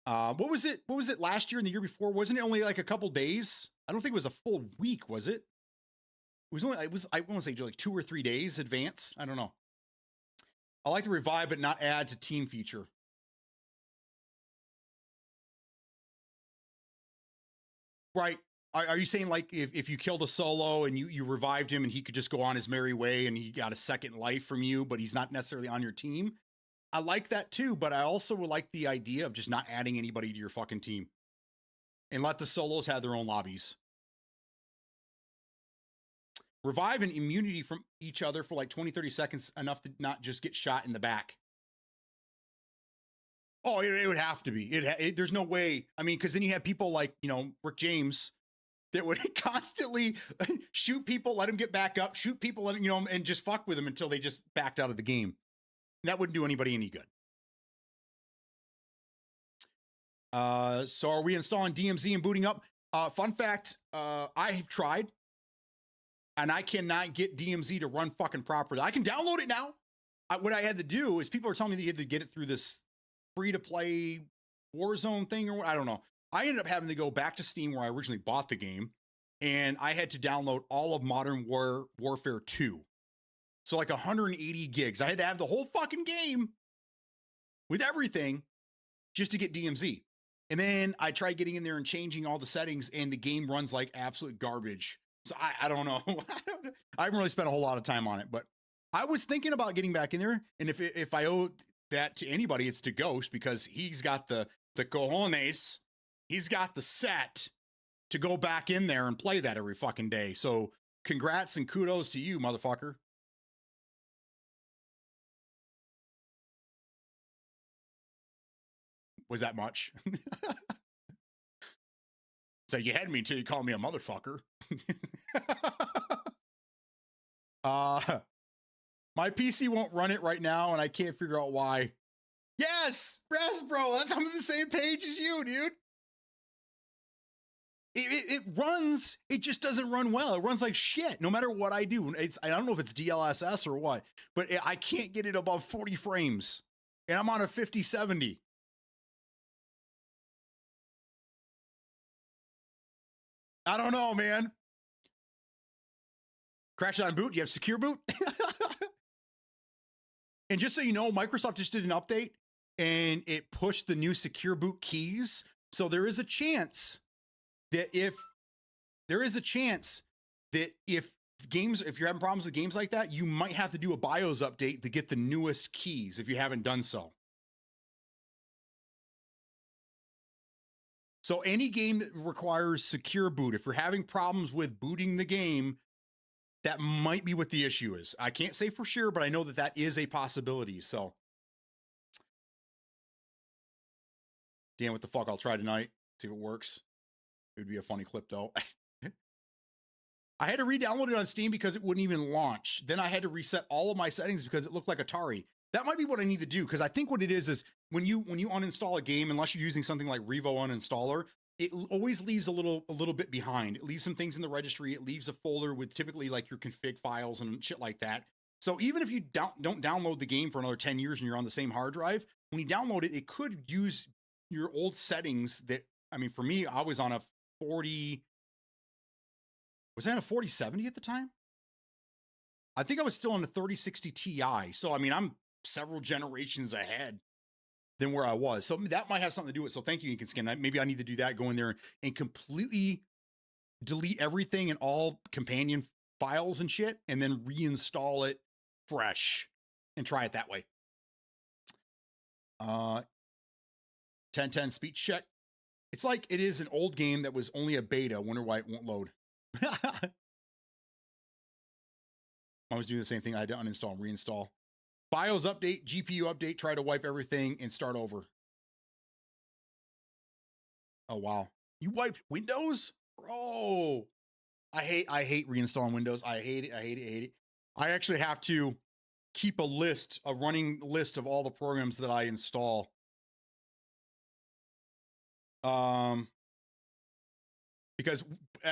What was it last year and the year before? Wasn't it only like a couple days? I don't think it was a full week, was it? I want to say like 2 or 3 days advance. I don't know. I like to revive, but not add to team feature. Right. Are you saying like if you killed a solo and you revived him and he could just go on his merry way and he got a second life from you, but he's not necessarily on your team? I like that too, but I also would like the idea of just not adding anybody to your fucking team and let the solos have their own lobbies. Revive and immunity from each other for like 20, 30 seconds, enough to not just get shot in the back. Oh, it would have to be. There's no way. I mean, because then you have people like, Rick James that would constantly shoot people, let them get back up, shoot people, and just fuck with them until they just backed out of the game. And that wouldn't do anybody any good. So are we installing DMZ and booting up? Fun fact, I have tried, and I cannot get DMZ to run fucking properly. I can download it now. what I had to do is people are telling me that you had to get it through this free-to-play Warzone thing, or I don't know. I ended up having to go back to Steam where I originally bought the game, and I had to download all of Modern Warfare 2. So like 180 gigs. I had to have the whole fucking game with everything just to get DMZ. And then I tried getting in there and changing all the settings, and the game runs like absolute garbage. So I don't know. I haven't really spent a whole lot of time on it, but I was thinking about getting back in there. And if I owe that to anybody, it's to Ghost, because he's got the cojones. He's got the set to go back in there and play that every fucking day. So congrats and kudos to you, motherfucker. Was that much? So you had me until you called me a motherfucker. My PC won't run it right now, and I can't figure out why. Yes, bro, I'm on the same page as you, dude. It runs, it just doesn't run well. It runs like shit, no matter what I do. I don't know if it's DLSS or what, but I can't get it above 40 frames, and I'm on a 5070. I don't know, man. Crash on boot. Do you have secure boot? And just so you know, Microsoft just did an update and it pushed the new secure boot keys. So there is a chance that if you're having problems with games like that, you might have to do a BIOS update to get the newest keys if you haven't done so. So any game that requires secure boot, if you're having problems with booting the game, that might be what the issue is. I can't say for sure, but I know that is a possibility. So, damn, what the fuck? I'll try tonight. See if it works. It would be a funny clip, though. I had to re-download it on Steam because it wouldn't even launch. Then I had to reset all of my settings because it looked like Atari. That might be what I need to do, because I think what it is when you uninstall a game, unless you're using something like Revo Uninstaller, it always leaves a little bit behind. It leaves some things in the registry. It leaves a folder with typically like your config files and shit like that. So even if you don't download the game for another 10 years and you're on the same hard drive, when you download it, it could use your old settings that, I mean, for me, I was on a 40, was I on a 4070 at the time? I think I was still on the 3060 Ti. So, I mean, I'm several generations ahead than where I was. So that might have something to do with it. So thank you, Inkinskin. Maybe I need to do that, go in there and completely delete everything and all companion files and shit, and then reinstall it fresh and try it that way. 1010 speech check. It's like it is an old game that was only a beta. Wonder why it won't load. I was doing the same thing. I had to uninstall and reinstall. BIOS update, GPU update, try to wipe everything and start over. Oh, wow. You wiped Windows? Bro. I hate reinstalling Windows. I hate it. I actually have to keep a running list of all the programs that I install. Because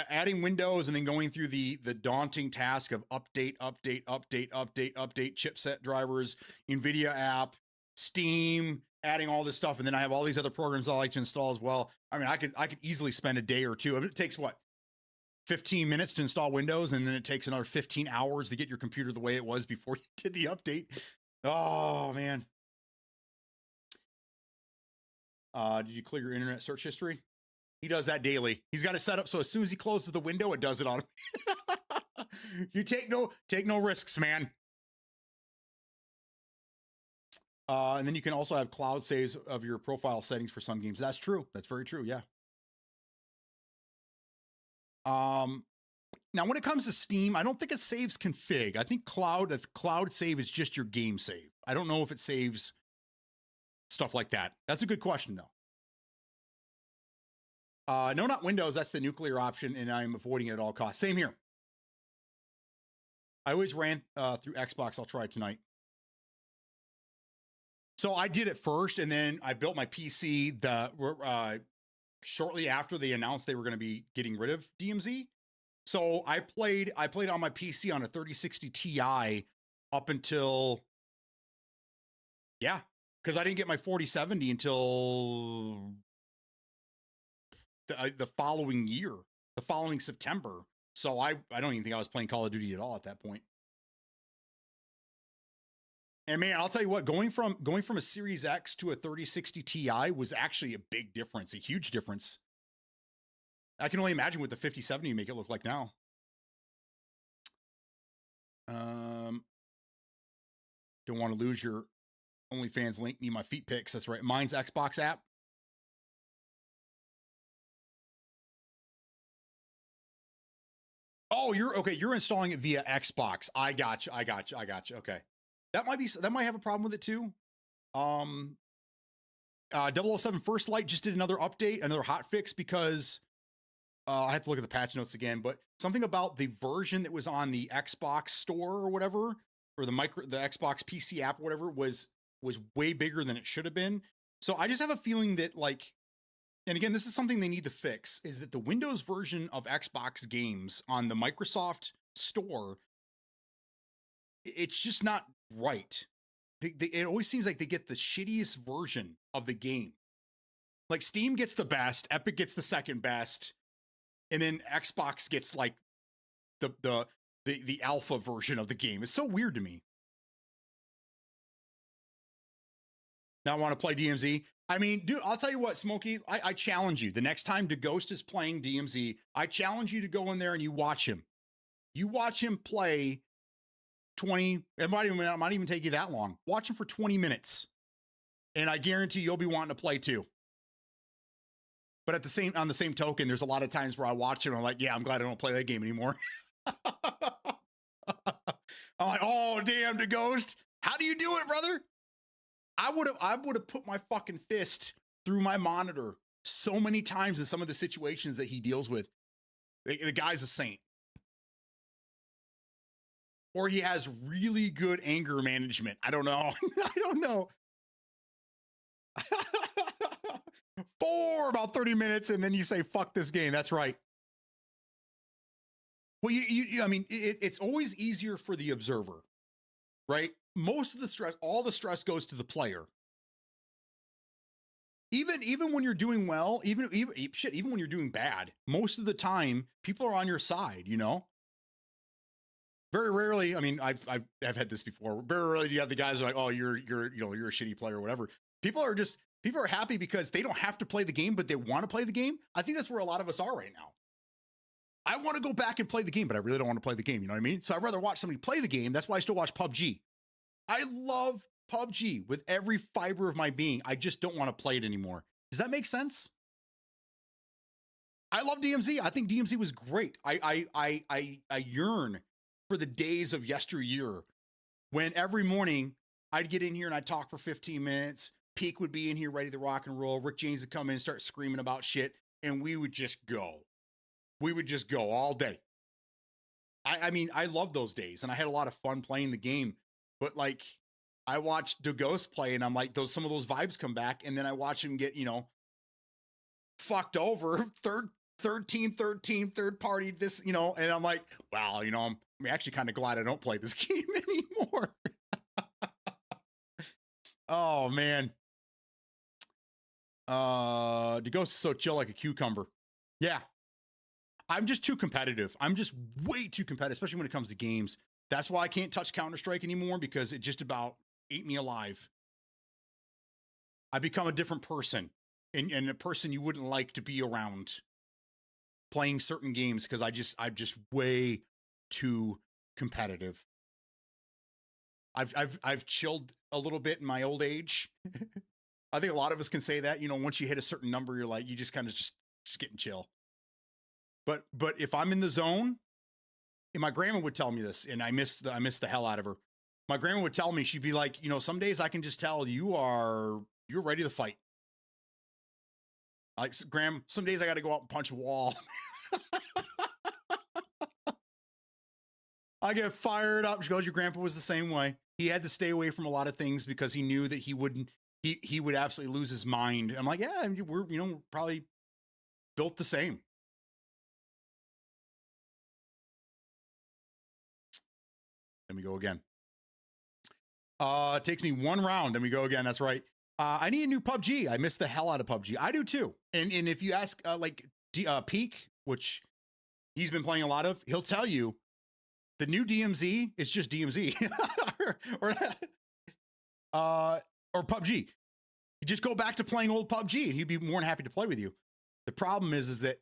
adding Windows and then going through the daunting task of update chipset drivers, NVIDIA app, Steam, adding all this stuff, and then I have all these other programs I like to install as well. I mean, I could easily spend a day or two. I mean, it takes what, 15 minutes to install Windows, and then it takes another 15 hours to get your computer the way it was before you did the update. Oh man. Did you clear your internet search history? He does that daily. He's got it set up so as soon as he closes the window, it does it on him. You take no risks, man. And then you can also have cloud saves of your profile settings for some games. That's true. That's very true. Yeah. Now when it comes to Steam, I don't think it saves config. I think cloud save is just your game save. I don't know if it saves stuff like that. That's a good question though. No, not Windows. That's the nuclear option, and I'm avoiding it at all costs. Same here. I always ran through Xbox. I'll try it tonight. So I did it first, and then I built my PC shortly after they announced they were going to be getting rid of DMZ. So I played on my PC on a 3060 Ti up until Yeah, because I didn't get my 4070 until the following year, the following September. So I don't even think I was playing Call of Duty at all at that point. And man, I'll tell you what, going from a Series X to a 3060 Ti was actually a big difference, a huge difference. I can only imagine what the 5070 make it look like now. Don't want to lose your OnlyFans link. Need my feet pics. That's right. Mine's Xbox app. Oh, you're okay. You're installing it via Xbox. I got you. Okay. That might have a problem with it too. 007 First Light just did another update, another hot fix because I have to look at the patch notes again, but something about the version that was on the Xbox store or whatever, or the Xbox PC app or whatever was way bigger than it should have been. So I just have a feeling that like, and again, this is something they need to fix, is that the Windows version of Xbox games on the Microsoft store, it's just not right. It always seems like they get the shittiest version of the game. Like Steam gets the best, Epic gets the second best, and then Xbox gets like the alpha version of the game. It's so weird to me. Now I want to play DMZ. I mean, dude, I'll tell you what, Smokey, I challenge you. The next time DeGhost is playing DMZ, I challenge you to go in there and you watch him. You watch him play 20, it might even take you that long. Watch him for 20 minutes. And I guarantee you'll be wanting to play too. But on the same token, there's a lot of times where I watch him and I'm like, yeah, I'm glad I don't play that game anymore. I'm like, oh, damn, DeGhost. How do you do it, brother? I would have put my fucking fist through my monitor so many times in some of the situations that he deals with. The guy's a saint. Or he has really good anger management. I don't know. I don't know. For about 30 minutes, and then you say, fuck this game. That's right. Well, I mean, it's always easier for the observer, right? Most of the stress, all the stress goes to the player. Even when you're doing well, even when you're doing bad, most of the time people are on your side, you know? Very rarely, I mean, I've had this before. Very rarely do you have the guys who are like, oh, you're a shitty player or whatever. People are happy because they don't have to play the game, but they want to play the game. I think that's where a lot of us are right now. I want to go back and play the game, but I really don't want to play the game. You know what I mean? So I'd rather watch somebody play the game. That's why I still watch PUBG. I love PUBG with every fiber of my being. I just don't want to play it anymore. Does that make sense? I love DMZ. I think DMZ was great. I yearn for the days of yesteryear when every morning I'd get in here and I'd talk for 15 minutes. Peak would be in here ready to rock and roll. Rick James would come in and start screaming about shit, and we would just go. We would just go all day. I mean, I love those days, and I had a lot of fun playing the game. But like, I watched DeGhost play, and I'm like, some of those vibes come back, and then I watch him get, fucked over, third party, this, and I'm like, wow, I'm actually kind of glad I don't play this game anymore. Oh man. DeGhost is so chill like a cucumber. Yeah. I'm just too competitive. I'm just way too competitive, especially when it comes to games. That's why I can't touch Counter-Strike anymore, because it just about ate me alive. I become a different person, and a person you wouldn't like to be around playing certain games, because I'm just way too competitive. I've chilled a little bit in my old age. I think a lot of us can say that, once you hit a certain number, you're like, you just kind of just getting chill. But if I'm in the zone, and my grandma would tell me this, and I miss the hell out of her. My grandma would tell me, she'd be like, some days I can just tell you're ready to fight. Like, Graham, some days I got to go out and punch a wall. I get fired up. She goes, your grandpa was the same way. He had to stay away from a lot of things because he knew that he would absolutely lose his mind. I'm like, yeah, we're probably built the same. Let me go again. It takes me one round, then we go again. That's right. I need a new PUBG. I miss the hell out of PUBG. I do too. And if you ask Peak, which he's been playing a lot of, he'll tell you the new DMZ is just DMZ or PUBG. You just go back to playing old PUBG and he'd be more than happy to play with you. The problem is that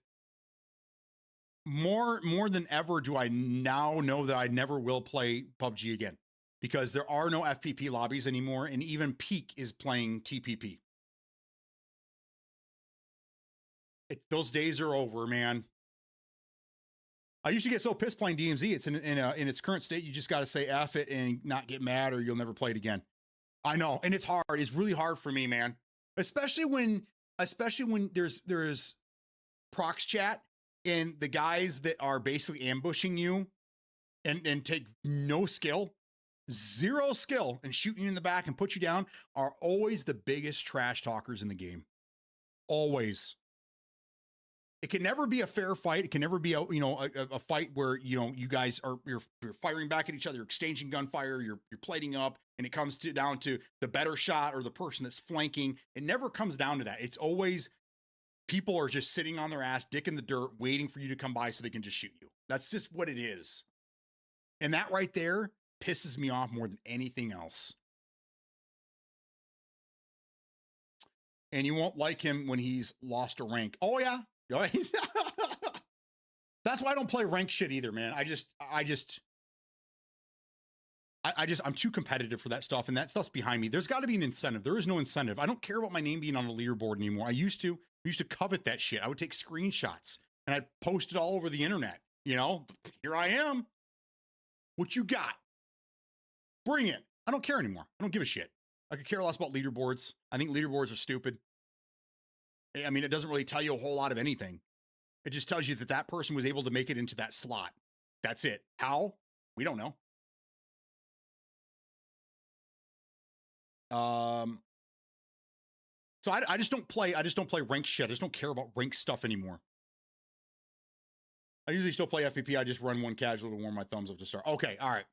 more than ever do I now know that I never will play PUBG again because there are no FPP lobbies anymore, and even Peak is playing TPP. Those days are over, man. I used to get so pissed playing DMZ. It's in its current state. You just got to say F it and not get mad, or you'll never play it again. I know, and it's hard. It's really hard for me, man. Especially when there's prox chat and the guys that are basically ambushing you and take no skill, zero skill, and shooting you in the back and put you down are always the biggest trash talkers in the game. Always. It can never be a fair fight. It can never be a fight where you guys are you're firing back at each other, you're exchanging gunfire, you're plating up, and it comes down to the better shot or the person that's flanking. It never comes down to that. It's always people are just sitting on their ass, dick in the dirt, waiting for you to come by so they can just shoot you. That's just what it is. And that right there pisses me off more than anything else. And you won't like him when he's lost a rank. Oh yeah. That's why I don't play rank shit either, man. I'm too competitive for that stuff, and that stuff's behind me. There's got to be an incentive. There is no incentive. I don't care about my name being on the leaderboard anymore. I used to covet that shit. I would take screenshots and I'd post it all over the internet. Here I am. What you got? Bring it. I don't care anymore. I don't give a shit. I could care less about leaderboards. I think leaderboards are stupid. I mean, it doesn't really tell you a whole lot of anything. It just tells you that person was able to make it into that slot. That's it. How? We don't know. So I just don't play rank shit. I just don't care about rank stuff anymore. I usually still play FPP. I just run one casual to warm my thumbs up to start. Okay, all right.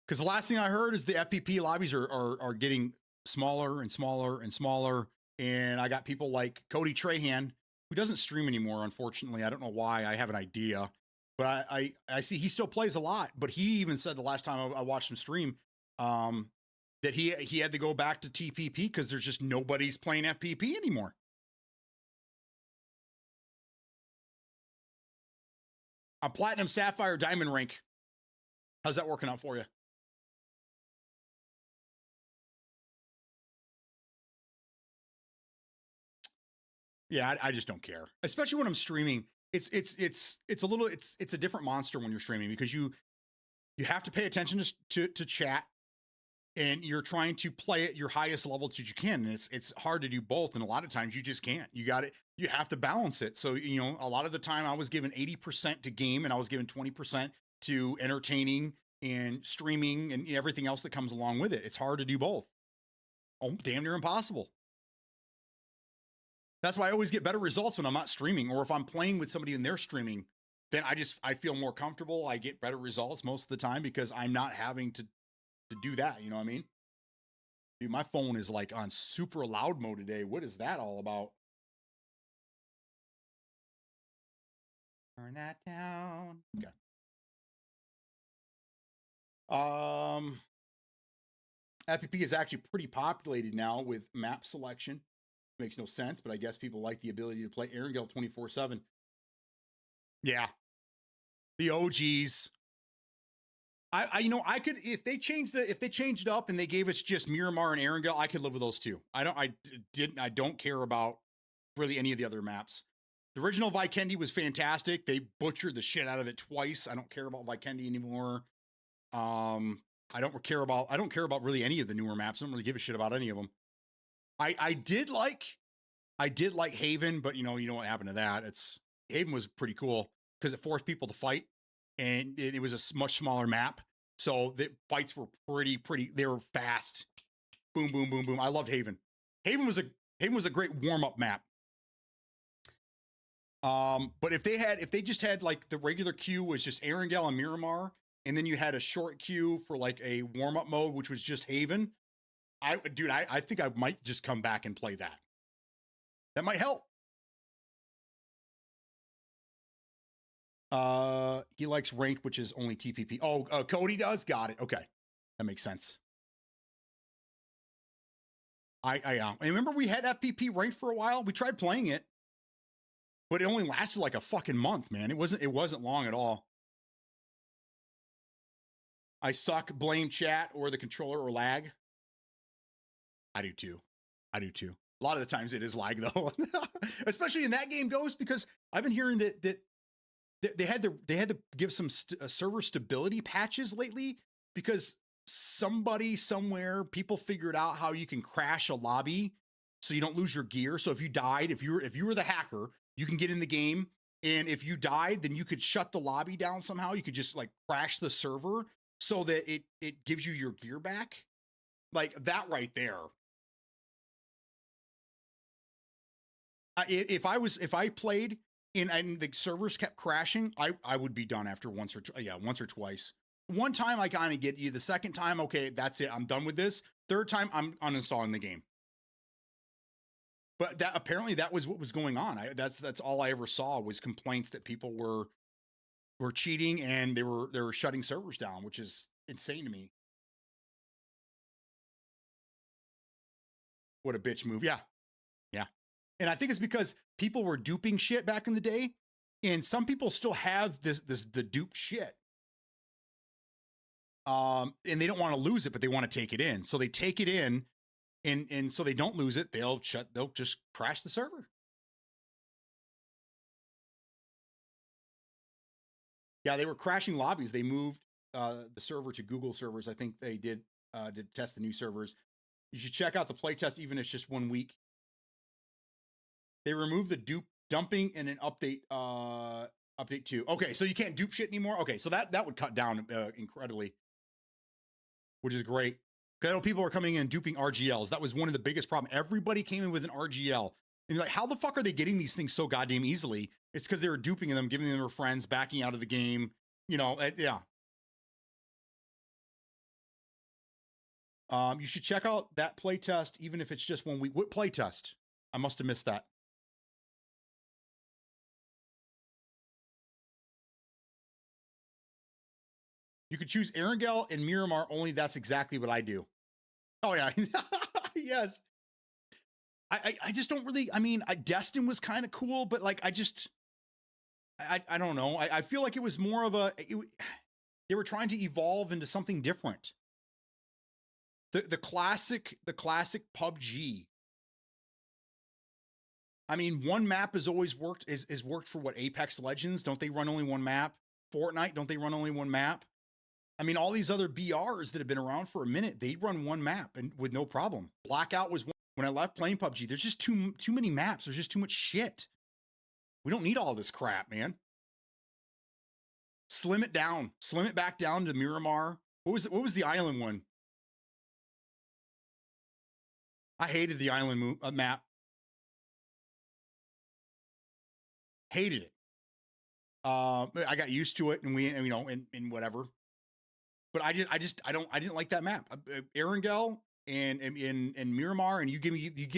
Because the last thing I heard is the FPP lobbies are getting smaller and smaller and smaller. And I got people like Cody Trahan, who doesn't stream anymore, unfortunately. I don't know why. I have an idea. But I see he still plays a lot. But he even said the last time I watched him stream that he had to go back to TPP because there's just nobody's playing FPP anymore. A Platinum, Sapphire, Diamond rank. How's that working out for you? Yeah, I just don't care. Especially when I'm streaming. It's a different monster when you're streaming because you have to pay attention to chat, and you're trying to play at your highest level that you can. And it's hard to do both, and a lot of times you just can't. You have to balance it. So, a lot of the time I was given 80% to game and I was given 20% to entertaining and streaming and everything else that comes along with it. It's hard to do both. Oh, damn near impossible. That's why I always get better results when I'm not streaming, or if I'm playing with somebody and they're streaming, then I feel more comfortable. I get better results most of the time because I'm not having to do that. You know what I mean? Dude, my phone is like on super loud mode today. What is that all about? Turn that down. Okay. FPP is actually pretty populated now with map selection. Makes no sense, but I guess people like the ability to play Erangel 24/7. Yeah. The OGs. I could, if they changed it up and they gave us just Miramar and Erangel, I could live with those two. I don't care about really any of the other maps. The original Vikendi was fantastic. They butchered the shit out of it twice. I don't care about Vikendi anymore. I don't care about really any of the newer maps. I don't really give a shit about any of them. I did like Haven, but you know what happened to that. Haven was pretty cool because it forced people to fight, and it was a much smaller map, so the fights were pretty. They were fast. Boom, boom, boom, boom. I loved Haven. Haven was a great warm up map. But if they just had like the regular queue was just Erangel and Miramar, and then you had a short queue for like a warm-up mode, which was just Haven. I think I might just come back and play that. That might help. He likes ranked, which is only TPP. Oh, Cody does? Got it. Okay. That makes sense. I remember we had FPP ranked for a while. We tried playing it, but it only lasted like a fucking month, man. It wasn't long at all. I suck, blame chat or the controller or lag. I do too. A lot of the times it is lag though, especially in that game, Ghost, because I've been hearing that they had to give some server stability patches lately because somebody somewhere, people figured out how you can crash a lobby so you don't lose your gear. So if you died, if you were the hacker, you can get in the game, and if you died, then you could shut the lobby down somehow. You could just like crash the server so that it gives you your gear back. Like that right there. If I played and the servers kept crashing, I would be done after once or twice. One time I kind of get you. The second time, okay, that's it. I'm done with this. Third time, I'm uninstalling the game. But that apparently that was what was going on. That's all I ever saw was complaints that people were cheating and they were shutting servers down, which is insane to me. What a bitch move. Yeah. And I think it's because people were duping shit back in the day, and some people still have the dupe shit. And they don't want to lose it, but they want to take it in. So they take it in, and so they don't lose it. They'll just crash the server. Yeah, they were crashing lobbies. They moved the server to Google servers. I think they did test the new servers. You should check out the playtest, even if it's just 1 week. They removed the dupe dumping in an update 2. Okay, so you can't dupe shit anymore. Okay, so that would cut down incredibly, which is great. Because I know people are coming in duping RGLs. That was one of the biggest problems. Everybody came in with an RGL. And you're like, how the fuck are they getting these things so goddamn easily? It's because they were duping them, giving them their friends, backing out of the game. You know, yeah. You should check out that playtest, even if it's just 1 week. What playtest? I must have missed that. You could choose Erangel and Miramar only. That's exactly what I do. Oh, yeah. Yes. I just don't really, I mean, Destin was kind of cool, but like, I don't know. I feel like it was more of they were trying to evolve into something different. The classic PUBG. I mean, one map has always worked, is worked for what, Apex Legends? Don't they run only one map? Fortnite, don't they run only one map? I mean, all these other BRs that have been around for a minute, they run one map and with no problem. Blackout was one. When I left playing PUBG, there's just too many maps. There's just too much shit. We don't need all this crap, man. Slim it down. Slim it back down to Miramar. What was the island one? I hated the island map. Hated it. I got used to it, and and whatever. But I didn't like that map. Erangel and Miramar, and you give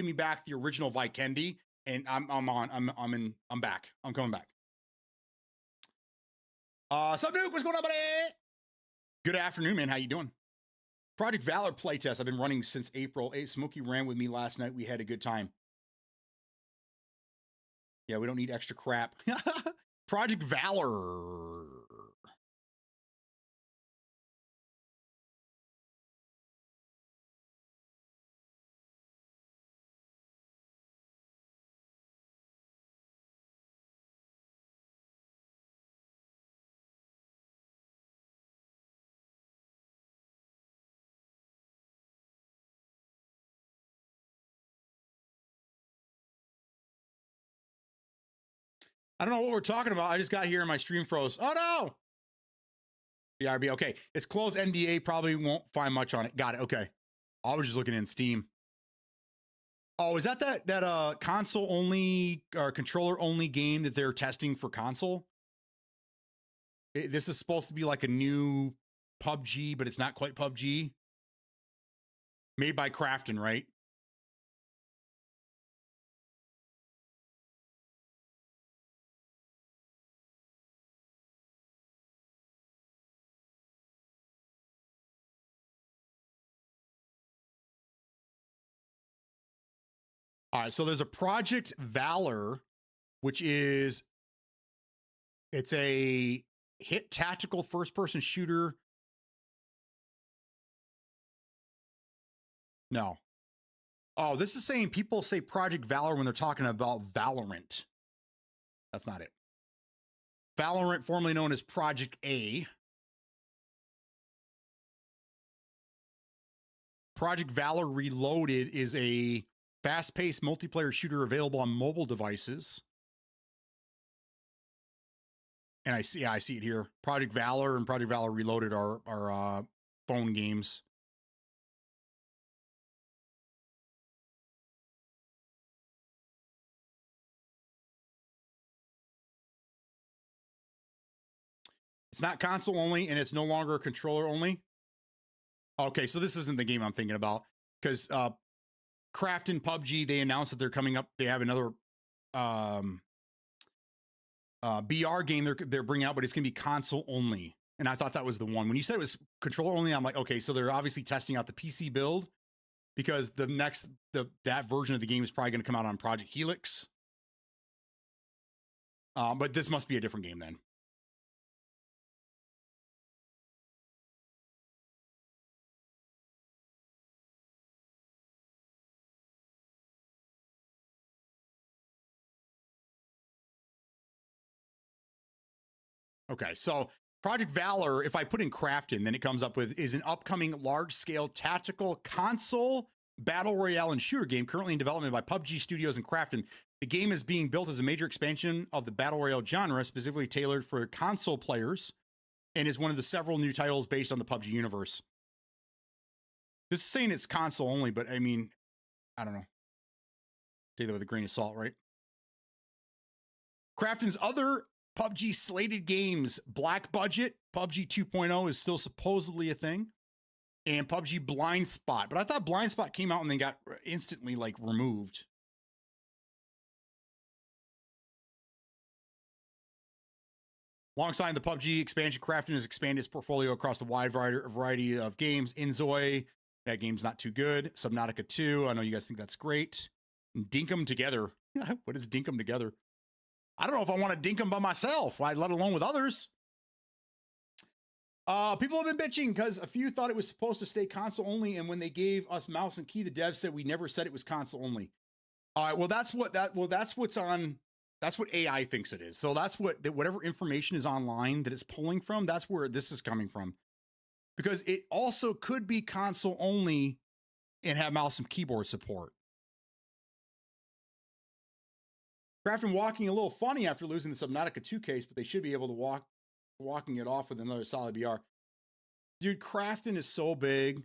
me back the original Vikendi, and I'm back. I'm coming back. Sup, Duke? What's going on, buddy? Good afternoon, man. How you doing? Project Valor playtest. I've been running since April. Smokey ran with me last night. We had a good time. Yeah, we don't need extra crap. Project Valor. I don't know what we're talking about. I just got here and my stream froze. Oh no! BRB. Okay, it's closed NDA. Probably won't find much on it. Got it. Okay. I was just looking in Steam. Oh, is that console only or controller only game that they're testing for console? This is supposed to be like a new PUBG, but it's not quite PUBG. Made by Crafton, right? All right, so there's a Project Valor, which is it's a hit tactical first-person shooter. No. Oh, this is saying people say Project Valor when they're talking about Valorant. That's not it. Valorant, formerly known as Project A. Project Valor Reloaded is a fast-paced multiplayer shooter available on mobile devices. And I see it here. Project Valor and Project Valor Reloaded are phone games. It's not console only, and it's no longer controller only. Okay, so this isn't the game I'm thinking about, because Crafton PUBG, they announced that they're coming up. They have another BR game they're bringing out, but it's going to be console only. And I thought that was the one. When you said it was controller only, I'm like, okay, so they're obviously testing out the PC build, because that version of the game is probably going to come out on Project Helix. But this must be a different game then. Okay, so Project Valor, if I put in Crafton, then it comes up with, is an upcoming large-scale tactical console battle royale and shooter game currently in development by PUBG Studios and Crafton. The game is being built as a major expansion of the battle royale genre, specifically tailored for console players, and is one of the several new titles based on the PUBG universe. This is saying it's console only, but I mean, I don't know. Take that with a grain of salt, right? Crafton's other PUBG slated games, Black Budget, PUBG 2.0 is still supposedly a thing, and PUBG Blind Spot. But I thought Blind Spot came out and then got instantly like removed. Alongside the PUBG expansion, Crafton has expanded its portfolio across a wide variety of games. Inzoi, that game's not too good. Subnautica 2, I know you guys think that's great. Dink 'em together. What is Dink 'em together? I don't know if I want to dink them by myself, let alone with others. People have been bitching because a few thought it was supposed to stay console only, and when they gave us mouse and key, the devs said we never said it was console only. All right, well that's what AI thinks it is. So that's whatever information is online that it's pulling from, that's where this is coming from. Because it also could be console only and have mouse and keyboard support. Crafton walking a little funny after losing the Subnautica 2 case, but they should be able to walking it off with another solid BR. Dude, Crafton is so big.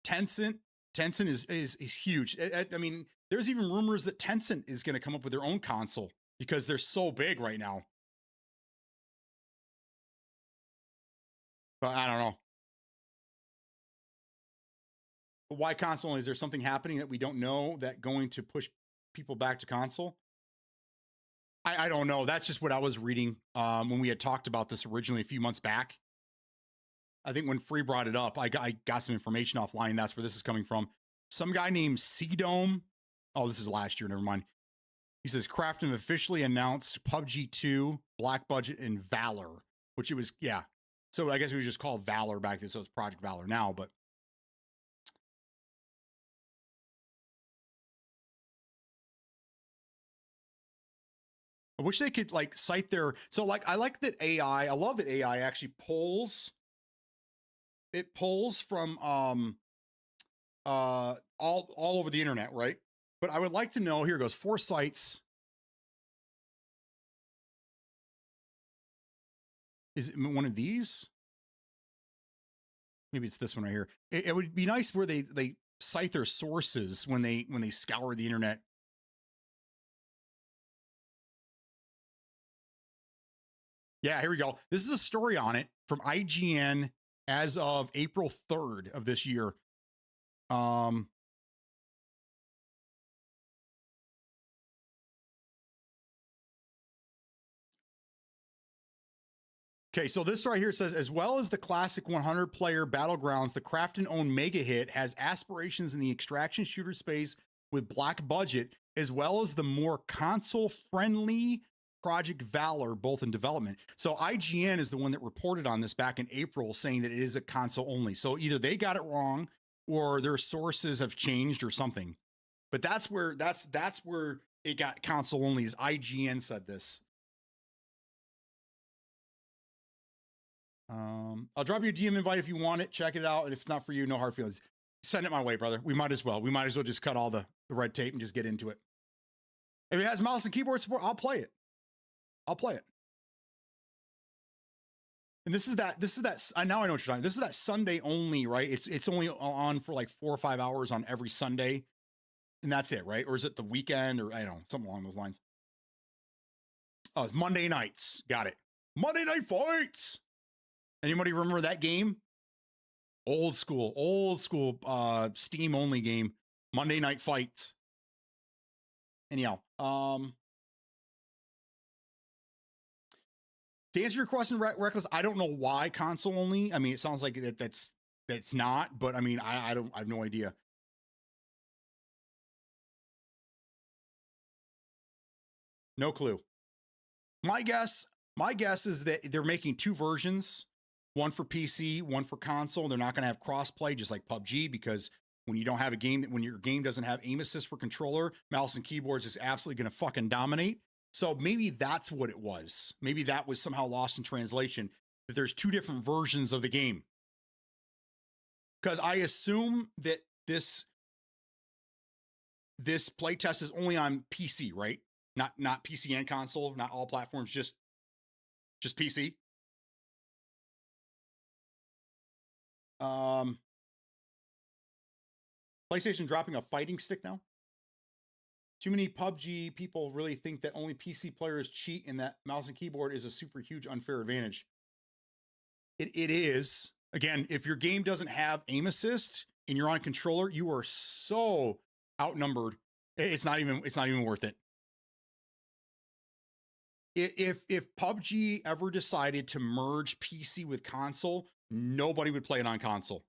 Tencent is huge. I mean, there's even rumors that Tencent is going to come up with their own console because they're so big right now. But I don't know. But why console? Is there something happening that we don't know that going to push people back to console? I don't know. That's just what I was reading when we had talked about this originally a few months back. I think when Free brought it up, I got some information offline. That's where this is coming from. Some guy named Seedome. Oh, this is last year. Never mind. He says Crafton officially announced PUBG 2, Black Budget, and Valor, which it was, yeah. So I guess it was just called Valor back then. So it's Project Valor now, but. I wish they could like cite their, so like, I like that AI, I love that AI actually pulls from all over the internet, right? But I would like to know, here goes 4 sites. Is it one of these? Maybe it's this one right here. It would be nice where they cite their sources when they scour the internet. Yeah, here we go. This is a story on it from IGN as of April 3rd of this year. Okay, so this right here says, as well as the classic 100-player Battlegrounds, the Krafton-owned mega hit has aspirations in the extraction shooter space with black budget, as well as the more console-friendly Project Valor, both in development. So IGN is the one that reported on this back in April, saying that it is a console only. So either they got it wrong, or their sources have changed, or something. But that's where it got console only. Is IGN said this. I'll drop you a DM invite if you want it. Check it out. And if it's not for you, no hard feelings. Send it my way, brother. We might as well. We might as well just cut all the red tape and just get into it. If it has mouse and keyboard support, I'll play it. I'll play it. And this is that, now I know what you're talking. This is that Sunday only, right? It's only on for like 4 or 5 hours on every Sunday. And that's it, right? Or is it the weekend, or I don't know, something along those lines. Oh, it's Monday nights. Got it. Monday Night Fights. Anybody remember that game? Old school Steam only game. Monday Night Fights. Anyhow, to answer your question, Reckless, I don't know why console only. I mean, it sounds like that's not, but I mean, I have no idea. No clue. My guess is that they're making 2 versions, one for PC, one for console. They're not going to have crossplay, just like PUBG, because when you don't have a game, when your game doesn't have aim assist for controller, mouse and keyboards is absolutely going to fucking dominate. So maybe that's what it was. Maybe that was somehow lost in translation, that there's 2 different versions of the game. Because I assume that this playtest is only on PC, right? Not PC and console, not all platforms, just PC. PlayStation dropping a fighting stick now. Too many PUBG people really think that only PC players cheat and that mouse and keyboard is a super huge unfair advantage. It is. Again, if your game doesn't have aim assist and you're on controller, you are so outnumbered. It's not even worth it. If PUBG ever decided to merge PC with console, nobody would play it on console.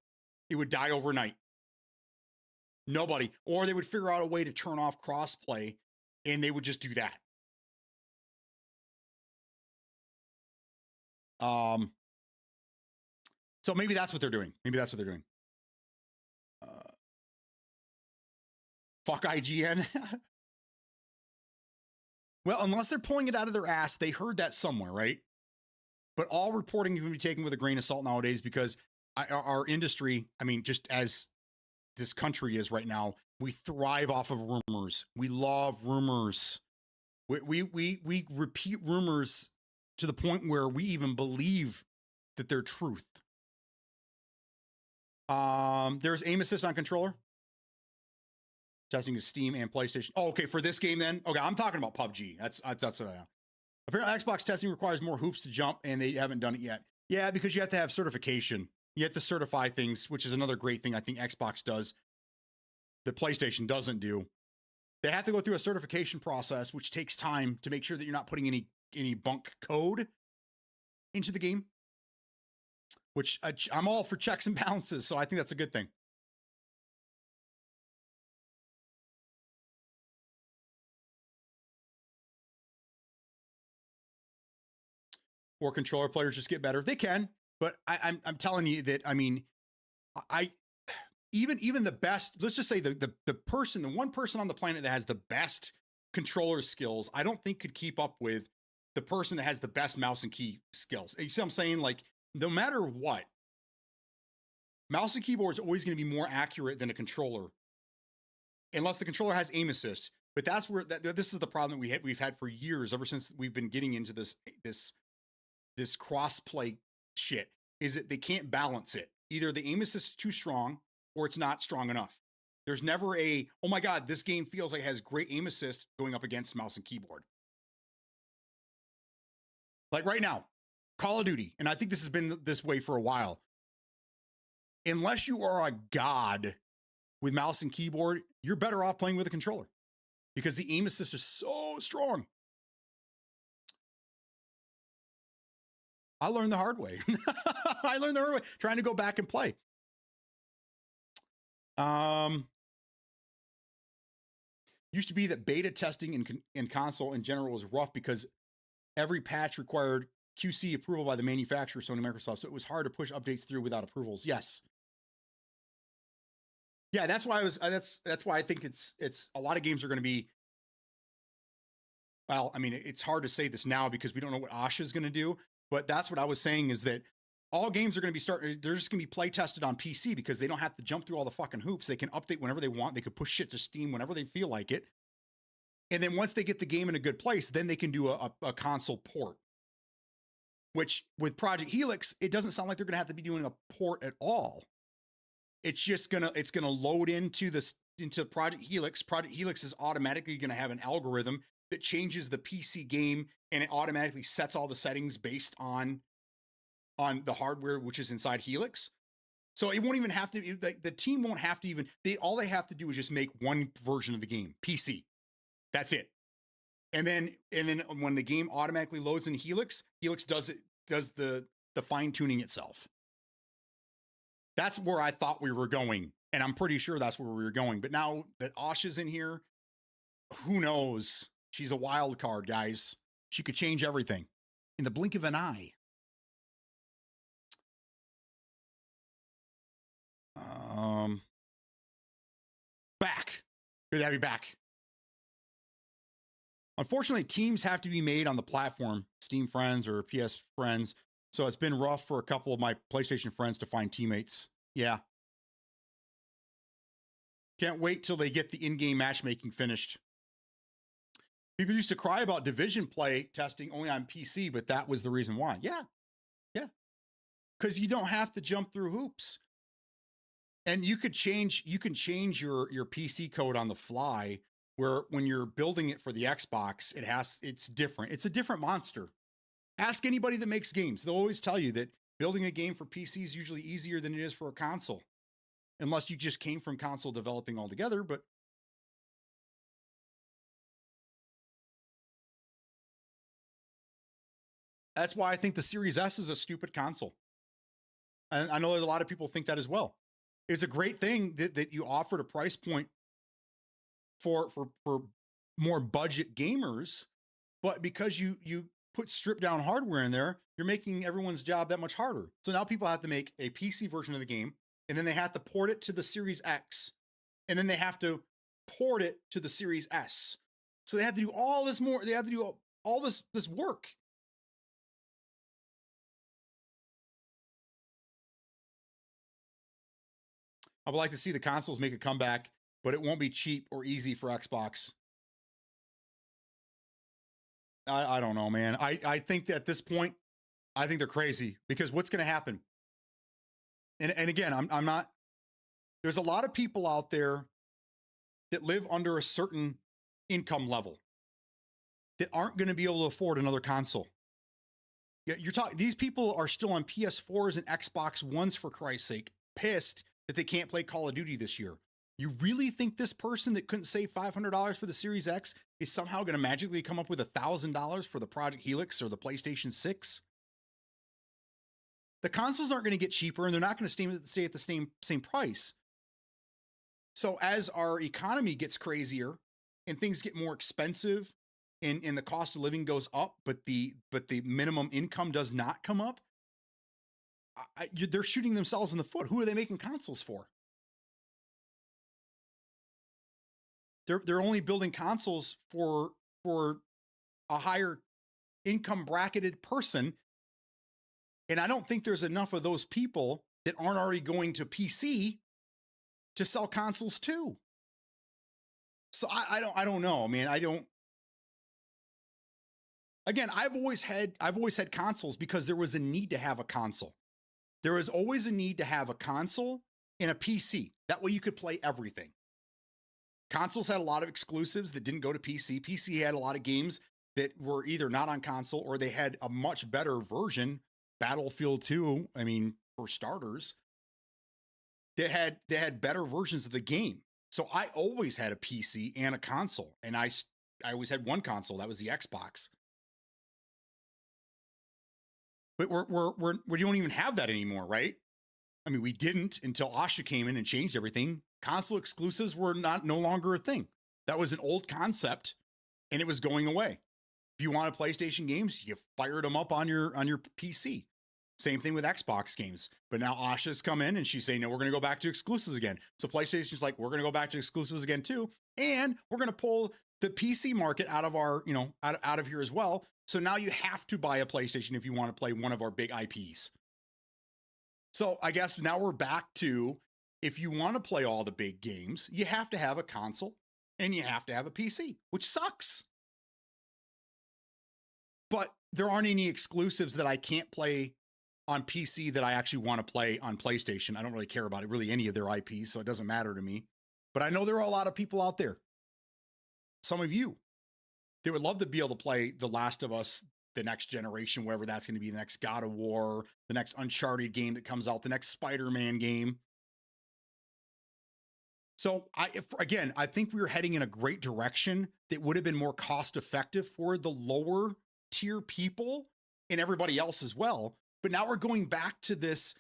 It would die overnight. Nobody. Or they would figure out a way to turn off crossplay, and they would just do that. So maybe that's what they're doing. Fuck IGN. Well, unless they're pulling it out of their ass, they heard that somewhere, right? But all reporting can be taken with a grain of salt nowadays, because our industry, I mean, just as this country is right now, we thrive off of rumors. We love rumors. We repeat rumors to the point where we even believe that they're truth. There's aim assist on controller. Testing to Steam and PlayStation. Oh, okay, for this game then? Okay, I'm talking about PUBG. That's what I am. Apparently, Xbox testing requires more hoops to jump, and they haven't done it yet. Yeah, because you have to have certification. You have to certify things, which is another great thing I think Xbox does that PlayStation doesn't do. They have to go through a certification process, which takes time to make sure that you're not putting any bunk code into the game, which I'm all for checks and balances, so I think that's a good thing. Or controller players just get better. They can, but I'm telling you that, I mean, even the best, let's just say the one person on the planet that has the best controller skills, I don't think could keep up with the person that has the best mouse and key skills. You see what I'm saying? Like, no matter what, mouse and keyboard is always going to be more accurate than a controller, unless the controller has aim assist. But that's where this is the problem that we've had for years, ever since we've been getting into this cross-play shit, is that they can't balance it. Either the aim assist is too strong or it's not strong enough. There's never oh my God, this game feels like it has great aim assist going up against mouse and keyboard. Like right now, Call of Duty, and I think this has been this way for a while. Unless you are a god with mouse and keyboard, you're better off playing with a controller because the aim assist is so strong. I learned the hard way. I learned the hard way trying to go back and play. Used to be that beta testing in console in general was rough because every patch required QC approval by the manufacturer, Sony, Microsoft. So it was hard to push updates through without approvals. Yes. Yeah, that's why that's why I think it's a lot of games are going to be. Well, I mean, it's hard to say this now because we don't know what Asha is going to do, but that's what I was saying is that all games are going to be they're just going to be play tested on PC because they don't have to jump through all the fucking hoops. They can update whenever they want. They could push shit to Steam whenever they feel like it. And then once they get the game in a good place, then they can do a console port. Which with Project Helix, it doesn't sound like they're going to have to be doing a port at all. It's just it's gonna load into Project Helix. Project Helix is automatically going to have an algorithm that changes the PC game, and it automatically sets all the settings based on the hardware which is inside Helix. So it won't even have to. The team won't have to even. All they have to do is just make one version of the game PC. That's it. And then when the game automatically loads in Helix, Helix does the fine tuning itself. That's where I thought we were going, and I'm pretty sure that's where we were going. But now that Asha's in here, who knows? She's a wild card, guys. She could change everything in the blink of an eye. Back. Good to have you back. Unfortunately, teams have to be made on the platform, Steam Friends or PS Friends. So it's been rough for a couple of my PlayStation friends to find teammates. Yeah. Can't wait till they get the in-game matchmaking finished. People used to cry about Division play testing only on PC, but that was the reason why. Yeah. Yeah. Because you don't have to jump through hoops. And you can change your PC code on the fly, where when you're building it for the Xbox, it's different. It's a different monster. Ask anybody that makes games. They'll always tell you that building a game for PC is usually easier than it is for a console. Unless you just came from console developing altogether, but that's why I think the Series S is a stupid console. And I know that a lot of people think that as well. It's a great thing that you offered a price point for more budget gamers, but because you put stripped down hardware in there, you're making everyone's job that much harder. So now people have to make a PC version of the game, and then they have to port it to the Series X, and then they have to port it to the Series S. So they have to do all this more. They have to do all this work. I would like to see the consoles make a comeback, but it won't be cheap or easy for Xbox. I don't know, man. I think that at this point, I think they're crazy because what's going to happen? And again, I'm not. There's a lot of people out there that live under a certain income level that aren't going to be able to afford another console. You're talking. These people are still on PS4s and Xbox Ones, for Christ's sake, pissed that they can't play Call of Duty this year. You really think this person that couldn't save $500 for the Series X is somehow going to magically come up with $1,000 for the Project Helix or the PlayStation 6? The consoles aren't going to get cheaper, and they're not going to stay at the same price. So as our economy gets crazier and things get more expensive and the cost of living goes up, but the minimum income does not come up, they're shooting themselves in the foot. Who are they making consoles for? They're only building consoles for a higher income bracketed person. And I don't think there's enough of those people that aren't already going to PC to sell consoles too. So I don't know, man. Again, I've always had consoles because there was a need to have a console. There was always a need to have a console and a PC. That way you could play everything. Consoles had a lot of exclusives that didn't go to PC. PC had a lot of games that were either not on console or they had a much better version Battlefield 2, I mean, for starters, they had better versions of the game. So I always had a PC and a console, and I always had one console, that was the Xbox. But we don't even have that anymore, right? I mean, we didn't until Asha came in and changed everything. Console exclusives were no longer a thing. That was an old concept, and it was going away. If you wanted PlayStation games, you fired them up on your PC. Same thing with Xbox games. But now Asha's come in and she's saying, no, we're going to go back to exclusives again. So PlayStation's like, we're going to go back to exclusives again too, and we're going to pull the PC market out of our, out of here as well. So now you have to buy a PlayStation if you want to play one of our big IPs. So I guess now we're back to, if you want to play all the big games, you have to have a console and you have to have a PC, which sucks. But there aren't any exclusives that I can't play on PC that I actually want to play on PlayStation. I don't really care about it, really any of their IPs, so it doesn't matter to me. But I know there are a lot of people out there, some of you, they would love to be able to play The Last of Us, the next generation, wherever that's going to be, the next God of War, the next Uncharted game that comes out, the next Spider-Man game. So I think we were heading in a great direction that would have been more cost effective for the lower tier people and everybody else as well. But now we're going back to this.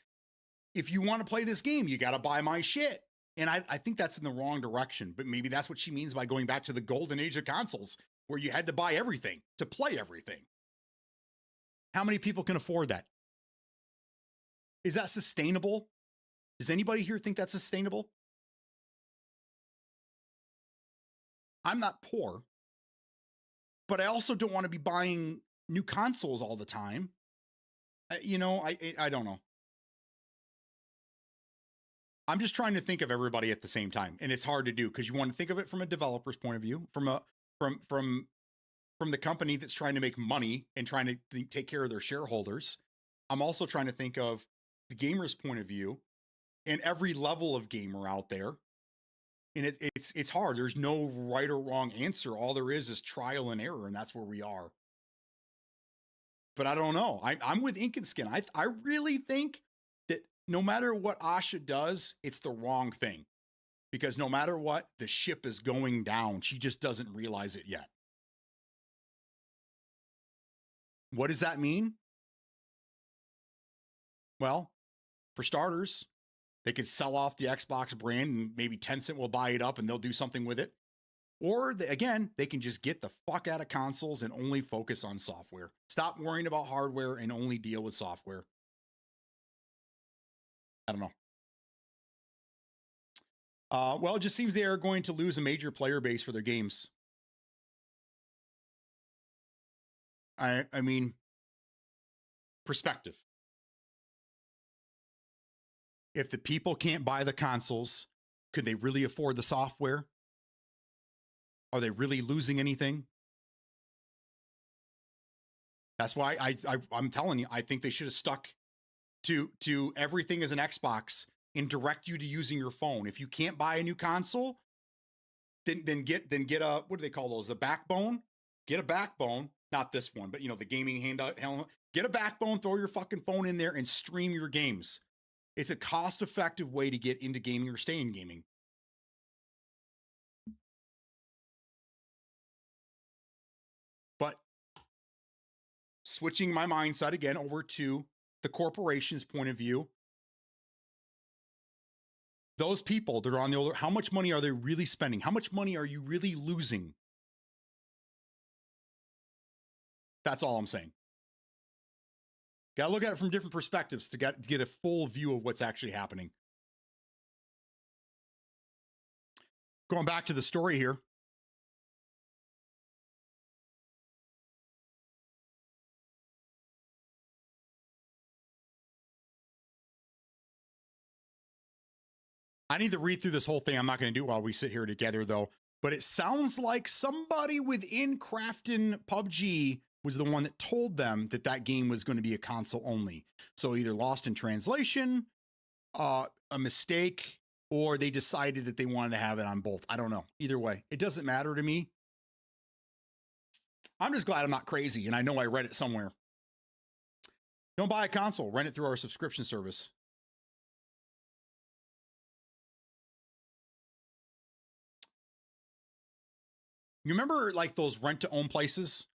If you want to play this game, you got to buy my shit. And I think that's in the wrong direction, but maybe that's what she means by going back to the golden age of consoles, where you had to buy everything to play everything. How many people can afford that? Is that sustainable? Does anybody here think that's sustainable? I'm not poor, but I also don't want to be buying new consoles all the time. I don't know. I'm just trying to think of everybody at the same time, and it's hard to do because you want to think of it from a developer's point of view, from the company that's trying to make money and trying to take care of their shareholders. I'm also trying to think of the gamer's point of view and every level of gamer out there. And it's hard. There's no right or wrong answer. All there is trial and error, and that's where we are. But I don't know. I'm with Ink and Skin. I really think that no matter what Asha does, it's the wrong thing. Because no matter what, the ship is going down. She just doesn't realize it yet. What does that mean? Well, for starters, they could sell off the Xbox brand and maybe Tencent will buy it up and they'll do something with it. Or they can just get the fuck out of consoles and only focus on software. Stop worrying about hardware and only deal with software. I don't know. Well, it just seems they are going to lose a major player base for their games. I mean, perspective. If the people can't buy the consoles, could they really afford the software? Are they really losing anything? That's why I'm telling you, I think they should have stuck to everything as an Xbox and direct you to using your phone. If you can't buy a new console, then get a, what do they call those? The backbone. Get a backbone, not this one, but the gaming helmet. Get a backbone, throw your fucking phone in there and stream your games. It's a cost-effective way to get into gaming or stay in gaming. But switching my mindset again over to the corporation's point of view, those people that are on the older, how much money are they really spending? How much money are you really losing? That's all I'm saying. Got to look at it from different perspectives to get a full view of what's actually happening. Going back to the story here. I need to read through this whole thing. I'm not going to do it while we sit here together, though. But it sounds like somebody within Crafton PUBG was the one that told them that game was going to be a console only. So either lost in translation, a mistake, or they decided that they wanted to have it on both. I don't know. Either way, it doesn't matter to me. I'm just glad I'm not crazy, and I know I read it somewhere. Don't buy a console, rent it through our subscription service. You remember like those rent-to-own places?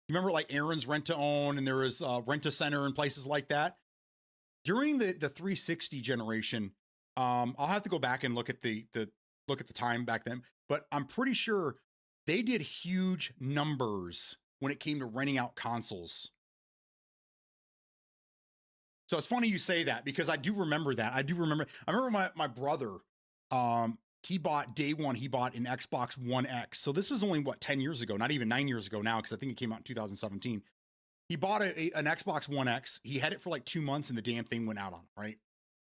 You remember like Aaron's rent-to-own, and there was Rent-A-Center and places like that? During the 360 generation, I'll have to go back and look at the time back then, but I'm pretty sure they did huge numbers when it came to renting out consoles. So it's funny you say that, because I do remember that. I remember my brother, he bought day one, he bought an Xbox One X. So this was only what, 10 years ago, not even 9 years ago now, because I think it came out in 2017. He bought an Xbox One X. He had it for like 2 months and the damn thing went out on him, right?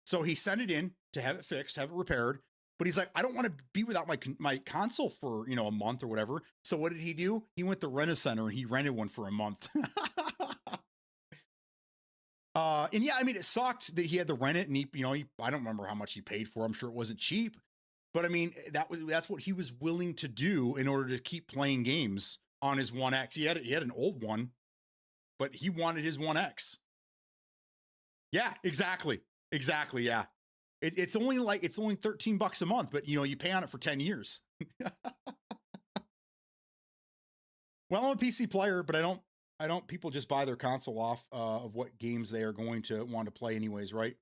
So he sent it in to have it fixed, have it repaired. But he's like, I don't want to be without my console for, a month or whatever. So what did he do? He went to Rent-A-Center and he rented one for a month. And yeah, I mean, it sucked that he had to rent it, and I don't remember how much he paid for it. I'm sure it wasn't cheap, but I mean, that's what he was willing to do in order to keep playing games on his One X. He had an old one, but he wanted his One X. Yeah, exactly. Yeah. It's only $13 a month, but you pay on it for 10 years. Well, I'm a PC player, but I don't people just buy their console off of what games they are going to want to play anyways, right?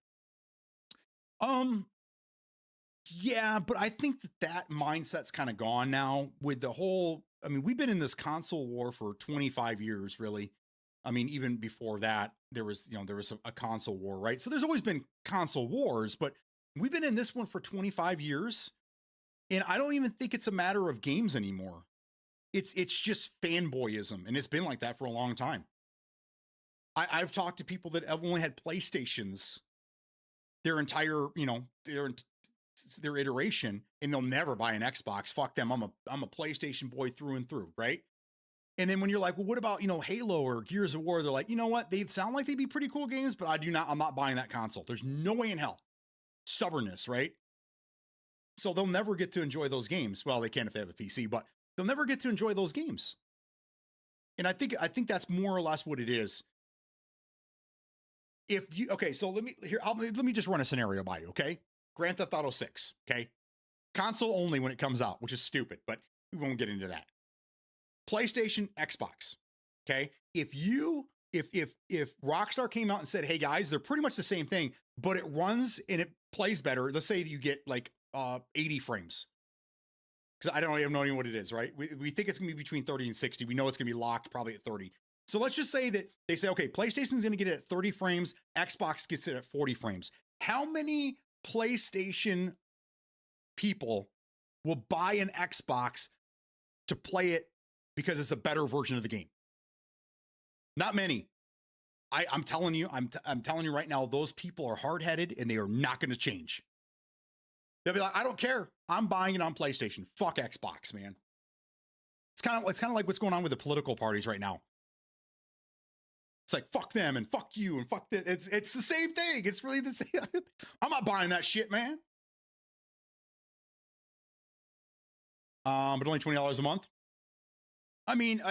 Yeah, but I think that mindset's kind of gone now with the whole, I mean, we've been in this console war for 25 years, really. I mean, even before that, there was a console war, right? So there's always been console wars, but we've been in this one for 25 years. And I don't even think it's a matter of games anymore. It's just fanboyism. And it's been like that for a long time. I've talked to people that have only had PlayStations their entire, their iteration, and they'll never buy an Xbox. Fuck them. I'm a PlayStation boy through and through, right? And then when you're like, well, what about, Halo or Gears of War? They're like, you know what? They sound like they'd be pretty cool games, but I'm not buying that console. There's no way in hell. Stubbornness, right? So they'll never get to enjoy those games. Well, they can if they have a PC, but they'll never get to enjoy those games. And I think that's more or less what it is. So let me just run a scenario by you, okay? Grand Theft Auto 6, okay? Console only when it comes out, which is stupid, but we won't get into that. PlayStation, Xbox, okay? If Rockstar came out and said, hey guys, they're pretty much the same thing, but it runs and it plays better. Let's say you get like 80 frames. Because I don't even know what it is, right? We think it's gonna be between 30 and 60. We know it's gonna be locked probably at 30. So let's just say that they say, okay, PlayStation's gonna get it at 30 frames, Xbox gets it at 40 frames. How many PlayStation people will buy an Xbox to play it because it's a better version of the game? Not many. I'm telling you right now, those people are hard-headed and they are not going to change. They'll be like, I don't care. I'm buying it on PlayStation. Fuck Xbox, man. It's kind of like what's going on with the political parties right now. It's like, fuck them and fuck you and fuck this. It's the same thing. It's really the same. I'm not buying that shit, man. But only $20 a month. I mean,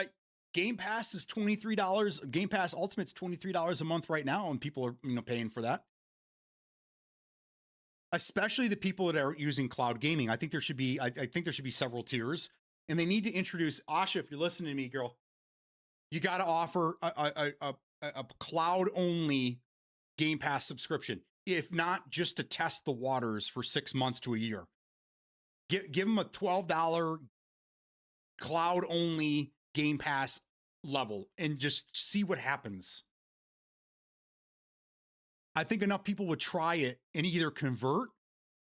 Game Pass is $23. Game Pass Ultimate's $23 a month right now, and people are paying for that. Especially the people that are using cloud gaming. I think there should be several tiers, and they need to introduce, Asha, if you're listening to me, girl, you got to offer a cloud only Game Pass subscription, if not just to test the waters for 6 months to a year. Give them a $12 cloud only Game Pass level and just see what happens. I think enough people would try it and either convert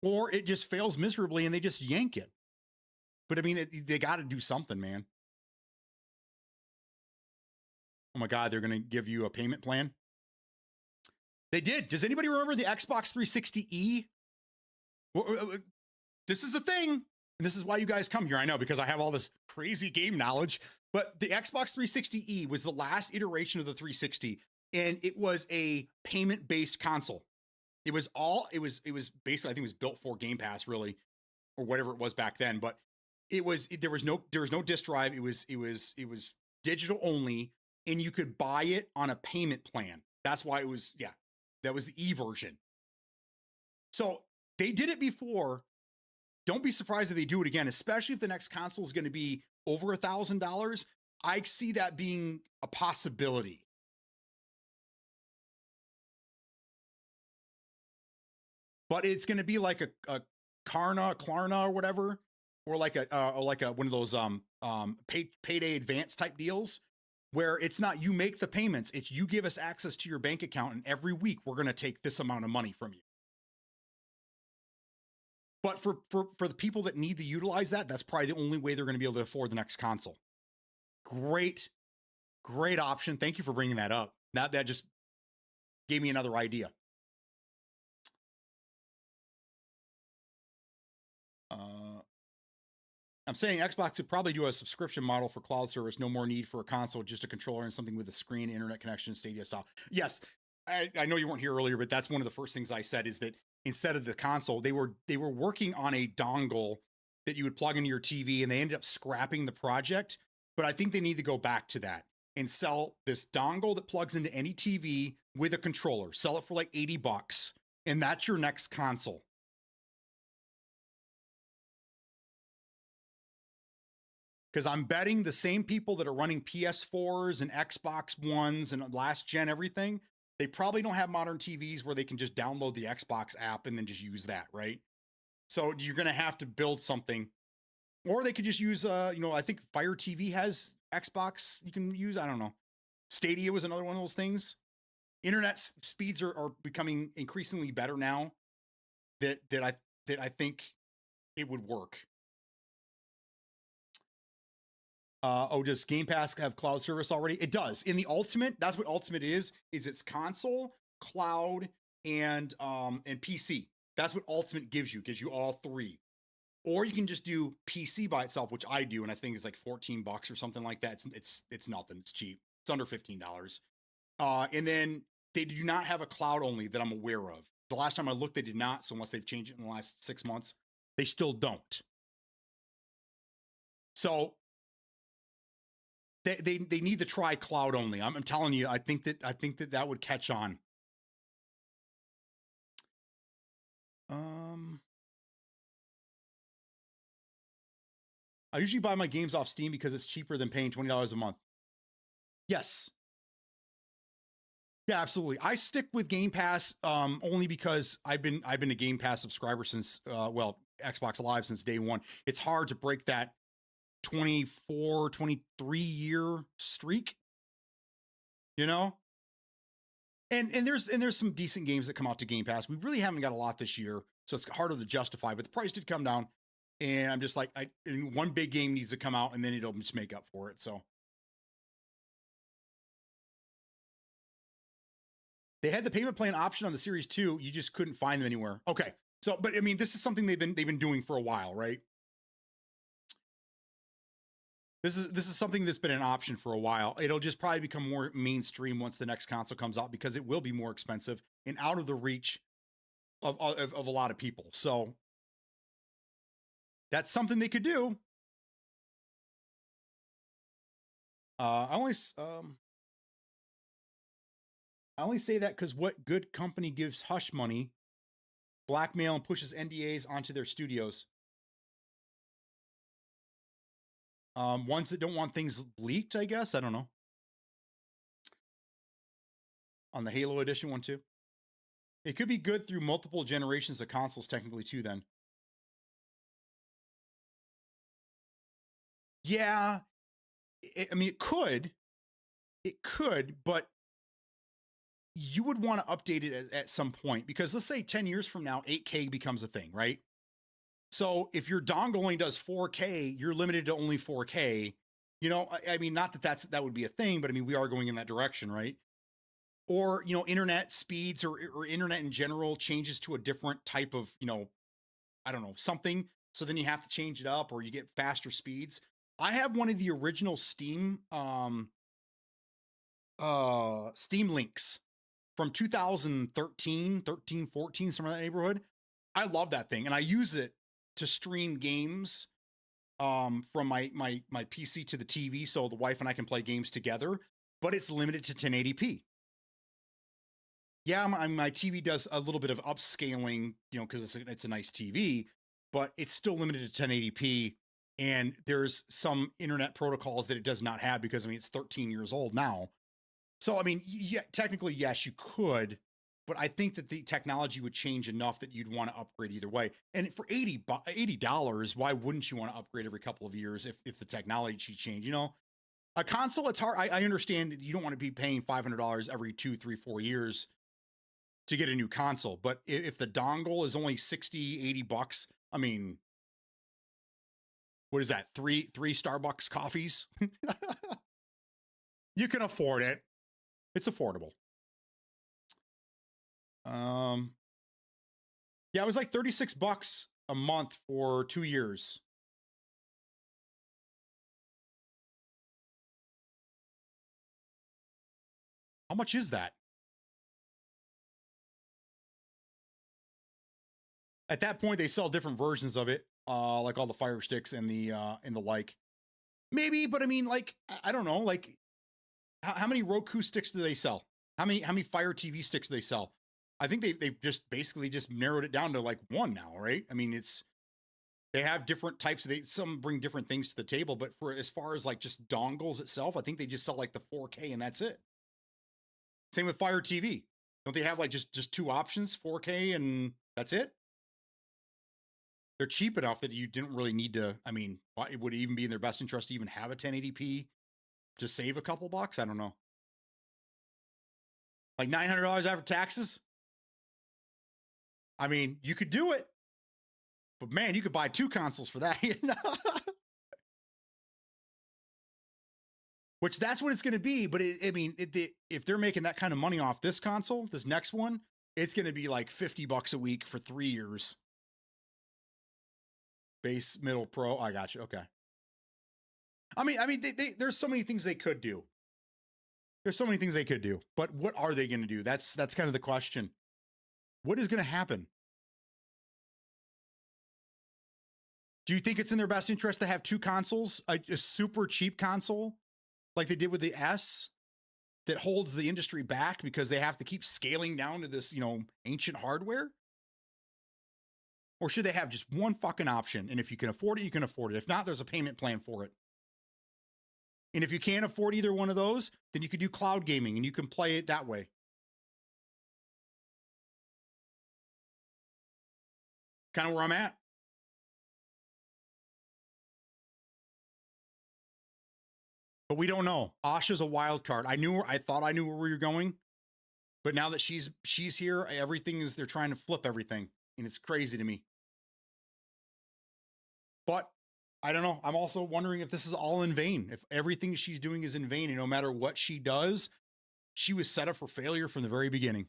or it just fails miserably and they just yank it. But I mean, they got to do something, man. Oh my God, they're going to give you a payment plan. They did. Does anybody remember the Xbox 360e? This is a thing. And this is why you guys come here. I know, because I have all this crazy game knowledge. But the Xbox 360e was the last iteration of the 360. And it was a payment-based console. It was basically, I think it was built for Game Pass, really, or whatever it was back then. But there was no disk drive. It was digital only, and you could buy it on a payment plan. That's why it was, yeah, that was the E version. So they did it before. Don't be surprised if they do it again, especially if the next console is going to be over $1,000. I see that being a possibility. But it's going to be like a Klarna or whatever, or like a one of those payday advance type deals where it's not you make the payments, it's you give us access to your bank account, and every week we're going to take this amount of money from you. But for the people that need to utilize that, that's probably the only way they're going to be able to afford the next console. Great option. Thank you for bringing that up. That just gave me another idea. I'm saying Xbox would probably do a subscription model for cloud service. No more need for a console, just a controller and something with a screen, internet connection, Stadia style. Yes, I know you weren't here earlier, but that's one of the first things I said is that instead of the console, they were working on a dongle that you would plug into your TV, and they ended up scrapping the project. But I think they need to go back to that and sell this dongle that plugs into any TV with a controller. Sell it for like $80, and that's your next console. Because I'm betting the same people that are running PS4s and Xbox Ones and last gen everything, they probably don't have modern TVs where they can just download the Xbox app and then just use that, right? So you're going to have to build something. Or they could just use, I think Fire TV has Xbox you can use. I don't know. Stadia was another one of those things. Internet speeds are becoming increasingly better now that I think it would work. Does Game Pass have cloud service already? It does. In the Ultimate, that's what Ultimate is it's console, cloud, and PC. That's what Ultimate gives you all three. Or you can just do PC by itself, which I do, and I think it's like $14 or something like that. It's nothing. It's cheap. It's under $15. And then they do not have a cloud only that I'm aware of. The last time I looked, they did not. So unless they've changed it in the last 6 months, they still don't. So they need to try cloud only. I'm telling you, I think that would catch on. I usually buy my games off Steam because it's cheaper than paying $20 a month. Yes. Yeah, absolutely. I stick with Game Pass only because I've been a Game Pass subscriber since Xbox Live since day one. It's hard to break that 24, 23 year streak, you know? And there's some decent games that come out to Game Pass. We really haven't got a lot this year, so it's harder to justify, but the price did come down. And I'm just like, one big game needs to come out and then it'll just make up for it. So they had the payment plan option on the Series 2. You just couldn't find them anywhere. Okay. So, but I mean, this is something they've been doing for a while, right? This is something that's been an option for a while. It'll just probably become more mainstream once the next console comes out because it will be more expensive and out of the reach of a lot of people. So that's something they could do. I only say that because what good company gives hush money, blackmail, and pushes NDAs onto their studios? Ones that don't want things leaked, I guess. I don't know. On the Halo Edition one too. It could be good through multiple generations of consoles technically too then. Yeah. I mean, it could, but you would want to update it at some point because let's say 10 years from now, 8K becomes a thing, right? So if your dongle only does 4K, you're limited to only 4K. You know, I mean, not that would be a thing, but I mean, we are going in that direction, right? Or, internet speeds or internet in general changes to a different type of, I don't know, something. So then you have to change it up or you get faster speeds. I have one of the original Steam links from 2013, 14, somewhere in that neighborhood. I love that thing. And I use it to stream games from my PC to the TV. So the wife and I can play games together, but it's limited to 1080p. yeah, my TV does a little bit of upscaling, you know, because it's a nice TV, but it's still limited to 1080p. And there's some internet protocols that it does not have because I mean it's 13 years old now. So I mean, yeah, technically yes, you could, but I think that the technology would change enough that you'd want to upgrade either way. And for $80, why wouldn't you want to upgrade every couple of years if the technology change? You know, a console, it's hard. I understand you don't want to be paying $500 every 2, 3, 4 years to get a new console. But if the dongle is only 60, $80, I mean, what is that? Three Starbucks coffees? You can afford it. It's affordable. Yeah, it was like $36 a month for 2 years. How much is that? At that point, they sell different versions of it, like all the Fire Sticks and the like. Maybe, but I mean, like, I don't know, like, how many Roku sticks do they sell? How many Fire TV sticks do they sell? I think they've just basically just narrowed it down to like one now, right? I mean, they have different types. Some bring different things to the table, but for as far as like just dongles itself, I think they just sell like the 4K and that's it. Same with Fire TV. Don't they have like just two options, 4K and that's it? They're cheap enough that you didn't really need to. I mean, it would even be in their best interest to even have a 1080p to save a couple bucks. I don't know. Like $900 after taxes. I mean, you could do it, but man, you could buy two consoles for that. You know? Which that's what it's going to be. But if they're making that kind of money off this console, this next one, it's going to be like $50 a week for 3 years. Base, middle, pro. I got you. Okay. I mean, there's so many things they could do. There's so many things they could do, but what are they going to do? That's kind of the question. What is going to happen? Do you think it's in their best interest to have two consoles, a super cheap console like they did with the S that holds the industry back because they have to keep scaling down to this, you know, ancient hardware? Or should they have just one fucking option? And if you can afford it, you can afford it. If not, there's a payment plan for it. And if you can't afford either one of those, then you could do cloud gaming and you can play it that way. Kind of where I'm at. But we don't know. Asha's a wild card. I thought I knew where we were going, but now that she's here, they're trying to flip everything, and it's crazy to me. But I don't know. I'm also wondering if this is all in vain. If everything she's doing is in vain, and no matter what she does, she was set up for failure from the very beginning.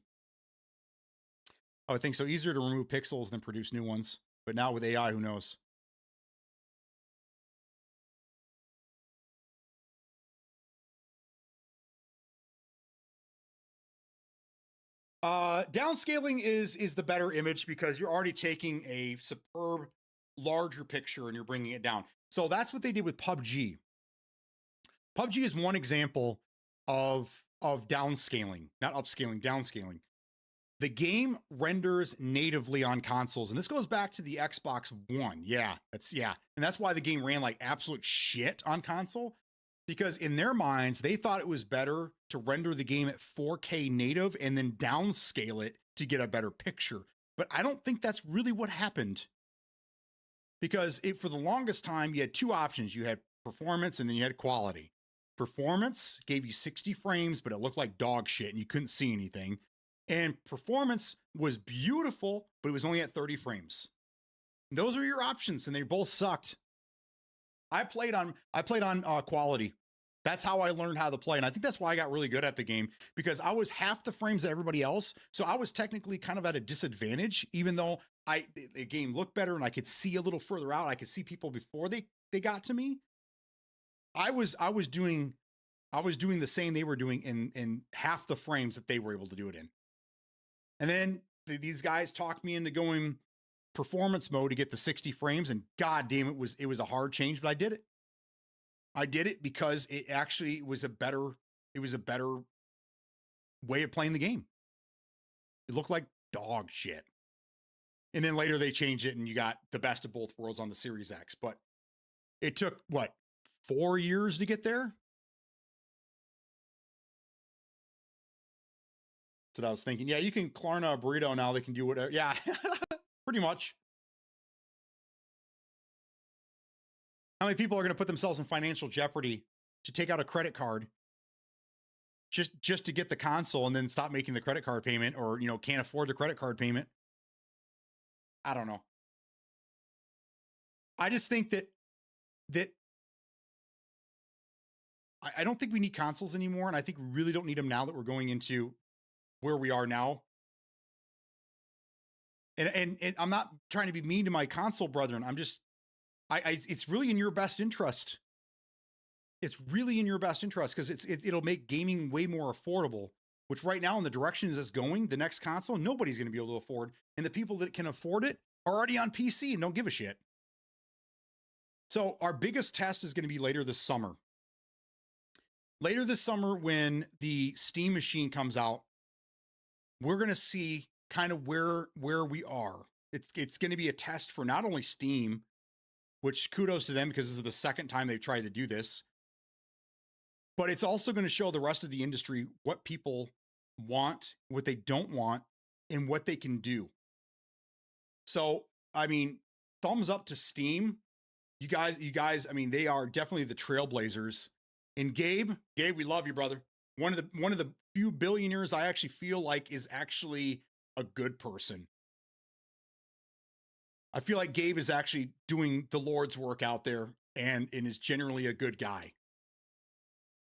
I would think so. Easier to remove pixels than produce new ones. But now with AI, who knows? Downscaling is the better image because you're already taking a superb, larger picture and you're bringing it down. So that's what they did with PUBG. PUBG is one example of downscaling, not upscaling, downscaling. The game renders natively on consoles, and this goes back to the Xbox One. Yeah, and that's why the game ran like absolute shit on console, because in their minds they thought it was better to render the game at 4K native and then downscale it to get a better picture. But I don't think that's really what happened, because for the longest time you had two options. You had performance and then you had quality. Performance gave you 60 frames, but it looked like dog shit and you couldn't see anything. And performance was beautiful, but it was only at 30 frames. Those are your options, and they both sucked. I played on quality. That's how I learned how to play, and I think that's why I got really good at the game, because I was half the frames of everybody else, so I was technically kind of at a disadvantage, even though the game looked better and I could see a little further out. I could see people before they got to me. I was doing the same they were doing in half the frames that they were able to do it in. And then these guys talked me into going performance mode to get the 60 frames, and god damn, it was a hard change, but I did it. I did it because it actually was a better way of playing the game. It looked like dog shit. And then later they changed it and you got the best of both worlds on the Series X. But it took, what, 4 years to get there? That's what I was thinking. Yeah, you can Klarna a burrito now. They can do whatever. Yeah, pretty much. How many people are going to put themselves in financial jeopardy to take out a credit card just to get the console and then stop making the credit card payment, or, you know, can't afford the credit card payment? I don't know. I just think that I don't think we need consoles anymore. And I think we really don't need them now that we're going into where we are now. And I'm not trying to be mean to my console brethren. I'm just, it's really in your best interest. It's really in your best interest because it'll make gaming way more affordable, which right now in the direction it's going, the next console, nobody's going to be able to afford. And the people that can afford it are already on PC and don't give a shit. So our biggest test is going to be later this summer. Later this summer, when the Steam machine comes out, we're going to see kind of where we are. It's going to be a test for not only Steam, which kudos to them because this is the second time they've tried to do this, but it's also going to show the rest of the industry what people want, what they don't want, and what they can do. So, I mean, thumbs up to Steam. You guys, I mean, they are definitely the trailblazers. And Gabe, we love you, brother. One of the few billionaires I actually feel like is actually a good person. I feel like Gabe is actually doing the Lord's work out there and is generally a good guy.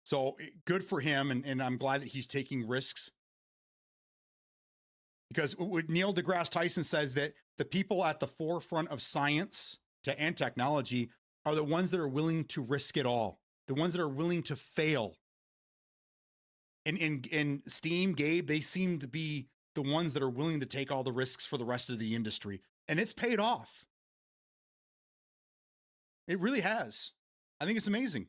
So good for him. And I'm glad that he's taking risks. Because what Neil deGrasse Tyson says that the people at the forefront of science and technology are the ones that are willing to risk it all. The ones that are willing to fail. And Steam, Gabe, they seem to be the ones that are willing to take all the risks for the rest of the industry. And it's paid off. It really has. I think it's amazing.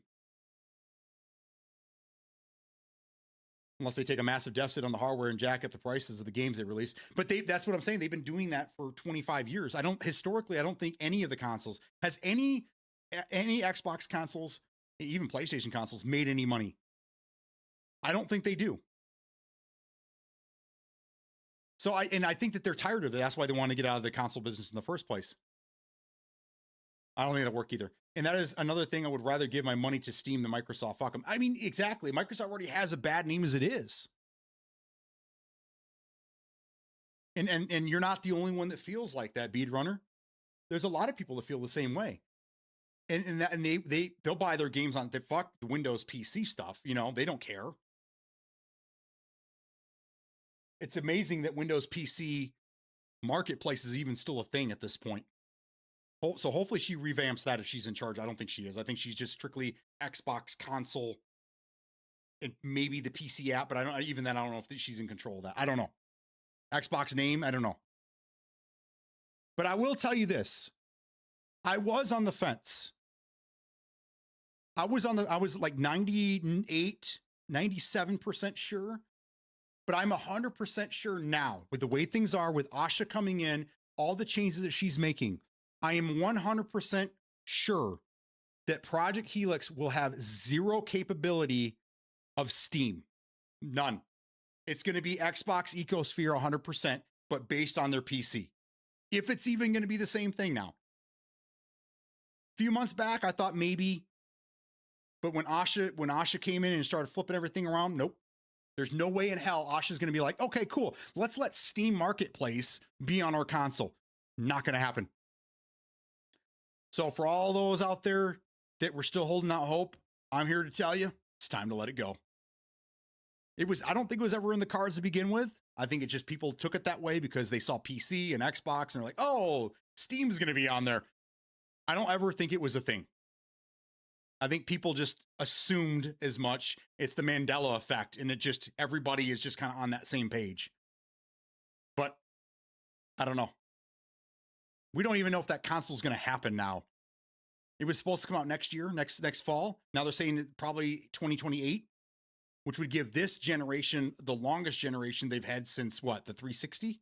Unless they take a massive deficit on the hardware and jack up the prices of the games they release. But that's what I'm saying. They've been doing that for 25 years. Historically, I don't think any of the consoles has any Xbox consoles, even PlayStation consoles, made any money. I don't think they do. So I think that they're tired of it. That's why they want to get out of the console business in the first place. I don't think that'll work either. And that is another thing. I would rather give my money to Steam than Microsoft. Fuck them. I mean, exactly. Microsoft already has a bad name as it is. And you're not the only one that feels like that, Beadrunner. There's a lot of people that feel the same way. And they'll buy their games on, they fuck the Windows PC stuff. You know, they don't care. It's amazing that Windows PC Marketplace is even still a thing at this point. So hopefully she revamps that if she's in charge. I don't think she is. I think she's just strictly Xbox console and maybe the PC app, but I don't know if she's in control of that. I don't know. Xbox name, I don't know. But I will tell you this. I was on the fence. I was like 98, 97% sure, but I'm 100% sure now with the way things are, with Asha coming in, all the changes that she's making. I am 100% sure that Project Helix will have zero capability of Steam. None. It's going to be Xbox Ecosphere 100%, but based on their PC. If it's even going to be the same thing now. A few months back, I thought maybe, but when Asha came in and started flipping everything around, nope. There's no way in hell Asha's going to be like, okay, cool. Let's let Steam Marketplace be on our console. Not going to happen. So for all those out there that were still holding out hope, I'm here to tell you, it's time to let it go. I don't think it was ever in the cards to begin with. I think it just people took it that way because they saw PC and Xbox and they're like, oh, Steam's going to be on there. I don't ever think it was a thing. I think people just assumed as much. It's the Mandela effect, and everybody is just kind of on that same page. But I don't know. We don't even know if that console is going to happen now. It was supposed to come out next year, next fall. Now they're saying probably 2028. which would give this generation the longest generation they've had since what, the 360?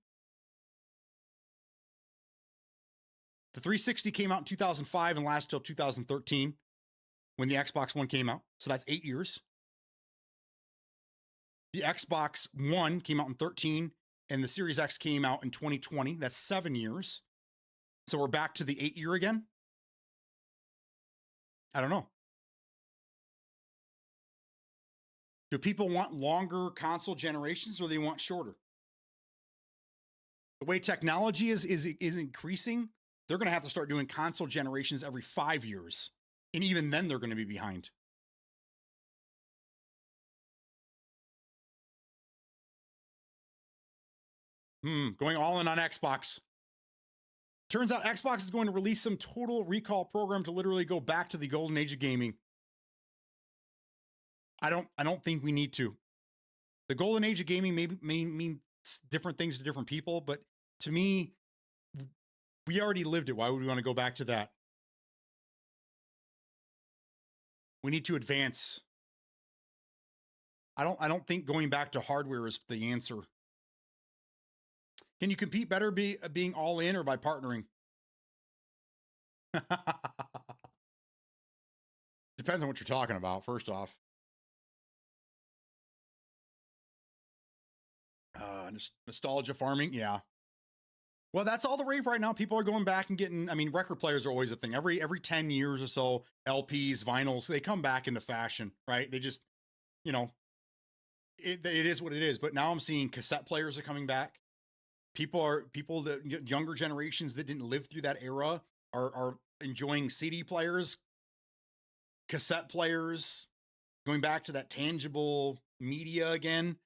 The 360 came out in 2005 and lasted till 2013 when the Xbox One came out. So that's 8 years. The Xbox One came out in 13 and the Series X came out in 2020. That's 7 years. So we're back to the 8 year again. I don't know. Do people want longer console generations or they want shorter? The way technology is increasing, they're going to have to start doing console generations every 5 years. And even then they're going to be behind. Going all in on Xbox. Turns out Xbox is going to release some total recall program to literally go back to the golden age of gaming. I don't think we need to. The golden age of gaming may mean different things to different people, but to me, we already lived it. Why would we want to go back to that? We need to advance. I don't think going back to hardware is the answer. Can you compete better being all in or by partnering? Depends on what you're talking about, first off. Nostalgia farming, yeah. Well, that's all the rave right now. People are going back and getting, I mean, record players are always a thing. Every 10 years or so, LPs, vinyls, they come back into fashion, right? They just, you know, it is what it is. But now I'm seeing cassette players are coming back. People that younger generations that didn't live through that era are enjoying CD players, cassette players, going back to that tangible media again.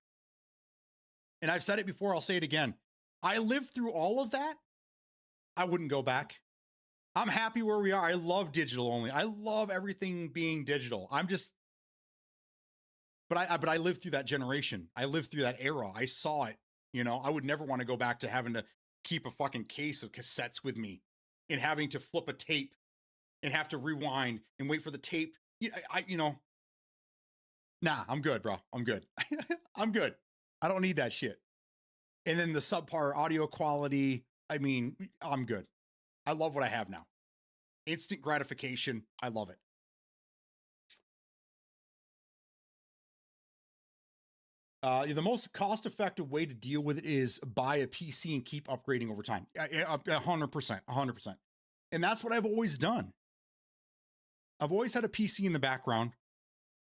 And I've said it before, I'll say it again. I lived through all of that. I wouldn't go back. I'm happy where we are. I love digital only. I love everything being digital. But I lived through that generation. I lived through that era. I saw it. You know, I would never want to go back to having to keep a fucking case of cassettes with me and having to flip a tape and have to rewind and wait for the tape. Nah, I'm good, bro. I'm good. I'm good. I don't need that shit. And then the subpar audio quality. I mean, I'm good. I love what I have now. Instant gratification. I love it. The most cost-effective way to deal with it is buy a PC and keep upgrading over time. 100%. And that's what I've always done. I've always had a PC in the background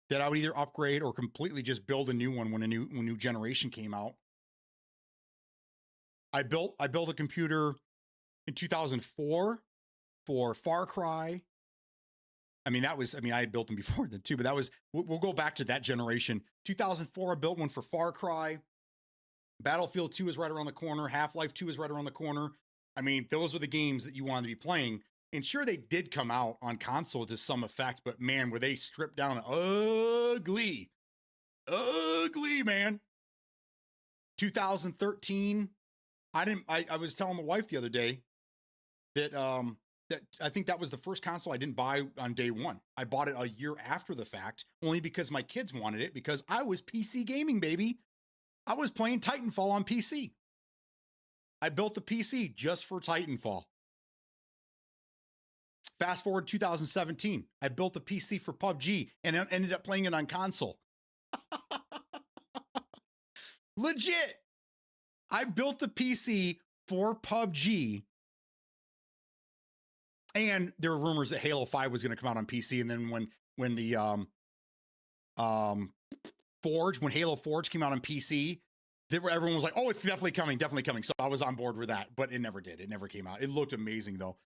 that I would either upgrade or completely just build a new one when a new generation came out. I built a computer in 2004 for Far Cry. I had built them before then too, but we'll go back to that generation. 2004, I built one for Far Cry. Battlefield 2 is right around the corner. Half-Life 2 is right around the corner. I mean, those are the games that you wanted to be playing. And sure, they did come out on console to some effect, but man, were they stripped down ugly, man. 2013, I was telling the wife the other day that I think that was the first console I didn't buy on day one. I bought it a year after the fact, only because my kids wanted it, because I was PC gaming, baby. I was playing Titanfall on PC. I built the PC just for Titanfall. Fast forward 2017, I built a PC for PUBG and ended up playing it on console. Legit. I built the PC for PUBG. And there were rumors that Halo 5 was going to come out on PC. And then when the when Halo Forge came out on PC, everyone was like, oh, it's definitely coming. So I was on board with that, but it never did. It never came out. It looked amazing though.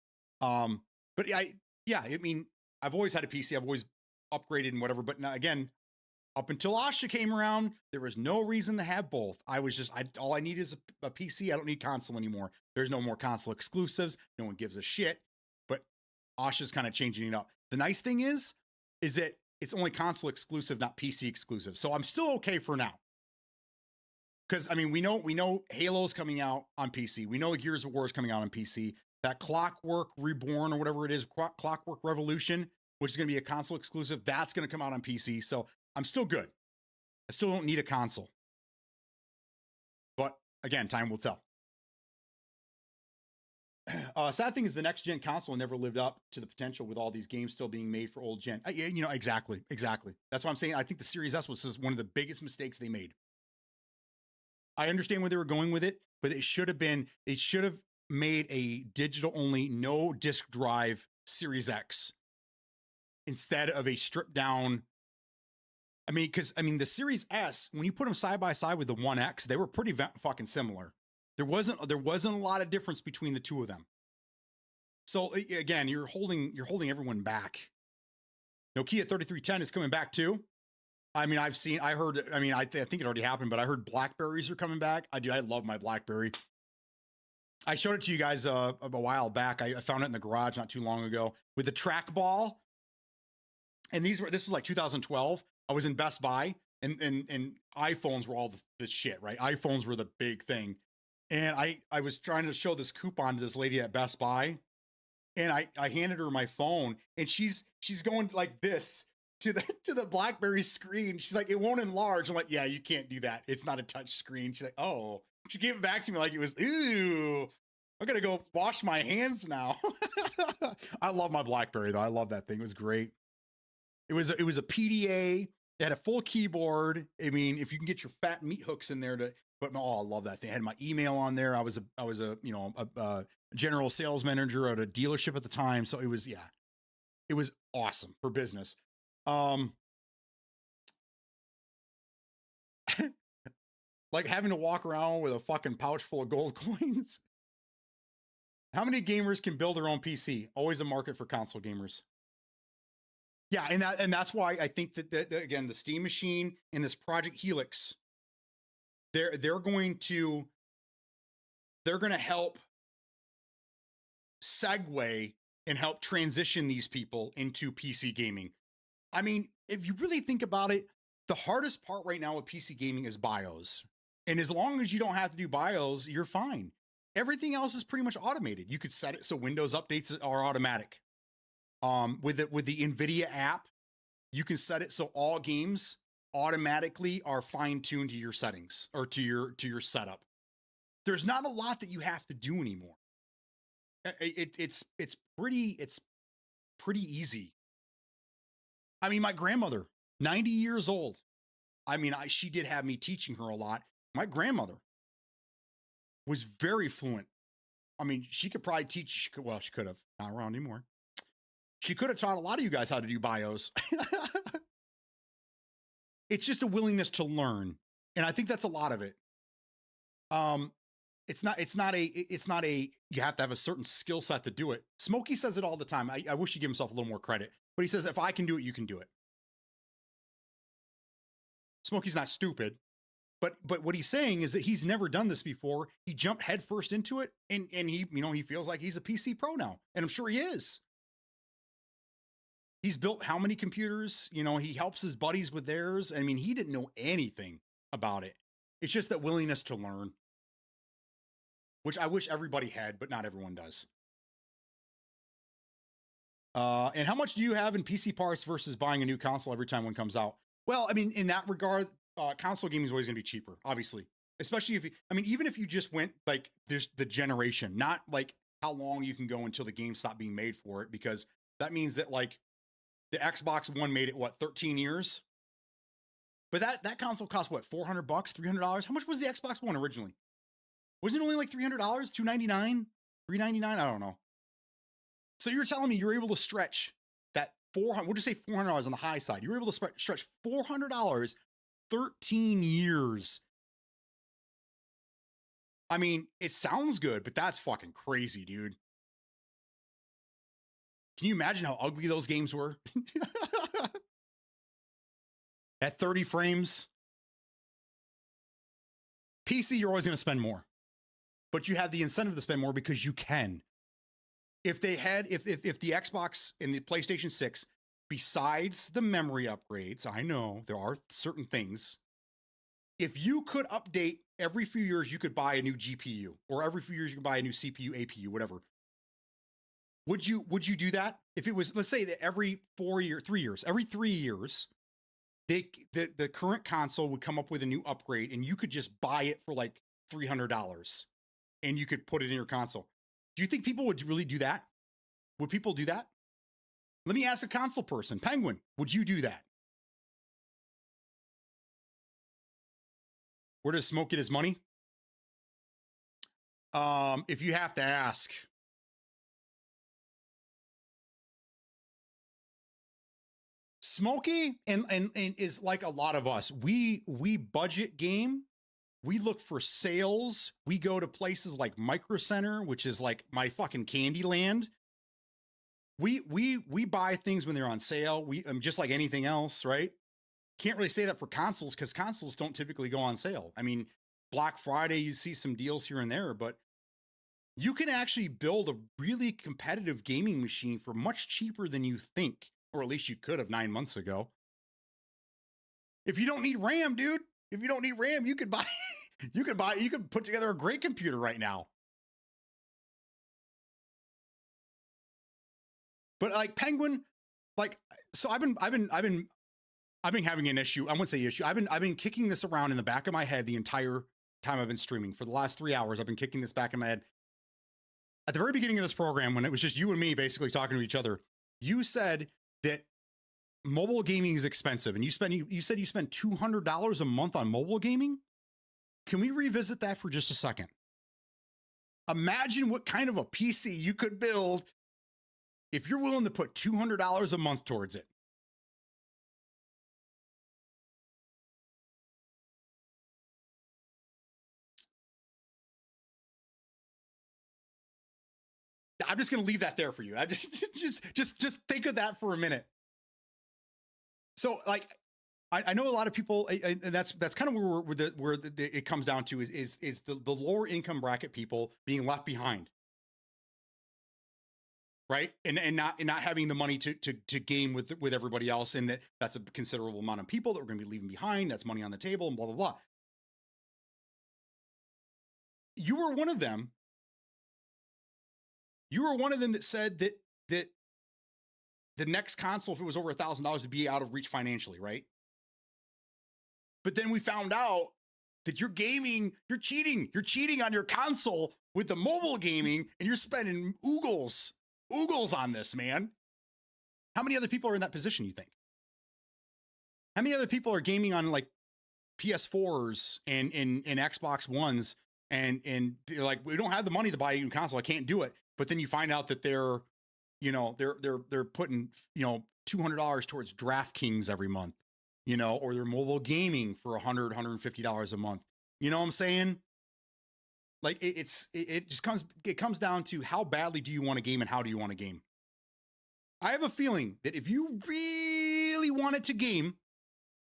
But I've always had a PC. I've always upgraded and whatever. But now, again, up until Asha came around, there was no reason to have both. All I need is a PC. I don't need console anymore. There's no more console exclusives. No one gives a shit. But Asha's kind of changing it up. The nice thing is that it's only console exclusive, not PC exclusive. So I'm still okay for now. Because I mean, we know Halo's coming out on PC. We know the Gears of War is coming out on PC. That Clockwork Reborn or whatever it is, Clockwork Revolution, which is going to be a console exclusive, that's going to come out on PC. So I'm still good. still don't need a console. But again, time will tell. Sad thing is the next gen console never lived up to the potential with all these games still being made for old gen. You know, exactly. That's why I'm saying I think the Series S was one of the biggest mistakes they made. I understand where they were going with it, but it should have made a digital only, no disk drive Series X instead of a stripped down. I mean, the Series S, when you put them side by side with the 1X, they were pretty fucking similar. There wasn't a lot of difference between the two of them. So again, you're holding everyone back. Nokia 3310 is coming back too. I mean, I think it already happened, but I heard Blackberries are coming back. I love my Blackberry. I showed it to you guys a while back. I found it in the garage not too long ago with the trackball. And this was like 2012. I was in Best Buy and iPhones were all the shit, right? iPhones were the big thing. And I was trying to show this coupon to this lady at Best Buy, and I handed her my phone, and she's going like this to the BlackBerry screen. She's like, it won't enlarge. I'm like, yeah, you can't do that. It's not a touch screen. She's like, oh. She gave it back to me like it was, ew. I gotta go wash my hands now. I love my BlackBerry though. I love that thing. It was great. It was a PDA. It had a full keyboard. I mean, if you can get your fat meat hooks in there but I love that thing. I had my email on there. I was a general sales manager at a dealership at the time. So it was awesome for business. Like having to walk around with a fucking pouch full of gold coins. How many gamers can build their own PC? Always a market for console gamers. Yeah, and that's why I think that again, the Steam Machine and this Project Helix, they're going to help segue and help transition these people into PC gaming. I mean, if you really think about it, the hardest part right now with PC gaming is BIOS. And as long as you don't have to do BIOS, you're fine. Everything else is pretty much automated. You could set it so Windows updates are automatic. With the NVIDIA app, you can set it so all games automatically are fine-tuned to your settings or to your setup. There's not a lot that you have to do anymore. It's pretty easy. I mean, my grandmother, 90 years old. I mean, she did have me teaching her a lot. My grandmother was very fluent. I mean, she could probably teach. She could have, not around anymore. She could have taught a lot of you guys how to do BIOS. It's just a willingness to learn. And I think that's a lot of it. It's not a, you have to have a certain skill set to do it. Smokey says it all the time. I wish he'd give himself a little more credit, but he says, if I can do it, you can do it. Smokey's not stupid, but what he's saying is that he's never done this before. He jumped headfirst into it and he, he feels like he's a PC pro now. And I'm sure he is. He's built how many computers? He helps his buddies with theirs. I mean, he didn't know anything about it. It's just that willingness to learn, which I wish everybody had, but not everyone does. And how much do you have in PC parts versus buying a new console every time one comes out? Well, I mean, in that regard, console gaming is always going to be cheaper, obviously. Especially even if you just went like there's the generation, not like how long you can go until the game stopped being made for it, because that means that like the Xbox One made it 13 years. But that console cost what, $400, $300? How much was the Xbox One originally? Wasn't it only like $300, $299, $399? I don't know. So you're telling me you're able to stretch that $400, we'll just say $400 on the high side. You were able to stretch $400, 13 years. I mean, it sounds good, but that's fucking crazy, dude. Can you imagine how ugly those games were? At 30 frames. PC, you're always going to spend more. But you have the incentive to spend more because you can. If the Xbox and the PlayStation 6, besides the memory upgrades, I know there are certain things. If you could update every few years, you could buy a new GPU, or every few years you could buy a new CPU, APU, whatever. Would you do that? If it was, let's say that every 3 years, the current console would come up with a new upgrade, and you could just buy it for like $300, and you could put it in your console. Do you think people would really do that? Would people do that? Let me ask a console person. Penguin, would you do that? Where does Smoke get his money? If you have to ask. Smokey and is like a lot of us. We budget game. We look for sales. We go to places like Micro Center, which is like my fucking candy land. We buy things when they're on sale. We just like anything else, right? Can't really say that for consoles because consoles don't typically go on sale. I mean, Black Friday, you see some deals here and there, but you can actually build a really competitive gaming machine for much cheaper than you think, or at least you could have 9 months ago. If you don't need RAM, dude, if you don't need RAM, you could buy, you could put together a great computer right now. But like Penguin, like, so I've been having an issue. I wouldn't say issue. I've been kicking this around in the back of my head the entire time I've been streaming. For the last 3 hours, I've been kicking this back in my head. At the very beginning of this program, when it was just you and me basically talking to each other, you said that mobile gaming is expensive, and you said you spend $200 a month on mobile gaming. Can we revisit that for just a second? Imagine what kind of a PC you could build if you're willing to put $200 a month towards it. I'm just going to leave that there for you. I just think of that for a minute. So like, I know a lot of people, and that's kind of where it comes down to is the lower income bracket people being left behind, right? And not having the money to game with everybody else, and that's a considerable amount of people that we're going to be leaving behind. That's money on the table, and blah blah blah. You were one of them. You were one of them that said that the next console, if it was over $1,000, would be out of reach financially, right? But then we found out that you're cheating on your console with the mobile gaming, and you're spending oogles on this, man. How many other people are in that position, you think? How many other people are gaming on like PS4s and Xbox Ones, and they're like, we don't have the money to buy a new console, I can't do it. But then you find out that they're putting, $200 towards DraftKings every month, or their mobile gaming for $150 a month. You know what I'm saying? Like it comes down to how badly do you want to game and how do you want to game? I have a feeling that if you really wanted to game,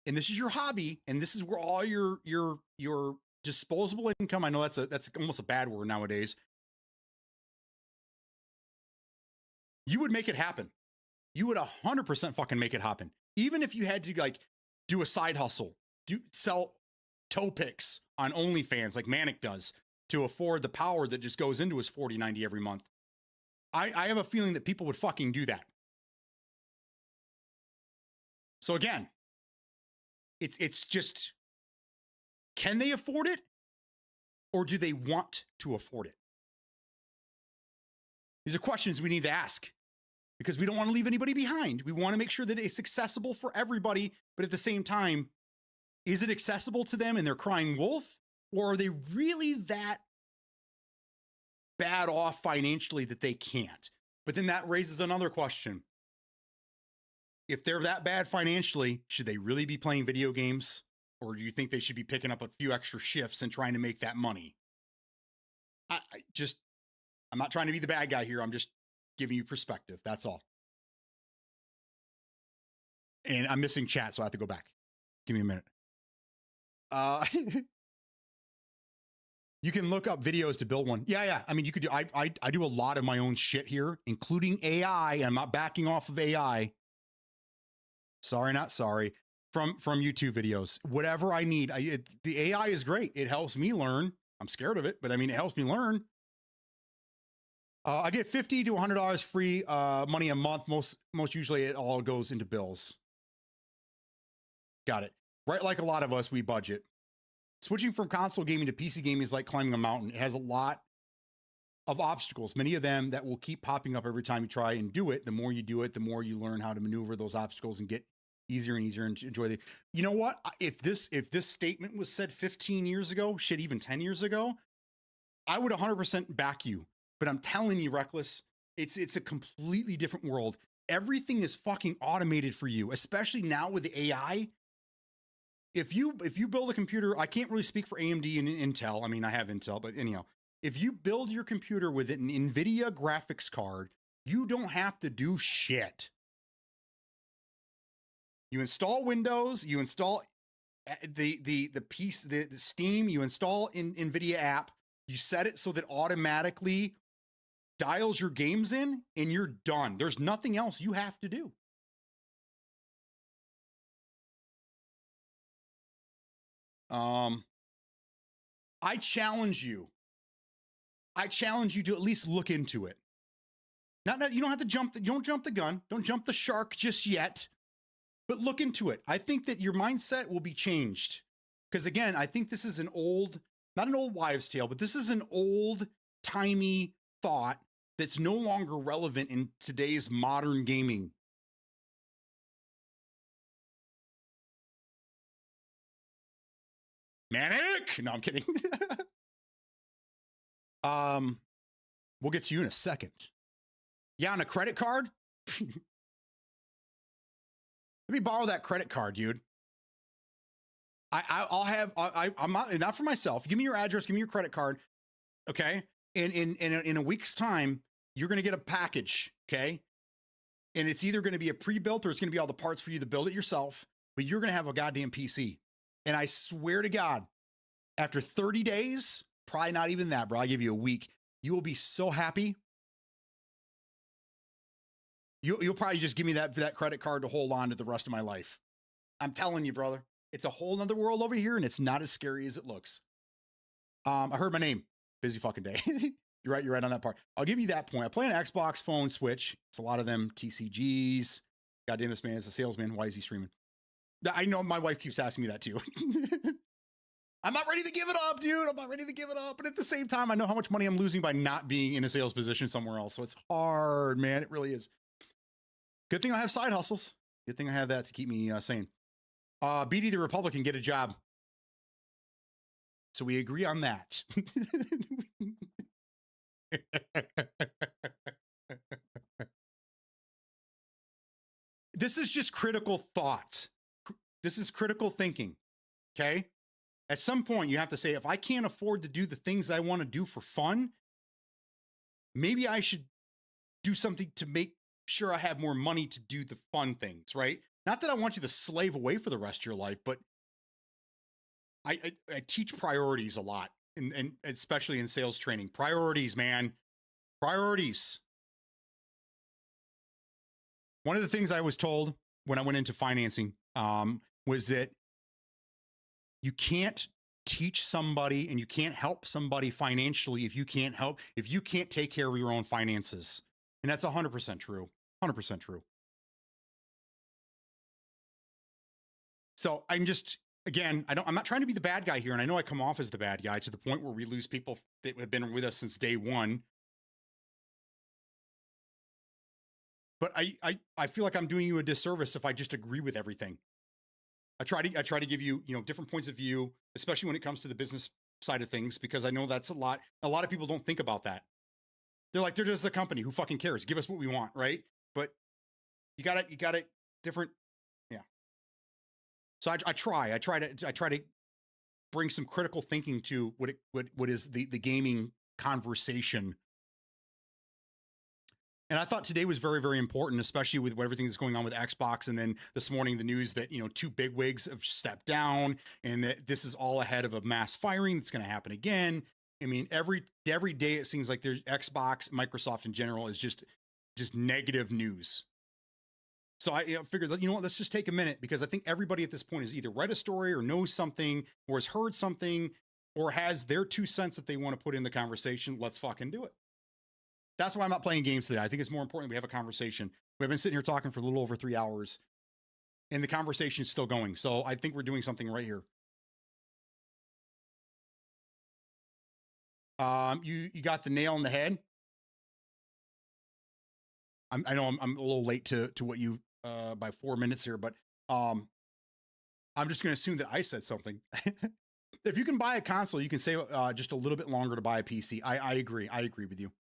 and this is your hobby, and this is where all your disposable income, I know that's almost a bad word nowadays, you would make it happen. You would 100% fucking make it happen. Even if you had to like do a side hustle, sell toe picks on OnlyFans like Manic does to afford the power that just goes into his $40.90 every month. I have a feeling that people would fucking do that. So again, it's just, can they afford it, or do they want to afford it? These are questions we need to ask, because we don't want to leave anybody behind. We want to make sure that it's accessible for everybody, but at the same time, is it accessible to them and they're crying wolf, or are they really that bad off financially that they can't? But then that raises another question. If they're that bad financially, should they really be playing video games? Or do you think they should be picking up a few extra shifts and trying to make that money? I'm not trying to be the bad guy here. I'm just giving you perspective. That's all. And I'm missing chat, so I have to go back. Give me a minute. You can look up videos to build one. Yeah. I mean, you could do, I do a lot of my own shit here, including AI. And I'm not backing off of AI. Sorry, not sorry. From YouTube videos, whatever I need. The AI is great. It helps me learn. I'm scared of it, but I mean, it helps me learn. I get $50 to $100 free money a month. Most usually it all goes into bills. Got it. Right, like a lot of us, we budget. Switching from console gaming to PC gaming is like climbing a mountain. It has a lot of obstacles, many of them that will keep popping up every time you try and do it. The more you do it, the more you learn how to maneuver those obstacles and get easier and easier and enjoy the. You know what? If this statement was said 15 years ago, shit, even 10 years ago, I would 100% back you. But I'm telling you, Reckless, it's a completely different world. Everything is fucking automated for you, especially now with the AI. If you build a computer, I can't really speak for AMD and Intel. I mean, I have Intel, but anyhow, if you build your computer with an NVIDIA graphics card, you don't have to do shit. You install Windows, you install the piece, the Steam, you install NVIDIA app, you set it so that automatically dials your games in, and you're done. There's nothing else you have to do. I challenge you. I challenge you to at least look into it. Not you don't have to jump. Don't jump the gun. Don't jump the shark just yet. But look into it. I think that your mindset will be changed. Because again, I think this is an old, not an old wives' tale, but this is an old-timey thought that's no longer relevant in today's modern gaming. Manic? No, I'm kidding. We'll get to you in a second. Yeah, on a credit card? Let me borrow that credit card, dude. I'm not for myself. Give me your address, give me your credit card. Okay. And in a week's time, you're going to get a package. Okay. And it's either going to be a pre-built or it's going to be all the parts for you to build it yourself, but you're going to have a goddamn PC. And I swear to God, after 30 days, probably not even that, bro. I'll give you a week. You will be so happy. You'll probably just give me that credit card to hold on to the rest of my life. I'm telling you, brother. It's a whole nother world over here, and it's not as scary as it looks. I heard my name. Busy fucking day. You're right on that part. I'll give you that point. I play an Xbox phone Switch. It's a lot of them TCGs. Goddamn, this man is a salesman. Why is he streaming? I know my wife keeps asking me that too. I'm not ready to give it up, dude. I'm not ready to give it up. But at the same time, I know how much money I'm losing by not being in a sales position somewhere else. So it's hard, man. It really is. Good thing I have side hustles. Good thing I have that to keep me sane. Beatty the Republican, get a job. So we agree on that. This is just critical thought. This is critical thinking. Okay. At some point, you have to say, if I can't afford to do the things I want to do for fun, maybe I should do something to make sure I have more money to do the fun things, right? Not that I want you to slave away for the rest of your life, but I teach priorities a lot, and especially in sales training. Priorities, man. Priorities. One of the things I was told when I went into financing was that you can't teach somebody and you can't help somebody financially if you can't take care of your own finances. And that's 100% true. 100% true. So I'm just, again, I'm not trying to be the bad guy here. And I know I come off as the bad guy to the point where we lose people that have been with us since day one. But I feel like I'm doing you a disservice if I just agree with everything. I try to give you, different points of view, especially when it comes to the business side of things, because I know that's a lot of people don't think about that. They're like, they're just a company. Who fucking cares? Give us what we want, right? But you got it different. Yeah. So I try to bring some critical thinking to what is the gaming conversation. And I thought today was very, very important, especially with everything that's going on with Xbox. And then this morning, the news that, two bigwigs have stepped down and that this is all ahead of a mass firing that's going to happen again. I mean, every day it seems like there's Xbox, Microsoft in general is just negative news. So I figured, what, let's just take a minute, because I think everybody at this point has either read a story or knows something or has heard something or has their 2 cents that they want to put in the conversation. Let's fucking do it. That's why I'm not playing games today. I think it's more important we have a conversation. We've been sitting here talking for a little over 3 hours. and the conversation is still going. So I think we're doing something right here. You got the nail on the head. I know I'm a little late to what you by 4 minutes here, but I'm just going to assume that I said something. If you can buy a console, you can save just a little bit longer to buy a PC. I agree. I agree with you.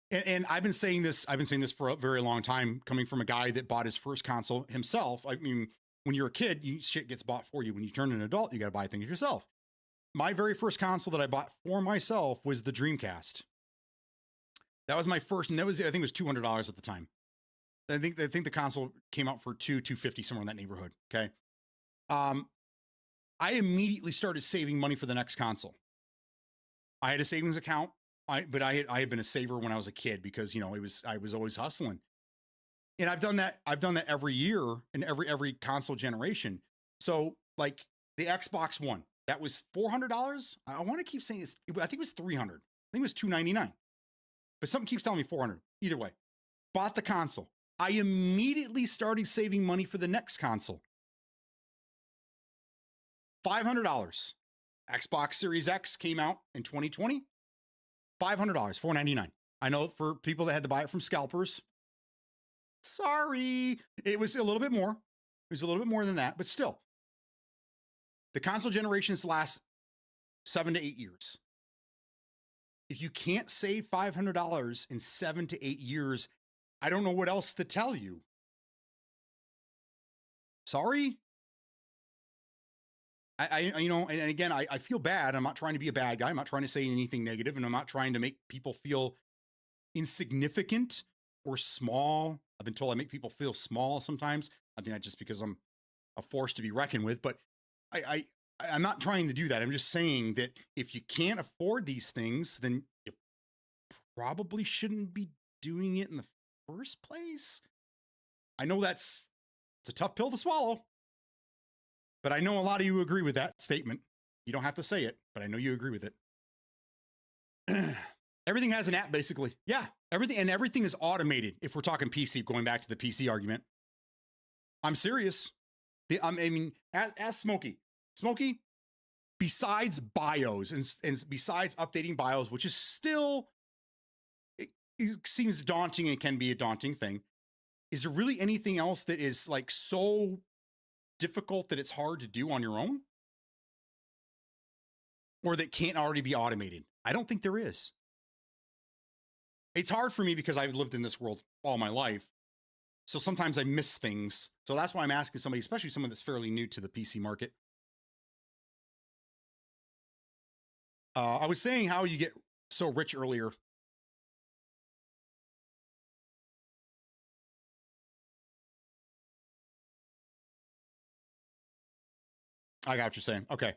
And I've been saying this for a very long time, coming from a guy that bought his first console himself. I mean, when you're a kid, shit gets bought for you. When you turn an adult, you got to buy things yourself. My very first console that I bought for myself was the Dreamcast. That was my first, and I think it was $200 at the time. I think the console came out for $250, somewhere in that neighborhood. Okay. I immediately started saving money for the next console. I had a savings account. But I had been a saver when I was a kid because, you know, I was always hustling. And I've done that every year in every console generation. So like the Xbox One, that was $400. I want to keep saying this. I think it was $300. I think it was $299. But something keeps telling me $400. Either way, bought the console. I immediately started saving money for the next console. $500. Xbox Series X came out in 2020. $500, $499. I know for people that had to buy it from scalpers. Sorry. It was a little bit more. It was a little bit more than that, but still. The console generations last 7 to 8 years. If you can't save $500 in 7 to 8 years, I don't know what else to tell you. Sorry. You know, and again, I feel bad. I'm not trying to be a bad guy. I'm not trying to say anything negative, and I'm not trying to make people feel insignificant or small. I've been told I make people feel small sometimes. I think that's just because I'm a force to be reckoned with, but I'm not trying to do that. I'm just saying that if you can't afford these things, then you probably shouldn't be doing it in the first place. I know it's a tough pill to swallow. But I know a lot of you agree with that statement. You don't have to say it, but I know you agree with it. Everything has an app, basically. Yeah, everything is automated. If we're talking PC, going back to the PC argument, I'm serious. I mean, ask Smokey. Smokey, besides BIOS and besides updating BIOS, which is still, it seems daunting and can be a daunting thing. Is there really anything else that is like so difficult that it's hard to do on your own, or that can't already be automated? I don't think there is. It's hard for me because I've lived in this world all my life. So sometimes I miss things. So that's why I'm asking somebody, especially someone that's fairly new to the PC market. I was saying how you get so rich earlier. I got what you're saying. Okay.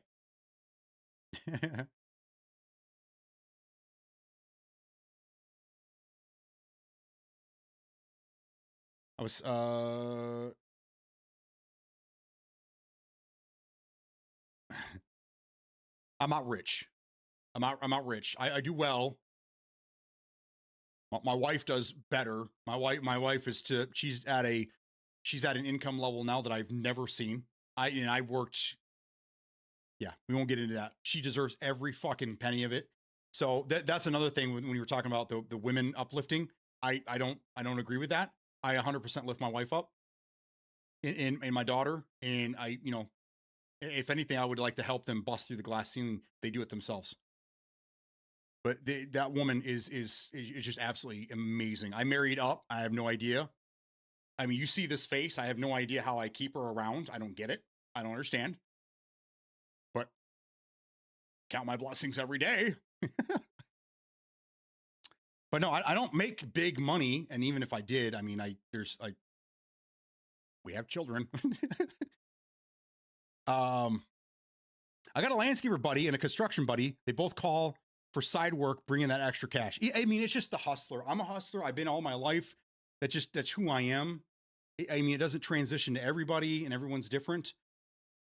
I was I'm not rich. I'm not rich. I do well. My wife does better. My wife she's at an income level now that I've never seen. I worked. Yeah, we won't get into that. She deserves every fucking penny of it. So that's another thing when you were talking about the women uplifting. I don't agree with that. I 100% lift my wife up and my daughter. And if anything, I would like to help them bust through the glass ceiling. They do it themselves. But that woman is just absolutely amazing. I married up. I have no idea. I mean, you see this face. I have no idea how I keep her around. I don't get it. I don't understand. But count my blessings every day. But no, I don't make big money. And even if I did, I mean, we have children. I got a landscaper buddy and a construction buddy. They both call for side work, bringing that extra cash. I mean, it's just the hustler. I'm a hustler. I've been all my life. That's who I am. I mean, it doesn't transition to everybody and everyone's different.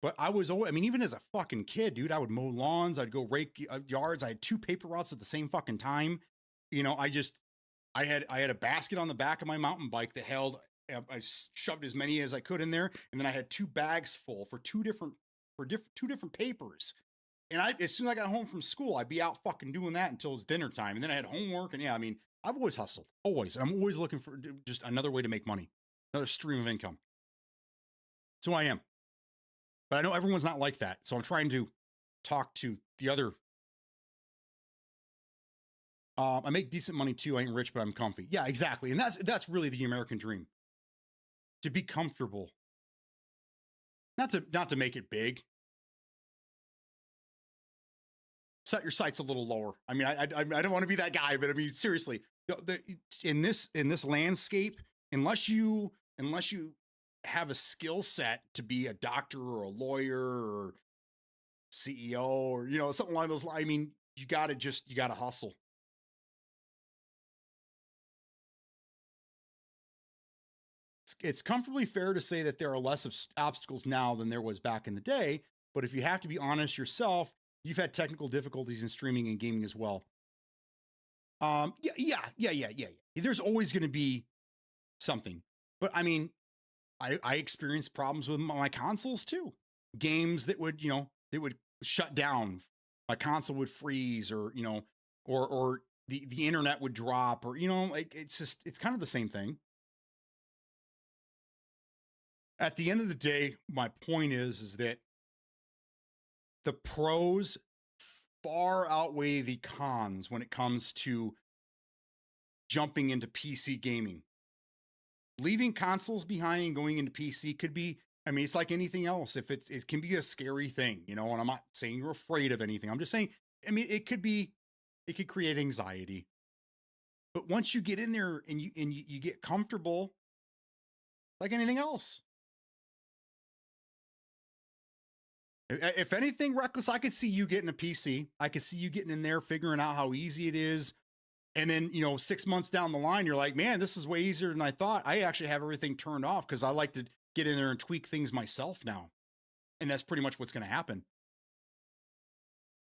But even as a fucking kid, dude, I would mow lawns. I'd go rake yards. I had 2 paper routes at the same fucking time. You know, I had a basket on the back of my mountain bike that held I shoved as many as I could in there, and then I had 2 bags full for two different papers. And as soon as I got home from school, I'd be out fucking doing that until it's dinner time. And then I had homework. And yeah, I mean, I've always hustled. Always. I'm always looking for just another way to make money, another stream of income. So I am. But I know everyone's not like that. So I'm trying to talk to the other. I make decent money too. I ain't rich, but I'm comfy. Yeah, exactly. And that's really the American dream. To be comfortable. Not to make it big. Set your sights a little lower. I mean, I don't want to be that guy, but I mean, seriously, in this landscape, unless you have a skill set to be a doctor or a lawyer or CEO or something along those lines, I mean, you gotta hustle. It's comfortably fair to say that there are less of obstacles now than there was back in the day. But if you have to be honest yourself, you've had technical difficulties in streaming and gaming as well. Yeah. There's always going to be something. But I mean, I experienced problems with my consoles too. Games that would, they would shut down. My console would freeze, or or the internet would drop, or like it's kind of the same thing. At the end of the day, my point is that the pros far outweigh the cons when it comes to jumping into PC gaming. Leaving consoles behind and going into PC could be, I mean, it's like anything else. It can be a scary thing, and I'm not saying you're afraid of anything. I'm just saying, I mean, it could create anxiety. But once you get in there and you get comfortable, like anything else. If anything, Reckless, I could see you getting a PC. I could see you getting in there, figuring out how easy it is. And then, 6 months down the line, you're like, man, this is way easier than I thought. I actually have everything turned off because I like to get in there and tweak things myself now. And that's pretty much what's going to happen.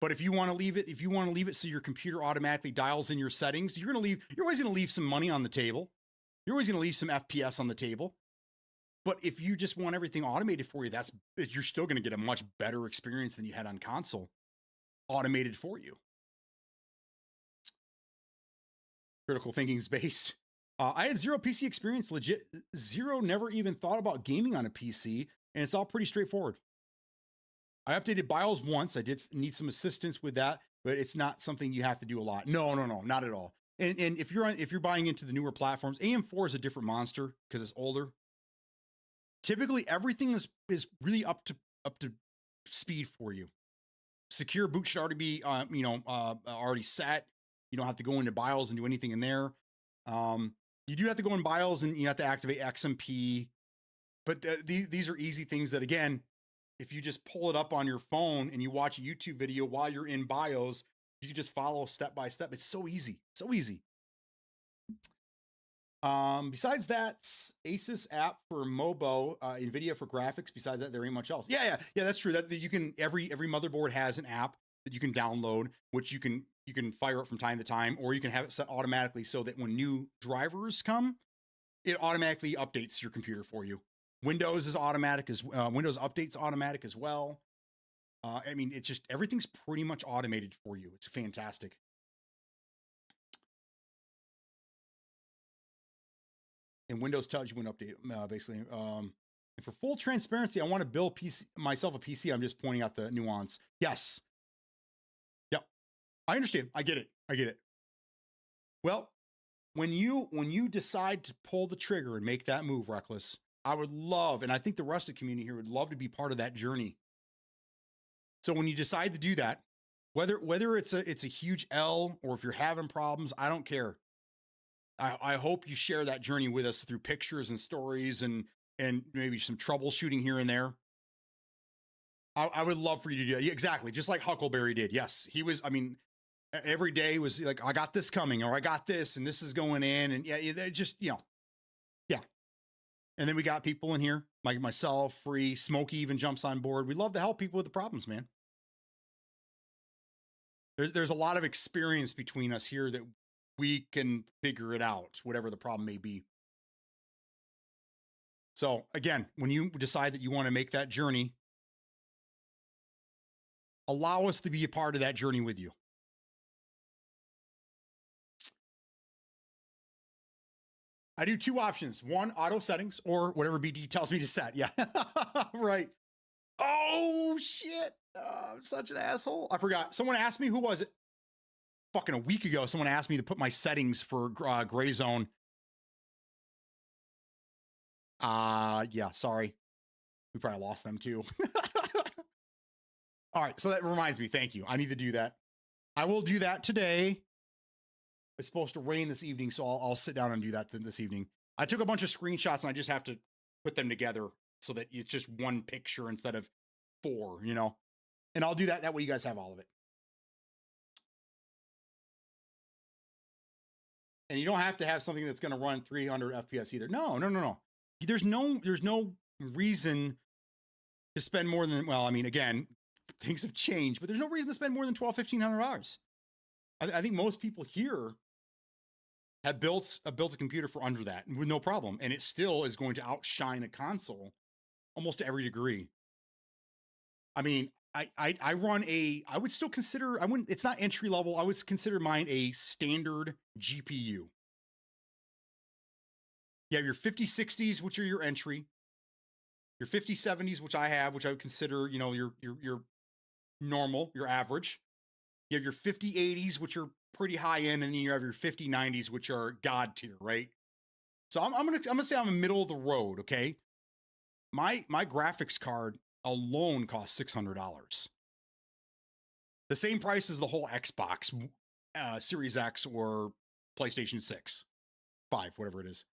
But if you want to leave it so your computer automatically dials in your settings, you're always going to leave some money on the table. You're always going to leave some FPS on the table. But if you just want everything automated for you, you're still going to get a much better experience than you had on console, automated for you. Critical thinking's based. I had zero PC experience, legit zero. Never even thought about gaming on a PC, and it's all pretty straightforward. I updated BIOS once. I did need some assistance with that, but it's not something you have to do a lot. No, not at all. And if you're buying into the newer platforms, AM4 is a different monster because it's older. Typically, everything is really up to speed for you. Secure boot should already be already set. You don't have to go into BIOS and do anything in there. You do have to go in BIOS and you have to activate XMP. But these are easy things that, again, if you just pull it up on your phone and you watch a YouTube video while you're in BIOS, you can just follow step by step. It's so easy. So easy. Besides that, Asus app for Mobo, NVIDIA for graphics. Besides that, there ain't much else. Yeah, that's true. That you can every motherboard has an app that you can download, which you can fire up from time to time, or you can have it set automatically so that when new drivers come, it automatically updates your computer for you. Windows is automatic as Windows updates automatic as well. I mean, it's just everything's pretty much automated for you. It's fantastic. And Windows tells you when to update, basically. And for full transparency, I want to build myself a PC. I'm just pointing out the nuance. Yes. Yep. I understand. I get it. Well, when you decide to pull the trigger and make that move, Reckless, I would love, and I think the rest of the community here would love to be part of that journey. So when you decide to do that, whether it's a huge L or if you're having problems, I don't care. I hope you share that journey with us through pictures and stories and maybe some troubleshooting here and there. I would love for you to do that. Exactly. Just like Huckleberry did. Yes. He was, I mean, every day was like, I got this coming, or I got this, and this is going in. And yeah, they're just, yeah. And then we got people in here like myself, Free, Smokey even jumps on board. We love to help people with the problems, man. There's a lot of experience between us here that we can figure it out, whatever the problem may be. So again, when you decide that you want to make that journey, allow us to be a part of that journey with you. I do two options. One, auto settings, or whatever BD tells me to set. Yeah, right. Oh, shit. I'm such an asshole. I forgot. Someone asked me, who was it? Fucking a week ago, someone asked me to put my settings for gray zone. Yeah, sorry. We probably lost them too. All right, so that reminds me. Thank you. I need to do that. I will do that today. It's supposed to rain this evening, so I'll sit down and do that this evening. I took a bunch of screenshots and I just have to put them together so that it's just one picture instead of 4, you know? And I'll do that. That way you guys have all of it. And you don't have to have something that's going to run 300 FPS either. No. There's no reason to spend more than, well, I mean, again, things have changed, but there's no reason to spend more than $1,200-$1,500. I think most people here have built a computer for under that with no problem. And it still is going to outshine a console almost to every degree. I mean, I run I would still consider, it's not entry level. I would consider mine a standard GPU. You have your 5060s, which are your entry, your 5070s, which I have, which I would consider, you know, your normal, your average. You have your 5080s, which are pretty high end, and then you have your 5090s, which are god tier, right? So I'm gonna say I'm in the middle of the road. Okay, my graphics card alone costs $600. The same price as the whole Xbox Series X or PlayStation 6, 5, whatever it is.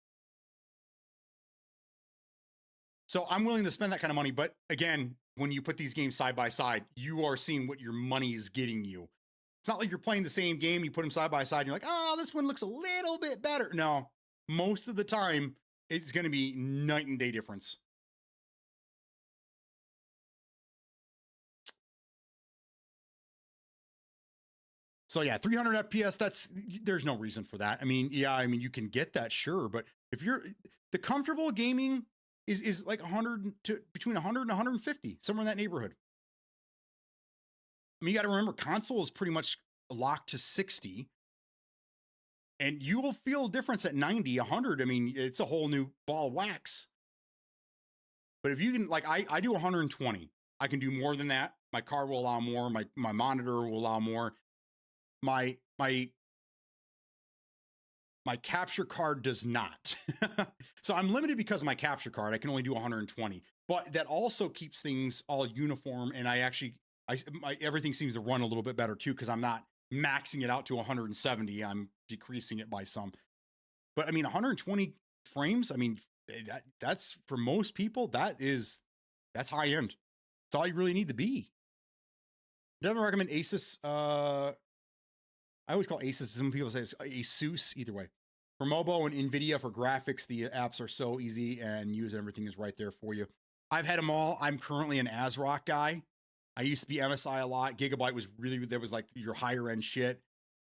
So I'm willing to spend that kind of money. But again, when you put these games side by side, you are seeing what your money is getting you. It's not like you're playing the same game, you put them side by side, and you're like, oh, this one looks a little bit better. No, most of the time, it's going to be night and day difference. So yeah, 300 FPS, there's no reason for that. I mean, yeah, I mean, you can get that, sure. But if the comfortable gaming is like 100 to between 100 and 150, somewhere in that neighborhood. I mean, you got to remember, console is pretty much locked to 60. And you will feel a difference at 90, 100. I mean, it's a whole new ball of wax. But if you can, like, I do 120. I can do more than that. My card will allow more. My monitor will allow more. My capture card does not. So I'm limited because of my capture card. I can only do 120. But that also keeps things all uniform. And everything seems to run a little bit better too, because I'm not maxing it out to 170. I'm decreasing it by some. But I mean, 120 frames, I mean, that's for most people, that's high end. That's all you really need to be. Definitely recommend Asus. I always call Asus, some people say it's Asus, either way. For mobile and NVIDIA for graphics, the apps are so easy and everything is right there for you. I've had them all. I'm currently an ASRock guy. I used to be MSI a lot. Gigabyte was really, there was like your higher end shit.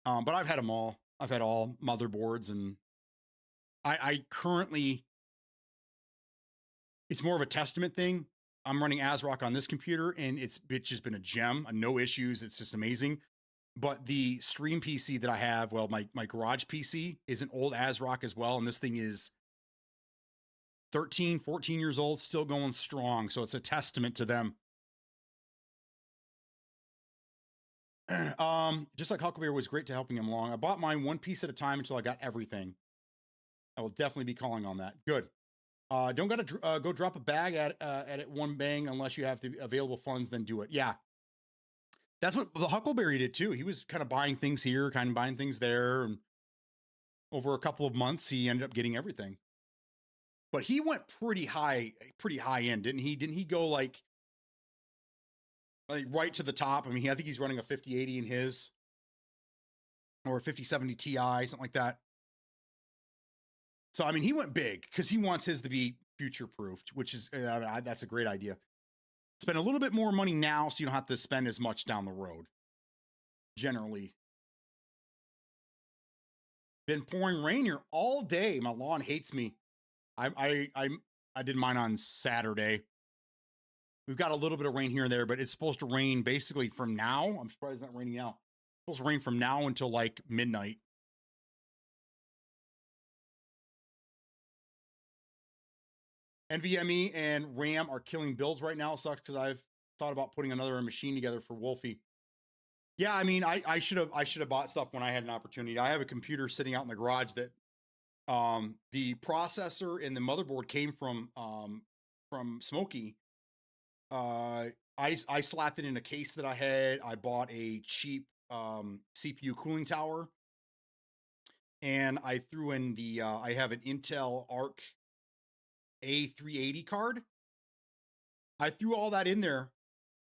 But I've had them all. I've had all motherboards, and I currently, it's more of a testament thing. I'm running ASRock on this computer, and it's just been a gem. No issues. It's just amazing. But the stream PC that I have, well, my garage PC is an old ASRock as well. And this thing is 13, 14 years old, still going strong. So it's a testament to them. Just like Huckleberry was great to helping him along. I bought mine one piece at a time until I got everything. I will definitely be calling on that. Good. Don't gotta go drop a bag at it one bang unless you have the available funds. Then do it. Yeah, that's what the Huckleberry did too. He was kind of buying things here, kind of buying things there, and over a couple of months, he ended up getting everything. But he went pretty high end, didn't he? Didn't he go like right to the top? I mean, I think he's running a 5080 in his, or a 5070 Ti, something like that. So, I mean, he went big because he wants his to be future-proofed, which is, that's a great idea. Spend a little bit more money now so you don't have to spend as much down the road. Generally. Been pouring rain here all day. My lawn hates me. I I did mine on Saturday. We've got a little bit of rain here and there, but it's supposed to rain basically from now. I'm surprised it's not raining now. It's supposed to rain from now until like midnight. NVMe and RAM are killing builds right now. Sucks because I've thought about putting another machine together for Wolfie. Yeah, I mean, I should have bought stuff when I had an opportunity. I have a computer sitting out in the garage that the processor and the motherboard came from Smoky. I slapped it in a case that I had. I bought a cheap CPU cooling tower, and I threw in the I have an Intel Arc A380 card. I threw all that in there,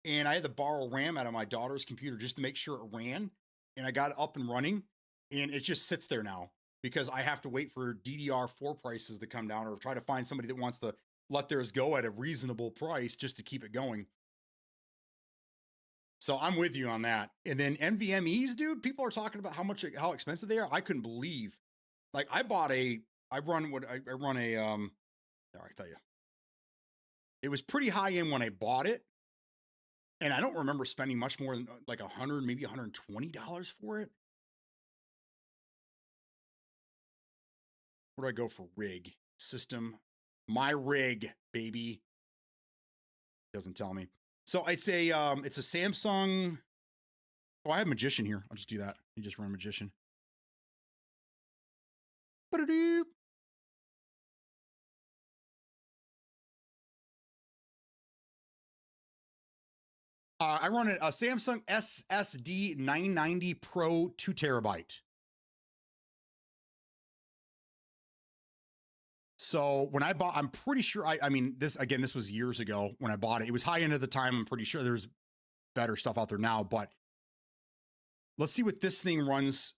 and I had to borrow RAM out of my daughter's computer just to make sure it ran, and I got it up and running, and it just sits there now because I have to wait for DDR4 prices to come down or try to find somebody that wants to let theirs go at a reasonable price just to keep it going. So I'm with you on that. And then NVMEs, dude, people are talking about how expensive they are. I couldn't believe. Like I run a there, I tell you. It was pretty high end when I bought it. And I don't remember spending much more than like $100, maybe $120 for it. Where do I go for rig? System. My rig, baby. Doesn't tell me. So it's a Samsung. Oh, I have Magician here. I'll just do that. You just run Magician. Ba-da-doop. I run a Samsung SSD 990 Pro 2 terabyte. So when I bought, I'm pretty sure, I mean, this was years ago when I bought it. It was high end at the time. I'm pretty sure there's better stuff out there now, but let's see what this thing runs.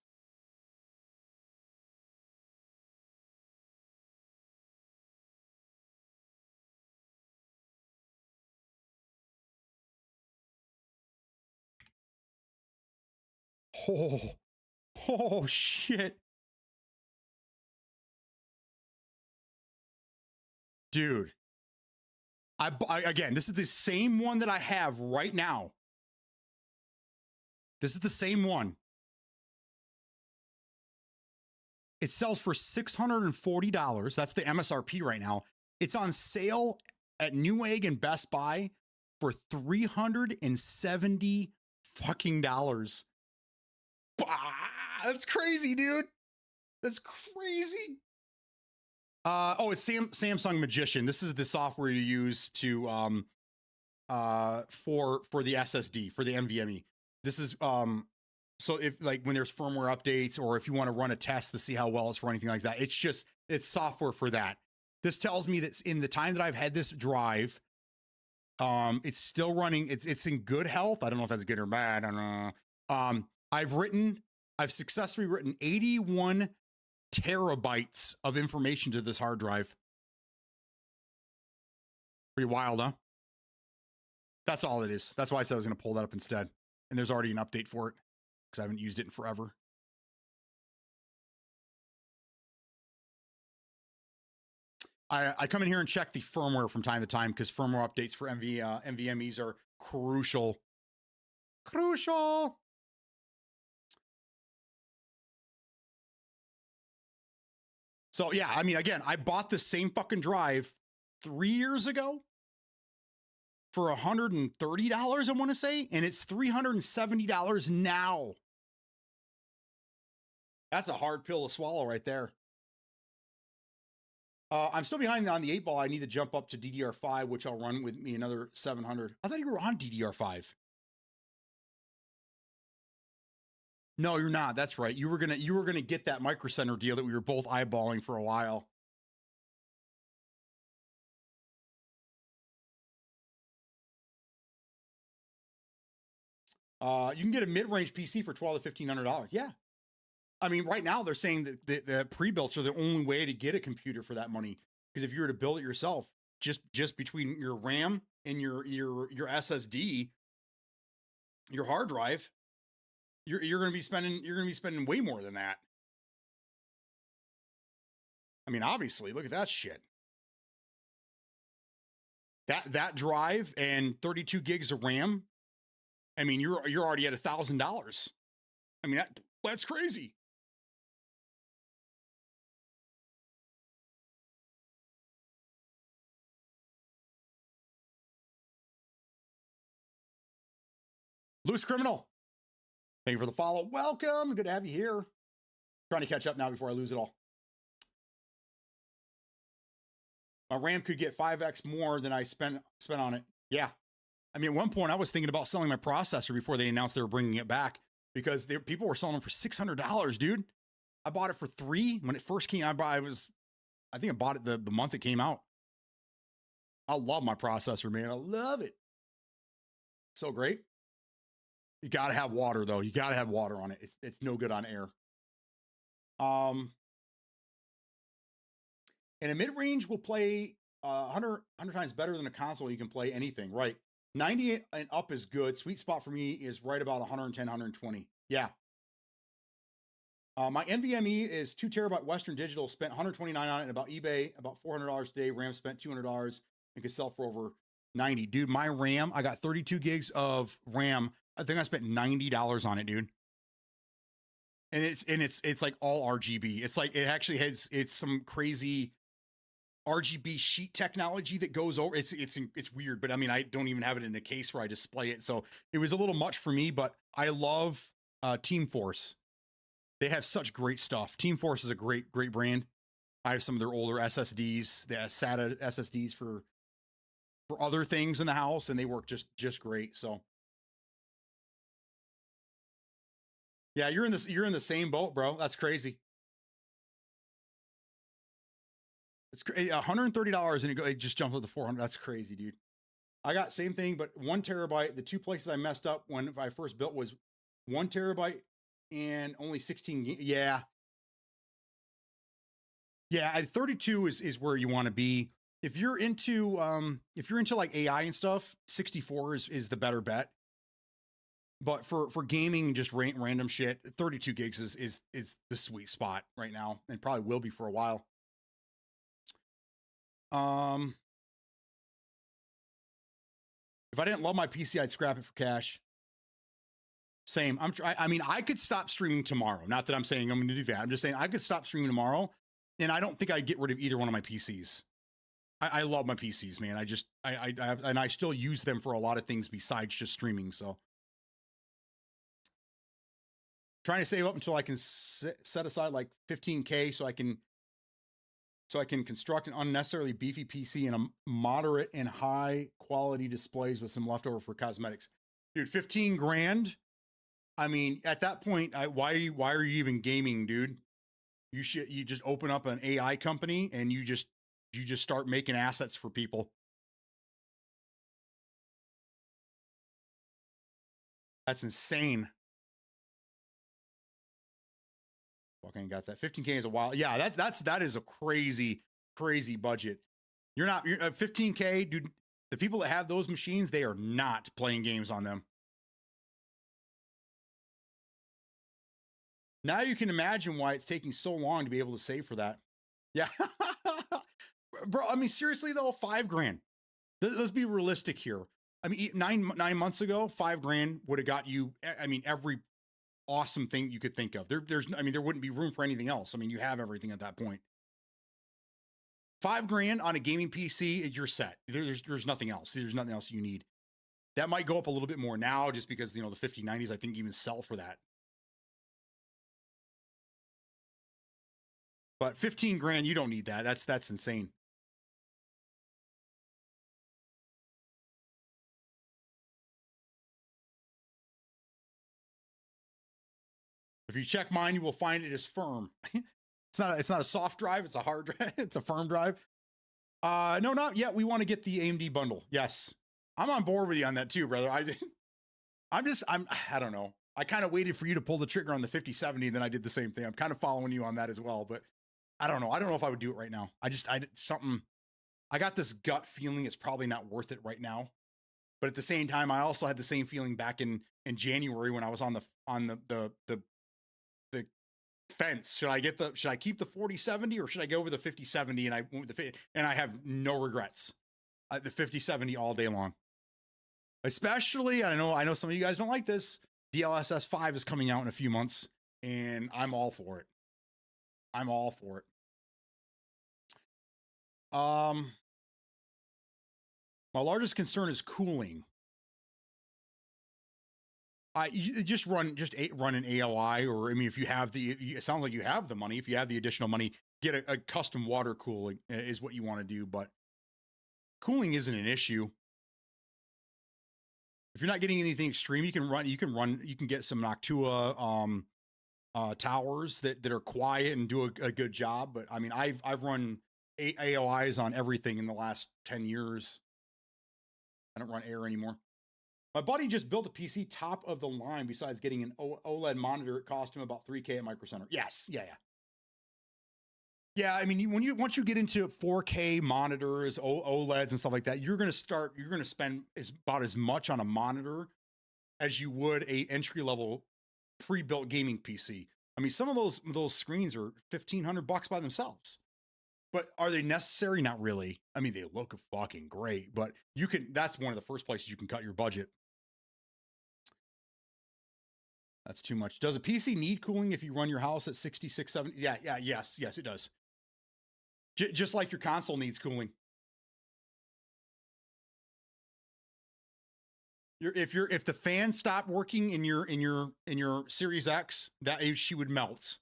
Oh shit. Dude. Again, this is the same one that I have right now. This is the same one. It sells for $640. That's the MSRP right now. It's on sale at Newegg and Best Buy for $370 fucking dollars. That's crazy, dude. That's crazy. It's Samsung Magician. This is the software you use to for the SSD, for the NVMe. This is so if like when there's firmware updates or if you want to run a test to see how well it's running, anything like that, it's software for that. This tells me that in the time that I've had this drive, it's still running. It's in good health. I don't know if that's good or bad. I don't know. I've successfully written 81 terabytes of information to this hard drive. Pretty wild, huh? That's all it is. That's why I said I was going to pull that up instead. And there's already an update for it because I haven't used it in forever. I come in here and check the firmware from time to time because firmware updates for NVMEs are crucial. Crucial. So yeah, I mean, again, I bought the same fucking drive 3 years ago for $130, I want to say, and it's $370 now. That's a hard pill to swallow right there. I'm still behind on the 8-ball. I need to jump up to DDR5, which I'll run with me another 700. I thought you were on DDR5. No, you're not. That's right. You were gonna get that Micro Center deal that we were both eyeballing for a while. You can get a mid-range PC for $1,200 to $1,500. Yeah. I mean, right now they're saying that the pre-builts are the only way to get a computer for that money. Because if you were to build it yourself, just between your RAM and your SSD, your hard drive, you're gonna be spending way more than that. I mean, obviously, look at that shit. That drive and 32 gigs of RAM. I mean, you're already at $1,000. I mean, that's crazy. Loose Criminal, thank you for the follow. Welcome. Good to have you here. Trying to catch up now before I lose it all. My RAM could get 5x more than I spent on it. Yeah. I mean, at one point I was thinking about selling my processor before they announced they were bringing it back because people were selling them for $600, dude. I bought it for $300 when it first came out. I think I bought it the month it came out. I love my processor, man. I love it. So great. You got to have water though. You got to have water on it. It's no good on air. And a mid-range will play 100 times better than a console. You can play anything, right? 90 and up is good. Sweet spot for me is right about 110, 120. Yeah. My NVMe is 2 terabyte Western Digital, spent 129 on it, about eBay, about $400 today. RAM spent $200 and could sell for over 90. Dude, my RAM, I got 32 gigs of RAM. I think I spent $90 on it, dude. And it's like all RGB. It's like, it actually has, it's some crazy RGB sheet technology that goes over. It's weird, but I mean, I don't even have it in a case where I display it. So it was a little much for me, but I love Team Force. They have such great stuff. Team Force is a great brand. I have some of their older SSDs, the SATA SSDs for other things in the house, and they work just great. So yeah, you're in the same boat, bro. That's crazy. It's $130 and it just jumps up to $400. That's crazy, dude. I got same thing, but 1 terabyte. The two places I messed up when I first built was 1 terabyte and only 16. Yeah. 32 is where you want to be. If you're into like AI and stuff, 64 is the better bet. But for gaming, just random shit, 32 gigs is the sweet spot right now, and probably will be for a while. If I didn't love my PC, I'd scrap it for cash. Same. I mean, I could stop streaming tomorrow. Not that I'm saying I'm going to do that. I'm just saying I could stop streaming tomorrow, and I don't think I'd get rid of either one of my PCs. I love my PCs, man. I still use them for a lot of things besides just streaming. So trying to save up until I can set aside like 15K so I can construct an unnecessarily beefy PC and a moderate and high quality displays with some leftover for cosmetics. Dude, 15 grand. I mean, at that point, why are you even gaming, dude? You just open up an AI company and you just start making assets for people. That's insane. Fucking got that. 15K is a while. Yeah, that is a crazy budget. You're 15K, dude. The people that have those machines, they are not playing games on them. Now you can imagine why it's taking so long to be able to save for that. Yeah. Bro, I mean, seriously though, $5 grand. Let's be realistic here. I mean, 9 months ago, $5 grand would have got you, I mean, every awesome thing you could think of. There wouldn't be room for anything else. I mean, you have everything at that point. $5 grand on a gaming PC, you're set. There's nothing else. There's nothing else you need. That might go up a little bit more now just because, the 5090s, I think, even sell for that. But 15 grand, you don't need that. That's insane. If you check mine, you will find it is firm. It's not a soft drive. It's a hard drive. It's a firm drive. No, not yet. We want to get the AMD bundle. Yes. I'm on board with you on that too, brother. I don't know. I kind of waited for you to pull the trigger on the 5070, and then I did the same thing. I'm kind of following you on that as well, but I don't know. I don't know if I would do it right now. I got this gut feeling it's probably not worth it right now. But at the same time, I also had the same feeling back in January when I was on the fence. Should I keep the 4070 or should I go over the 5070? And I went with and I have no regrets. The 5070 all day long. Especially, I know some of you guys don't like this. DLSS 5 is coming out in a few months, and I'm all for it. I'm all for it. My largest concern is cooling. You just run an AOI, or I mean, if you have it sounds like you have the money. If you have the additional money, get a custom water cooling is what you want to do. But cooling isn't an issue. If you're not getting anything extreme, you can get some Noctua towers that are quiet and do a good job. But I mean, I've run AOIs on everything in the last 10 years. I don't run air anymore. My buddy just built a PC top of the line. Besides getting an OLED monitor, it cost him about $3K at Micro Center. Yes, yeah. I mean, once you get into 4K monitors, OLEDs and stuff like that, you're gonna spend about as much on a monitor as you would a entry level pre-built gaming PC. I mean, some of those screens are $1,500 by themselves. But are they necessary? Not really. I mean, they look fucking great, but that's one of the first places you can cut your budget. That's too much. Does a PC need cooling if you run your house at 66, 70? Yeah, yes, it does. Just like your console needs cooling. If the fan stopped working in your Series X, she would melt.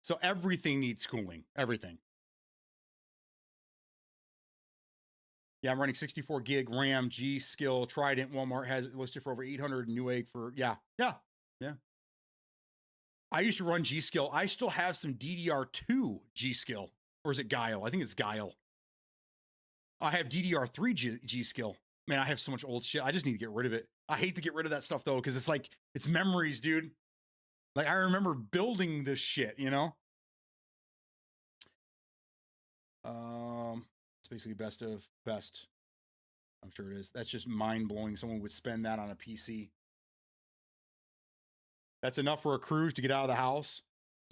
So everything needs cooling. Everything. Yeah, I'm running 64 gig RAM, G-Skill, Trident. Walmart has it listed for over 800. Newegg for, yeah. I used to run G-Skill. I still have some DDR2 G-Skill. Or is it Guile? I think it's Guile. I have DDR3 G-Skill. Man, I have so much old shit. I just need to get rid of it. I hate to get rid of that stuff, though, because it's like, it's memories, dude. Like, I remember building this shit, you know? It's basically best of best. I'm sure it is. That's just mind-blowing. Someone would spend that on a PC. That's enough for a cruise to get out of the house.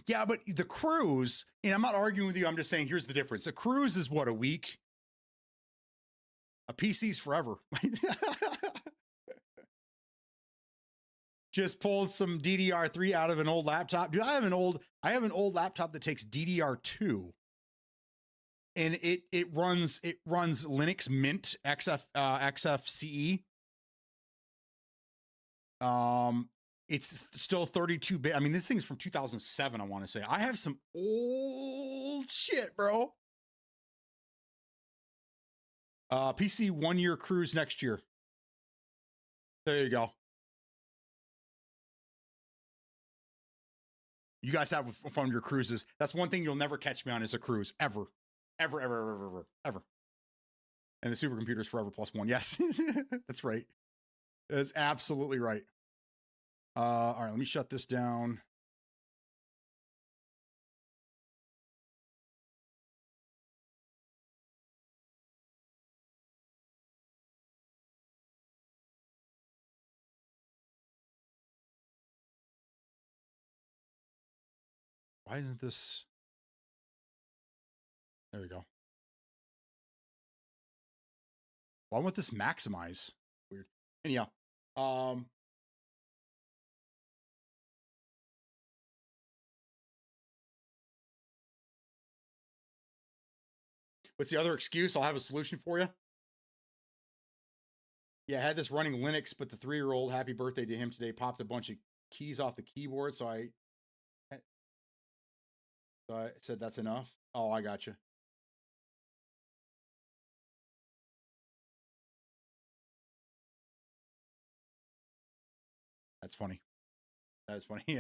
Yeah, but the cruise, and I'm not arguing with you. I'm just saying, here's the difference. A cruise is what, a week? A PC's forever. Just pulled some DDR3 out of an old laptop. Dude, I have an old laptop that takes DDR2. And it runs Linux Mint XFCE. It's still 32-bit. I mean, this thing's from 2007, I want to say. I have some old shit, bro. PC 1-year cruise next year. There you go. You guys have fun on your cruises. That's one thing you'll never catch me on is a cruise. Ever. And the supercomputer is forever +1. Yes, that's right. That's absolutely right. All right, let me shut this down. Why isn't this? There we go. Why won't this maximize? Weird. Anyhow, what's the other excuse? I'll have a solution for you. Yeah, I had this running Linux, but the 3-year-old, happy birthday to him today, popped a bunch of keys off the keyboard. So I said, that's enough. Oh, I got you. That's funny. That's funny.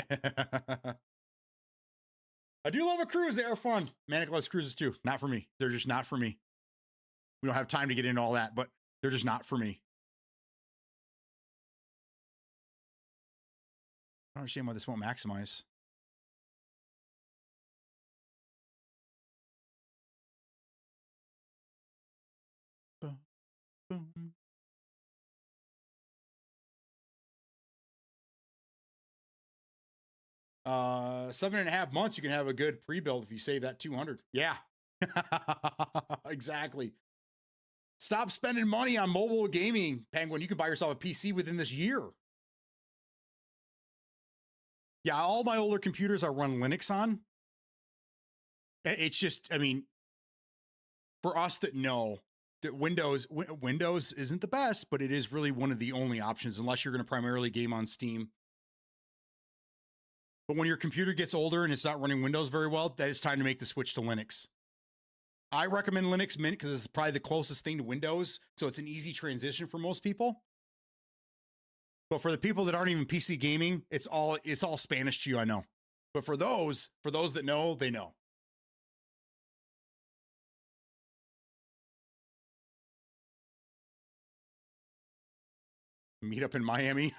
I do love a cruise. They are fun. Manic loves cruises too. Not for me. They're just not for me. We don't have time to get into all that, but they're just not for me. I don't understand why this won't maximize. Boom, boom. Uh, 7.5 months, you can have a good pre-build if you save that 200. Yeah, exactly. Stop spending money on mobile gaming, Penguin. You can buy yourself a PC within this year. Yeah, all my older computers I run Linux on. It's just, I mean, for us that know that Windows isn't the best, but it is really one of the only options unless you're going to primarily game on Steam. But when your computer gets older and it's not running Windows very well, that is time to make the switch to Linux. I recommend Linux Mint because it's probably the closest thing to Windows, so it's an easy transition for most people. But for the people that aren't even PC gaming, it's all Spanish to you, I know. But for those that know, they know. Meet up in Miami.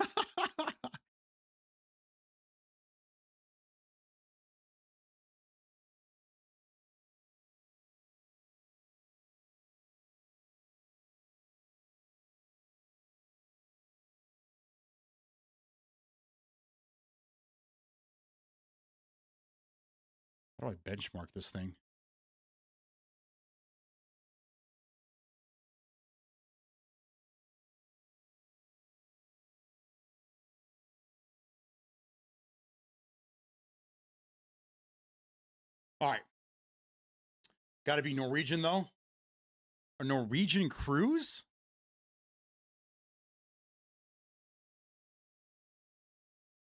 How do I benchmark this thing? All right. Got to be Norwegian, though. A Norwegian cruise?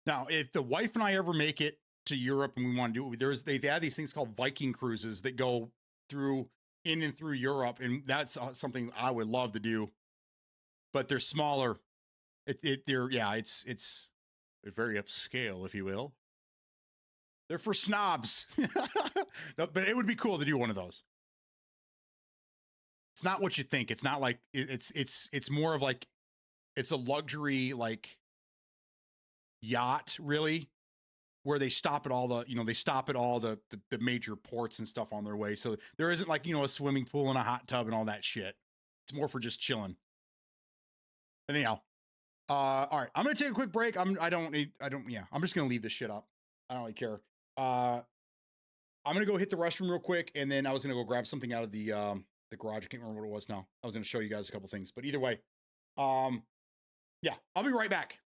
Now, if the wife and I ever make it to Europe and we want to do it, they have these things called Viking cruises that go in and through Europe, and that's something I would love to do. But they're smaller. It's very upscale, if you will. They're for snobs. But it would be cool to do one of those. It's not what you think. It's not like it's more of like it's a luxury like yacht, really, where they stop at all the major ports and stuff on their way. So there isn't like, a swimming pool and a hot tub and all that shit. It's more for just chilling. Anyhow, all right, I'm gonna take a quick break. I'm just gonna leave this shit up. I don't really care. I'm gonna go hit the restroom real quick, and then I was gonna go grab something out of the garage. I can't remember what it was now. I was gonna show you guys a couple things, but either way, yeah, I'll be right back.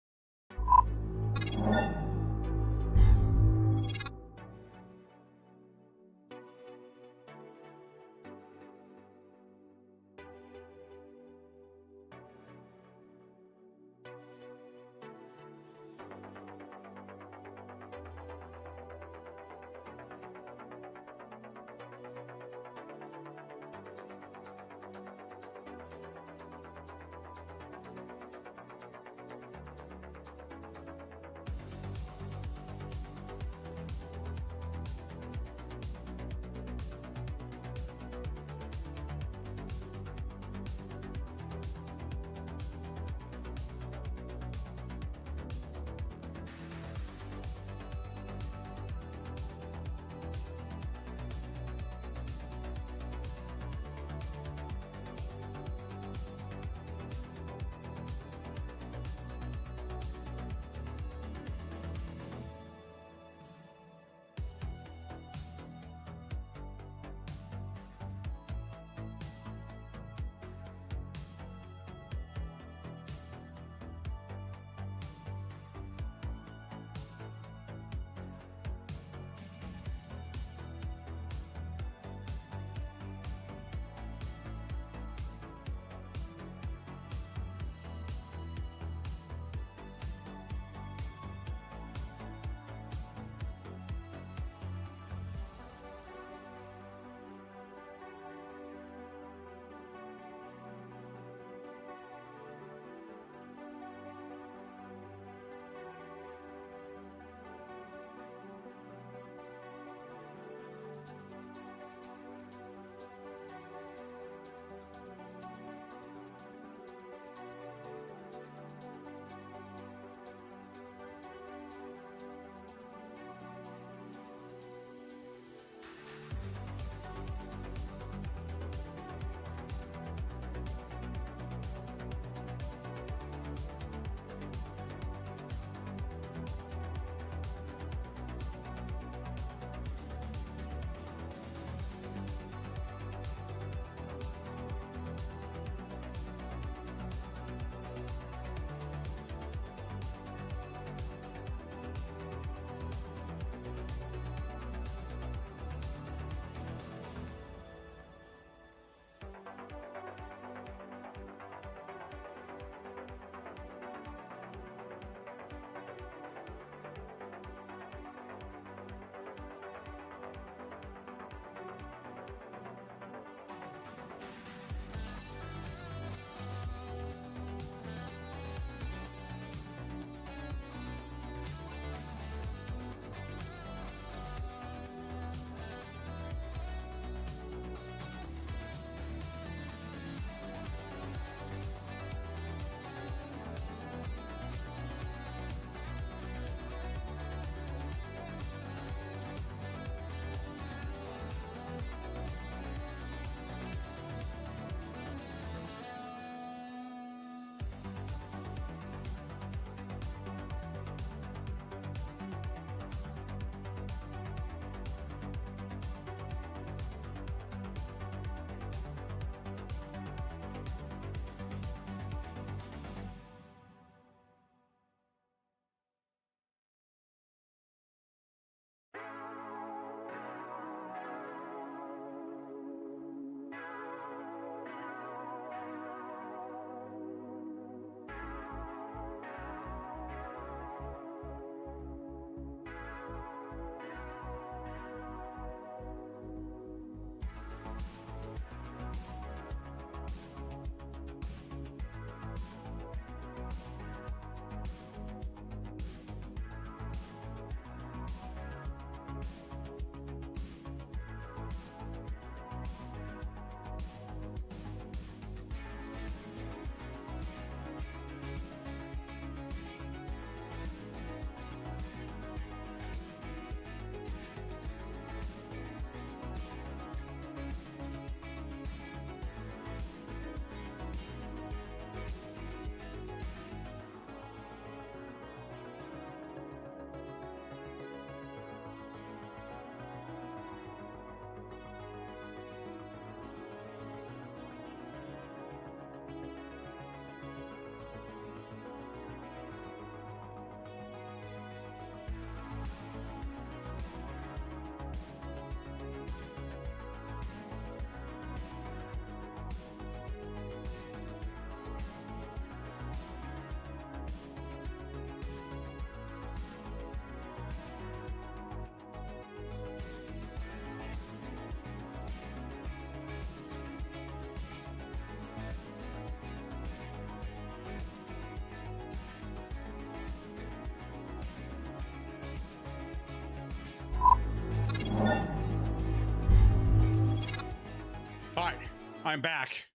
I'm back.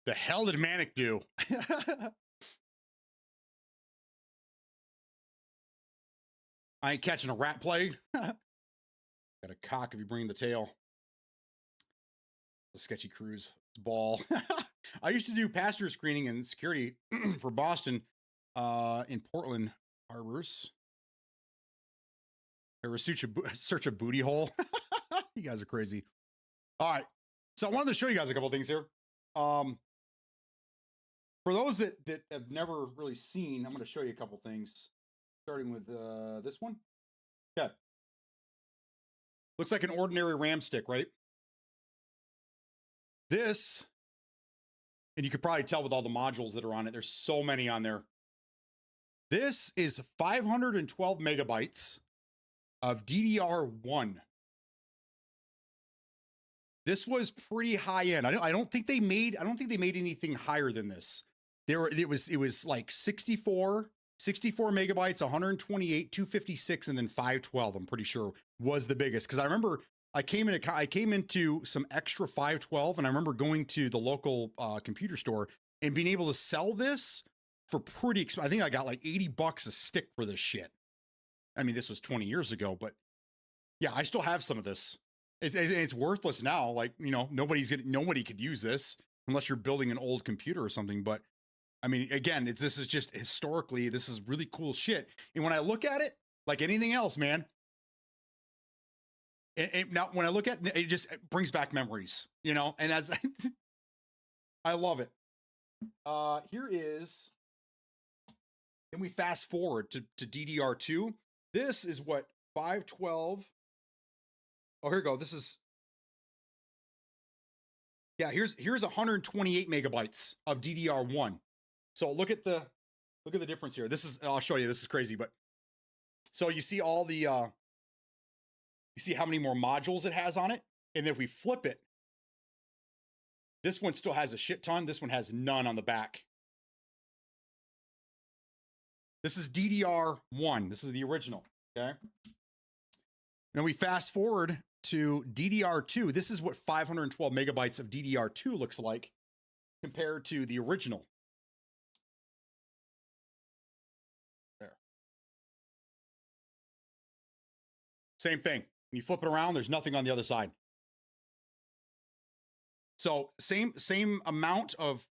The hell did Manic do? I ain't catching a rat plague. Got a cock if you bring the tail. A sketchy cruise ball. I used to do passenger screening and security for Boston in Portland Harbors. Ever search a booty hole? You guys are crazy. All right. So I wanted to show you guys a couple things here. For those that have never really seen, I'm going to show you a couple things. Starting with this one. Okay. Looks like an ordinary ram stick, right? This, and you could probably tell with all the modules that are on it, there's so many on there. This is 512 megabytes of DDR1. This was pretty high end. I don't think they made anything higher than this. It was like 64 megabytes, 128, 256, and then 512, I'm pretty sure was the biggest. Because I remember I came into some extra 512, and I remember going to the local computer store and being able to sell this for pretty expensive. I think I got like $80 a stick for this shit. I mean, this was 20 years ago, but yeah, I still have some of this. It's worthless now. Like, you know, nobody could use this unless you're building an old computer or something. But I mean, again, this is just historically, this is really cool shit. And when I look at it, like anything else, man, now when I look at it, it brings back memories, you know, and that's, I love it. Here is, and we fast forward to DDR2. This is what 512. Oh, here we go. This is, yeah, here's 128 megabytes of DDR1. So look at the difference here. This is, I'll show you, this is crazy, but so you see all the, you see how many more modules it has on it? And if we flip it, this one still has a shit ton. This one has none on the back. This is DDR1. This is the original, okay? Then we fast forward to DDR2. This is what 512 megabytes of DDR2 looks like compared to the original. There. Same thing. When you flip it around, there's nothing on the other side. So same amount of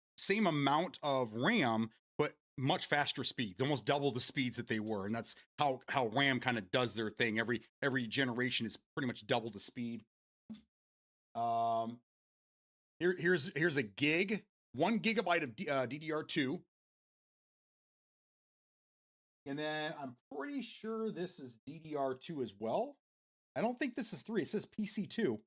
RAM, but much faster speeds, almost double the speeds that they were. And that's how RAM kind of does their thing. Every generation is pretty much double the speed. Here's a gig, 1 gigabyte of DDR2. And then I'm pretty sure this is DDR2 as well. I don't think this is 3. It says PC2.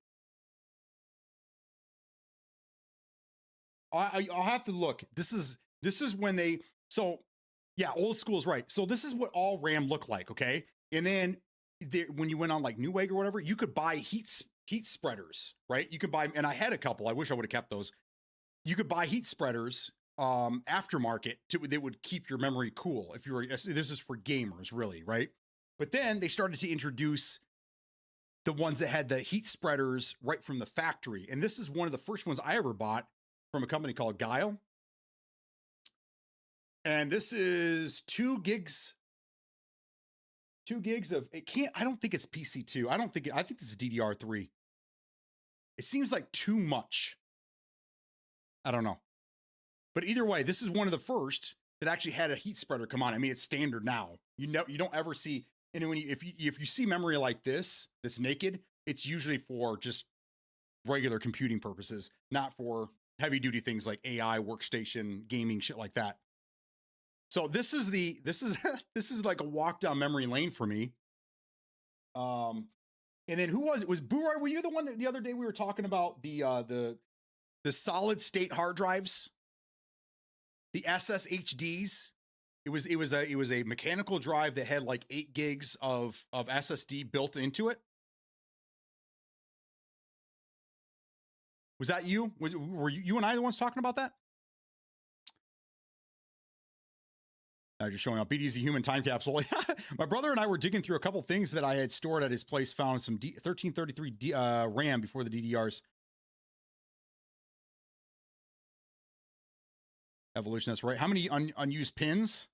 I'll have to look. This is when they, so yeah, old school is right. So this is what all RAM looked like, okay? And then when you went on like Newegg or whatever, you could buy heat spreaders, right? You could buy, and I had a couple. I wish I would have kept those. You could buy heat spreaders aftermarket that would keep your memory cool. If you were, this is for gamers, really, right? But then they started to introduce the ones that had the heat spreaders right from the factory. And this is one of the first ones I ever bought from a company called Guile. And this is 2 gigs. 2 gigs of, I don't think it's PC2. I think this is DDR3. It seems like too much. I don't know. But either way, this is one of the first that actually had a heat spreader come on. I mean, it's standard now. You don't ever see, and if you see memory like this naked, it's usually for just regular computing purposes, not for heavy duty things like AI, workstation, gaming, shit like that. So this is like a walk down memory lane for me. And then who was it? Was Boo-Roy, were you the one that the other day we were talking about the solid state hard drives? The SSHDs. It was a mechanical drive that had like 8 gigs of SSD built into it. Was that you? Were you and I the ones talking about that? Just showing up. BD is a human time capsule. My brother and I were digging through a couple things that I had stored at his place, found some 1333 RAM before the DDRs. Evolution, that's right. How many unused pins?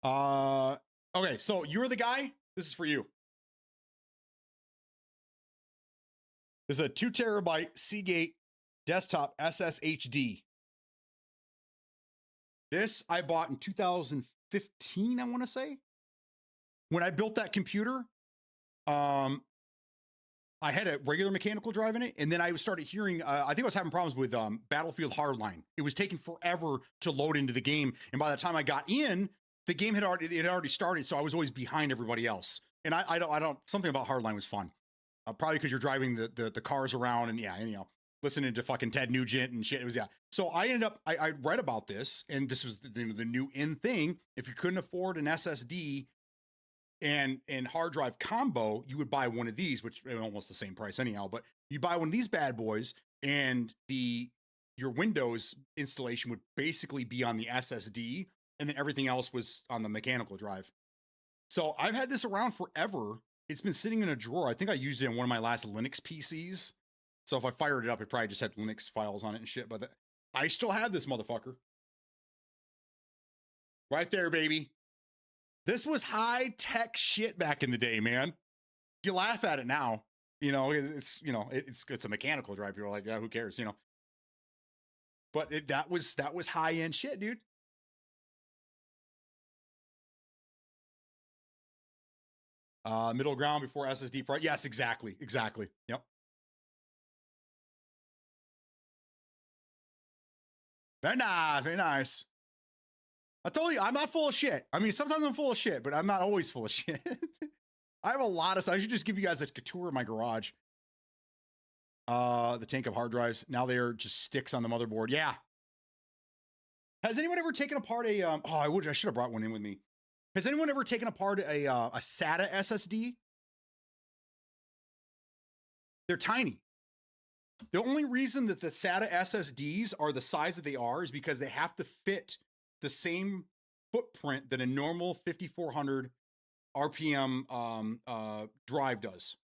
Okay, so you're the guy. This is for you. This is a 2 terabyte Seagate desktop SSHD. This I bought in 2015, I want to say. When I built that computer, I had a regular mechanical drive in it, and then I started hearing, I think I was having problems with Battlefield Hardline. It was taking forever to load into the game, and by the time I got in, the game had already started, so I was always behind everybody else. And I don't something about Hardline was fun, probably because you're driving the cars around, and yeah, anyhow, listening to fucking Ted Nugent and shit. It was, yeah. So I ended up, I read about this, and this was the new in thing. If you couldn't afford an SSD and hard drive combo, you would buy one of these, which is almost the same price anyhow, but you buy one of these bad boys, and your Windows installation would basically be on the SSD, and then everything else was on the mechanical drive. So I've had this around forever. It's been sitting in a drawer. I think I used it in one of my last Linux PCs. So if I fired it up, it probably just had Linux files on it and shit, but I still have this motherfucker. Right there, baby. This was high-tech shit back in the day, man. You laugh at it now. You know, it's a mechanical drive. People are like, yeah, who cares, you know? But that was high-end shit, dude. Middle ground before SSD price. Yes, exactly. Yep. Very nice. I told you, I'm not full of shit. I mean, sometimes I'm full of shit, but I'm not always full of shit. I have a lot of stuff. I should just give you guys a tour of my garage. The tank of hard drives. Now they're just sticks on the motherboard. Yeah. Has anyone ever taken apart a, I should have brought one in with me. Has anyone ever taken apart a SATA SSD? They're tiny. The only reason that the SATA SSDs are the size that they are is because they have to fit the same footprint that a normal 5400 RPM drive does.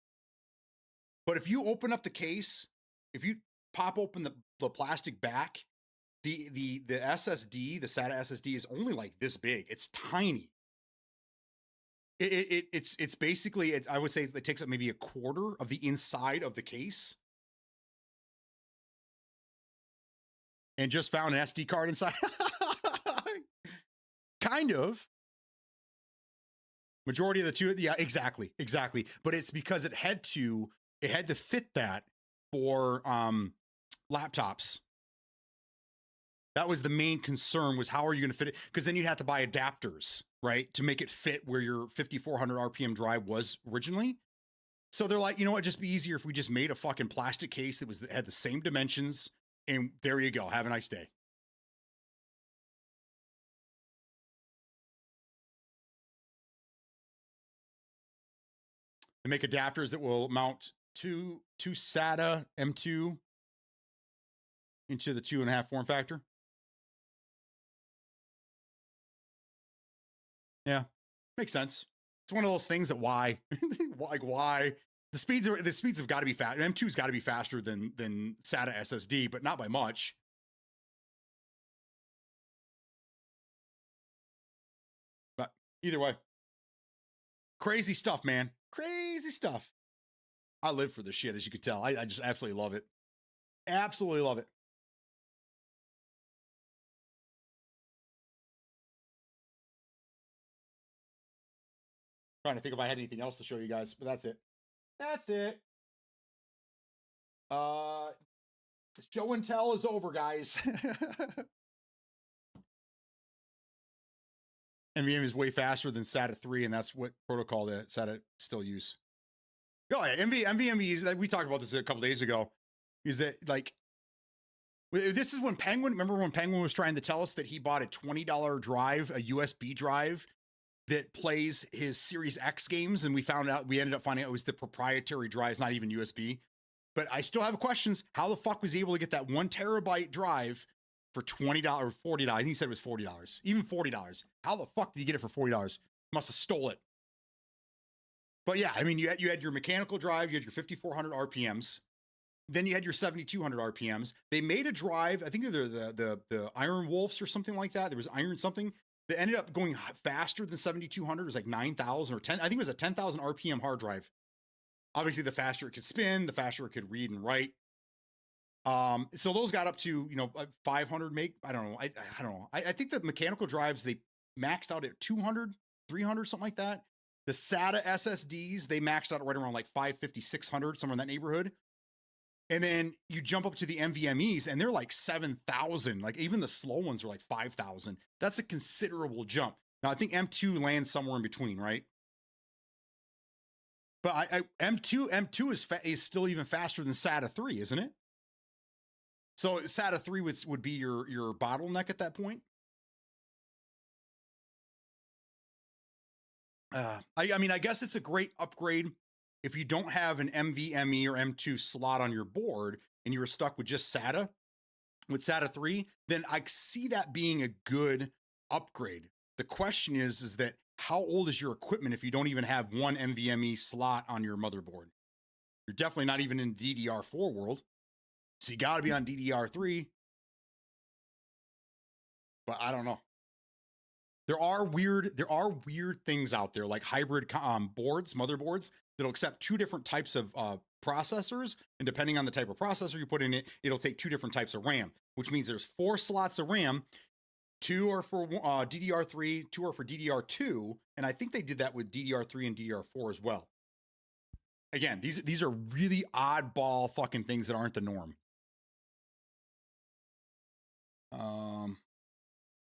But if you open up the case, if you pop open the plastic back, the SSD, the SATA SSD is only like this big. It's tiny. It's basically, I would say it takes up maybe a quarter of the inside of the case. And just found an SD card inside. Kind of. Majority of the two, yeah, exactly. But it's because it had to fit that for laptops. That was the main concern, was how are you going to fit it? Because then you have to buy adapters, right, to make it fit where your 5400 RPM drive was originally. So they're like, you know what, it'd just be easier if we just made a fucking plastic case that had the same dimensions, and there you go. Have a nice day. They make adapters that will mount two SATA M2 into the 2.5 form factor. Yeah, makes sense. It's one of those things that why the speeds have got to be fast. M2's got to be faster than SATA SSD, but not by much. But either way, crazy stuff, man. Crazy stuff. I live for this shit, as you can tell. I just absolutely love it. Absolutely love it. Trying to think if I had anything else to show you guys, but that's it. That's it. Show and tell is over, guys. NVMe is way faster than SATA 3, and that's what protocol that SATA still use. Oh, yeah, NVMe is, we talked about this a couple days ago, is that like, this is when Penguin, remember when Penguin was trying to tell us that he bought a $20 drive, a USB drive that plays his Series X games, and we ended up finding out it was the proprietary drive, it's not even USB. But I still have questions. How the fuck was he able to get that 1 terabyte drive for $20 or $40? I think he said it was $40, even $40. How the fuck did you get it for $40? Must have stole it. But yeah, I mean, you had your mechanical drive, you had your 5400 RPMs. then you had your 7,200 RPMs. They made a drive. I think they're the Iron Wolves or something like that. There was Iron something that ended up going faster than 7,200. It was like 9,000 or 10. I think it was a 10,000 RPM hard drive. Obviously, the faster it could spin, the faster it could read and write. So those got up to 500 meg. I don't know. I don't know. I think the mechanical drives, they maxed out at 200, 300, something like that. The SATA SSDs, they maxed out right around like 550, 600, somewhere in that neighborhood. And then you jump up to the NVMEs and they're like 7,000. Like even the slow ones are like 5,000. That's a considerable jump. Now I think M2 lands somewhere in between, right? But M2 is still even faster than SATA 3, isn't it? So SATA 3 would be your bottleneck at that point. I mean, I guess it's a great upgrade if you don't have an NVMe or M2 slot on your board and you were stuck with just SATA, with SATA 3, then I see that being a good upgrade. The question is that how old is your equipment if you don't even have one NVMe slot on your motherboard? You're definitely not even in DDR4 world. So you got to be on DDR3. But I don't know. There are weird things out there like hybrid motherboards that'll accept two different types of processors, and depending on the type of processor you put in it, it'll take two different types of RAM, which means there's 4 slots of RAM. 2 are for DDR3, 2 are for DDR2, and I think they did that with DDR3 and DDR4 as well. Again, these are really oddball fucking things that aren't the norm.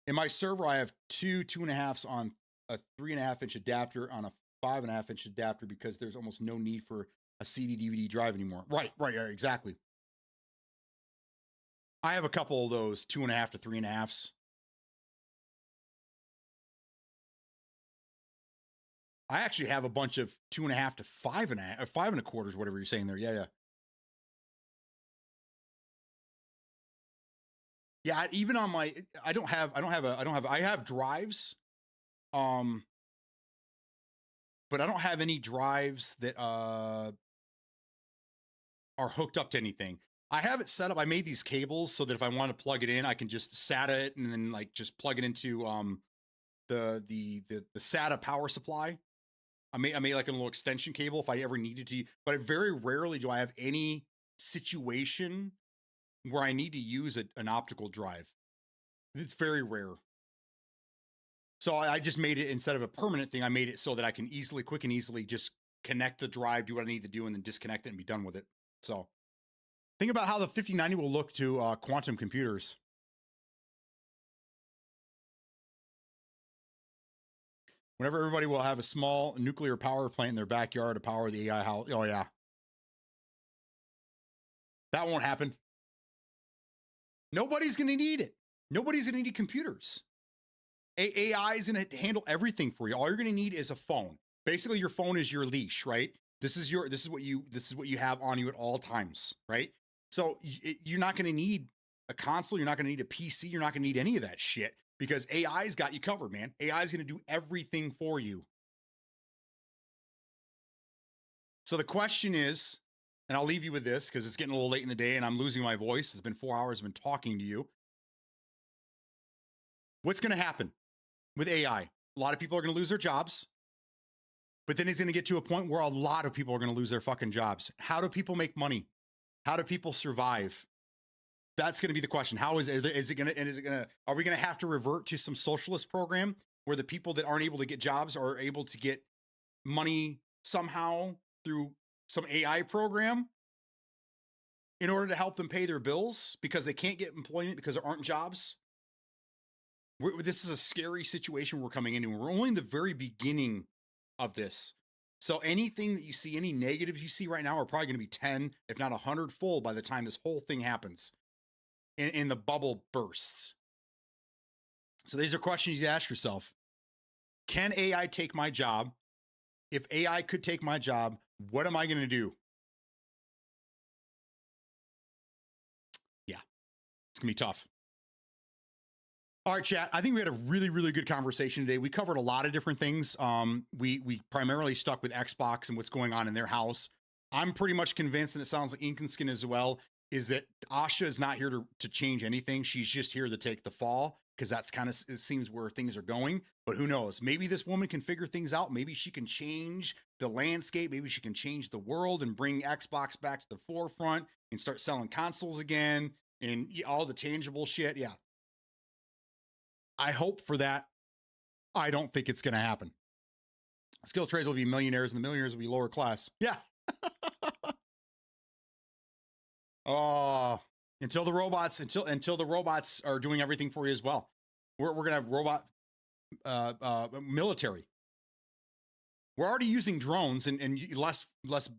In my server, I have 2.5s on a 3.5-inch adapter on a 5.5-inch adapter because there's almost no need for a CD DVD drive anymore. Right, exactly. I have a couple of those 2.5 to 3.5s. I actually have a bunch of 2.5 to 5.5 or 5.25, whatever you're saying there. Yeah. Yeah, even on my, I have drives, but I don't have any drives that are hooked up to anything. I have it set up. I made these cables so that if I want to plug it in, I can just SATA it and then like just plug it into the SATA power supply. I made like a little extension cable if I ever needed to, but very rarely do I have any situation where I need to use an optical drive. It's very rare. So I just made it, instead of a permanent thing, I made it so that I can quick and easily just connect the drive, do what I need to do, and then disconnect it and be done with it. So think about how the 5090 will look to quantum computers. Whenever everybody will have a small nuclear power plant in their backyard to power the AI house. Oh, yeah. That won't happen. Nobody's going to need it. Nobody's going to need computers. AI is going to handle everything for you. All you're going to need is a phone. Basically, your phone is your leash, right? This is what you have on you at all times, right? So you're not going to need a console. You're not going to need a PC. You're not going to need any of that shit because AI's got you covered, man. AI is going to do everything for you. So the question is, and I'll leave you with this because it's getting a little late in the day and I'm losing my voice. It's been 4 hours. I've been talking to you. What's going to happen with AI? A lot of people are going to lose their jobs, but then it's going to get to a point where a lot of people are going to lose their fucking jobs. How do people make money? How do people survive? That's going to be the question. How is it going to, are we going to have to revert to some socialist program where the people that aren't able to get jobs are able to get money somehow through some AI program in order to help them pay their bills because they can't get employment because there aren't jobs? This is a scary situation we're coming into. We're only in the very beginning of this. So anything that you see, any negatives you see right now are probably going to be 10, if not 100-fold by the time this whole thing happens in the bubble bursts. So these are questions you ask yourself. Can AI take my job? If AI could take my job, what am I going to do? Yeah, it's going to be tough. All right, chat. I think we had a really, really good conversation today. We covered a lot of different things. We primarily stuck with Xbox and what's going on in their house. I'm pretty much convinced, and it sounds like Inkenskin as well, is that Asha is not here to change anything. She's just here to take the fall, because that's kind of, it seems, where things are going. But who knows? Maybe this woman can figure things out. Maybe she can change the landscape. Maybe she can change the world and bring Xbox back to the forefront and start selling consoles again and all the tangible shit. Yeah. I hope for that. I don't think it's going to happen. Skill trades will be millionaires and the millionaires will be lower class. Yeah. Oh, until the robots are doing everything for you as well. We're going to have robot military. We're already using drones and less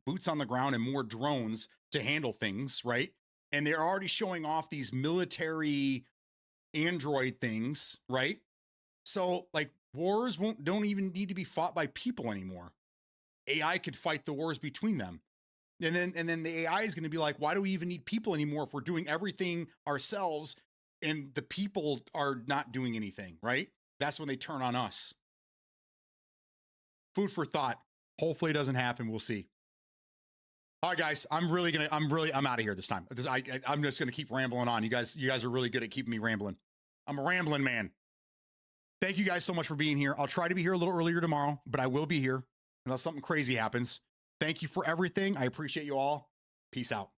boots on the ground and more drones to handle things, right? And they're already showing off these military android things, right? So like wars don't even need to be fought by people anymore. AI could fight the wars between them. And then the AI is going to be like, why do we even need people anymore if we're doing everything ourselves and the people are not doing anything, right? That's when they turn on us. Food for thought. Hopefully it doesn't happen. We'll see. All right, guys, I'm out of here this time. I'm just going to keep rambling on. You guys are really good at keeping me rambling. I'm a rambling man. Thank you guys so much for being here. I'll try to be here a little earlier tomorrow, but I will be here unless something crazy happens. Thank you for everything. I appreciate you all. Peace out.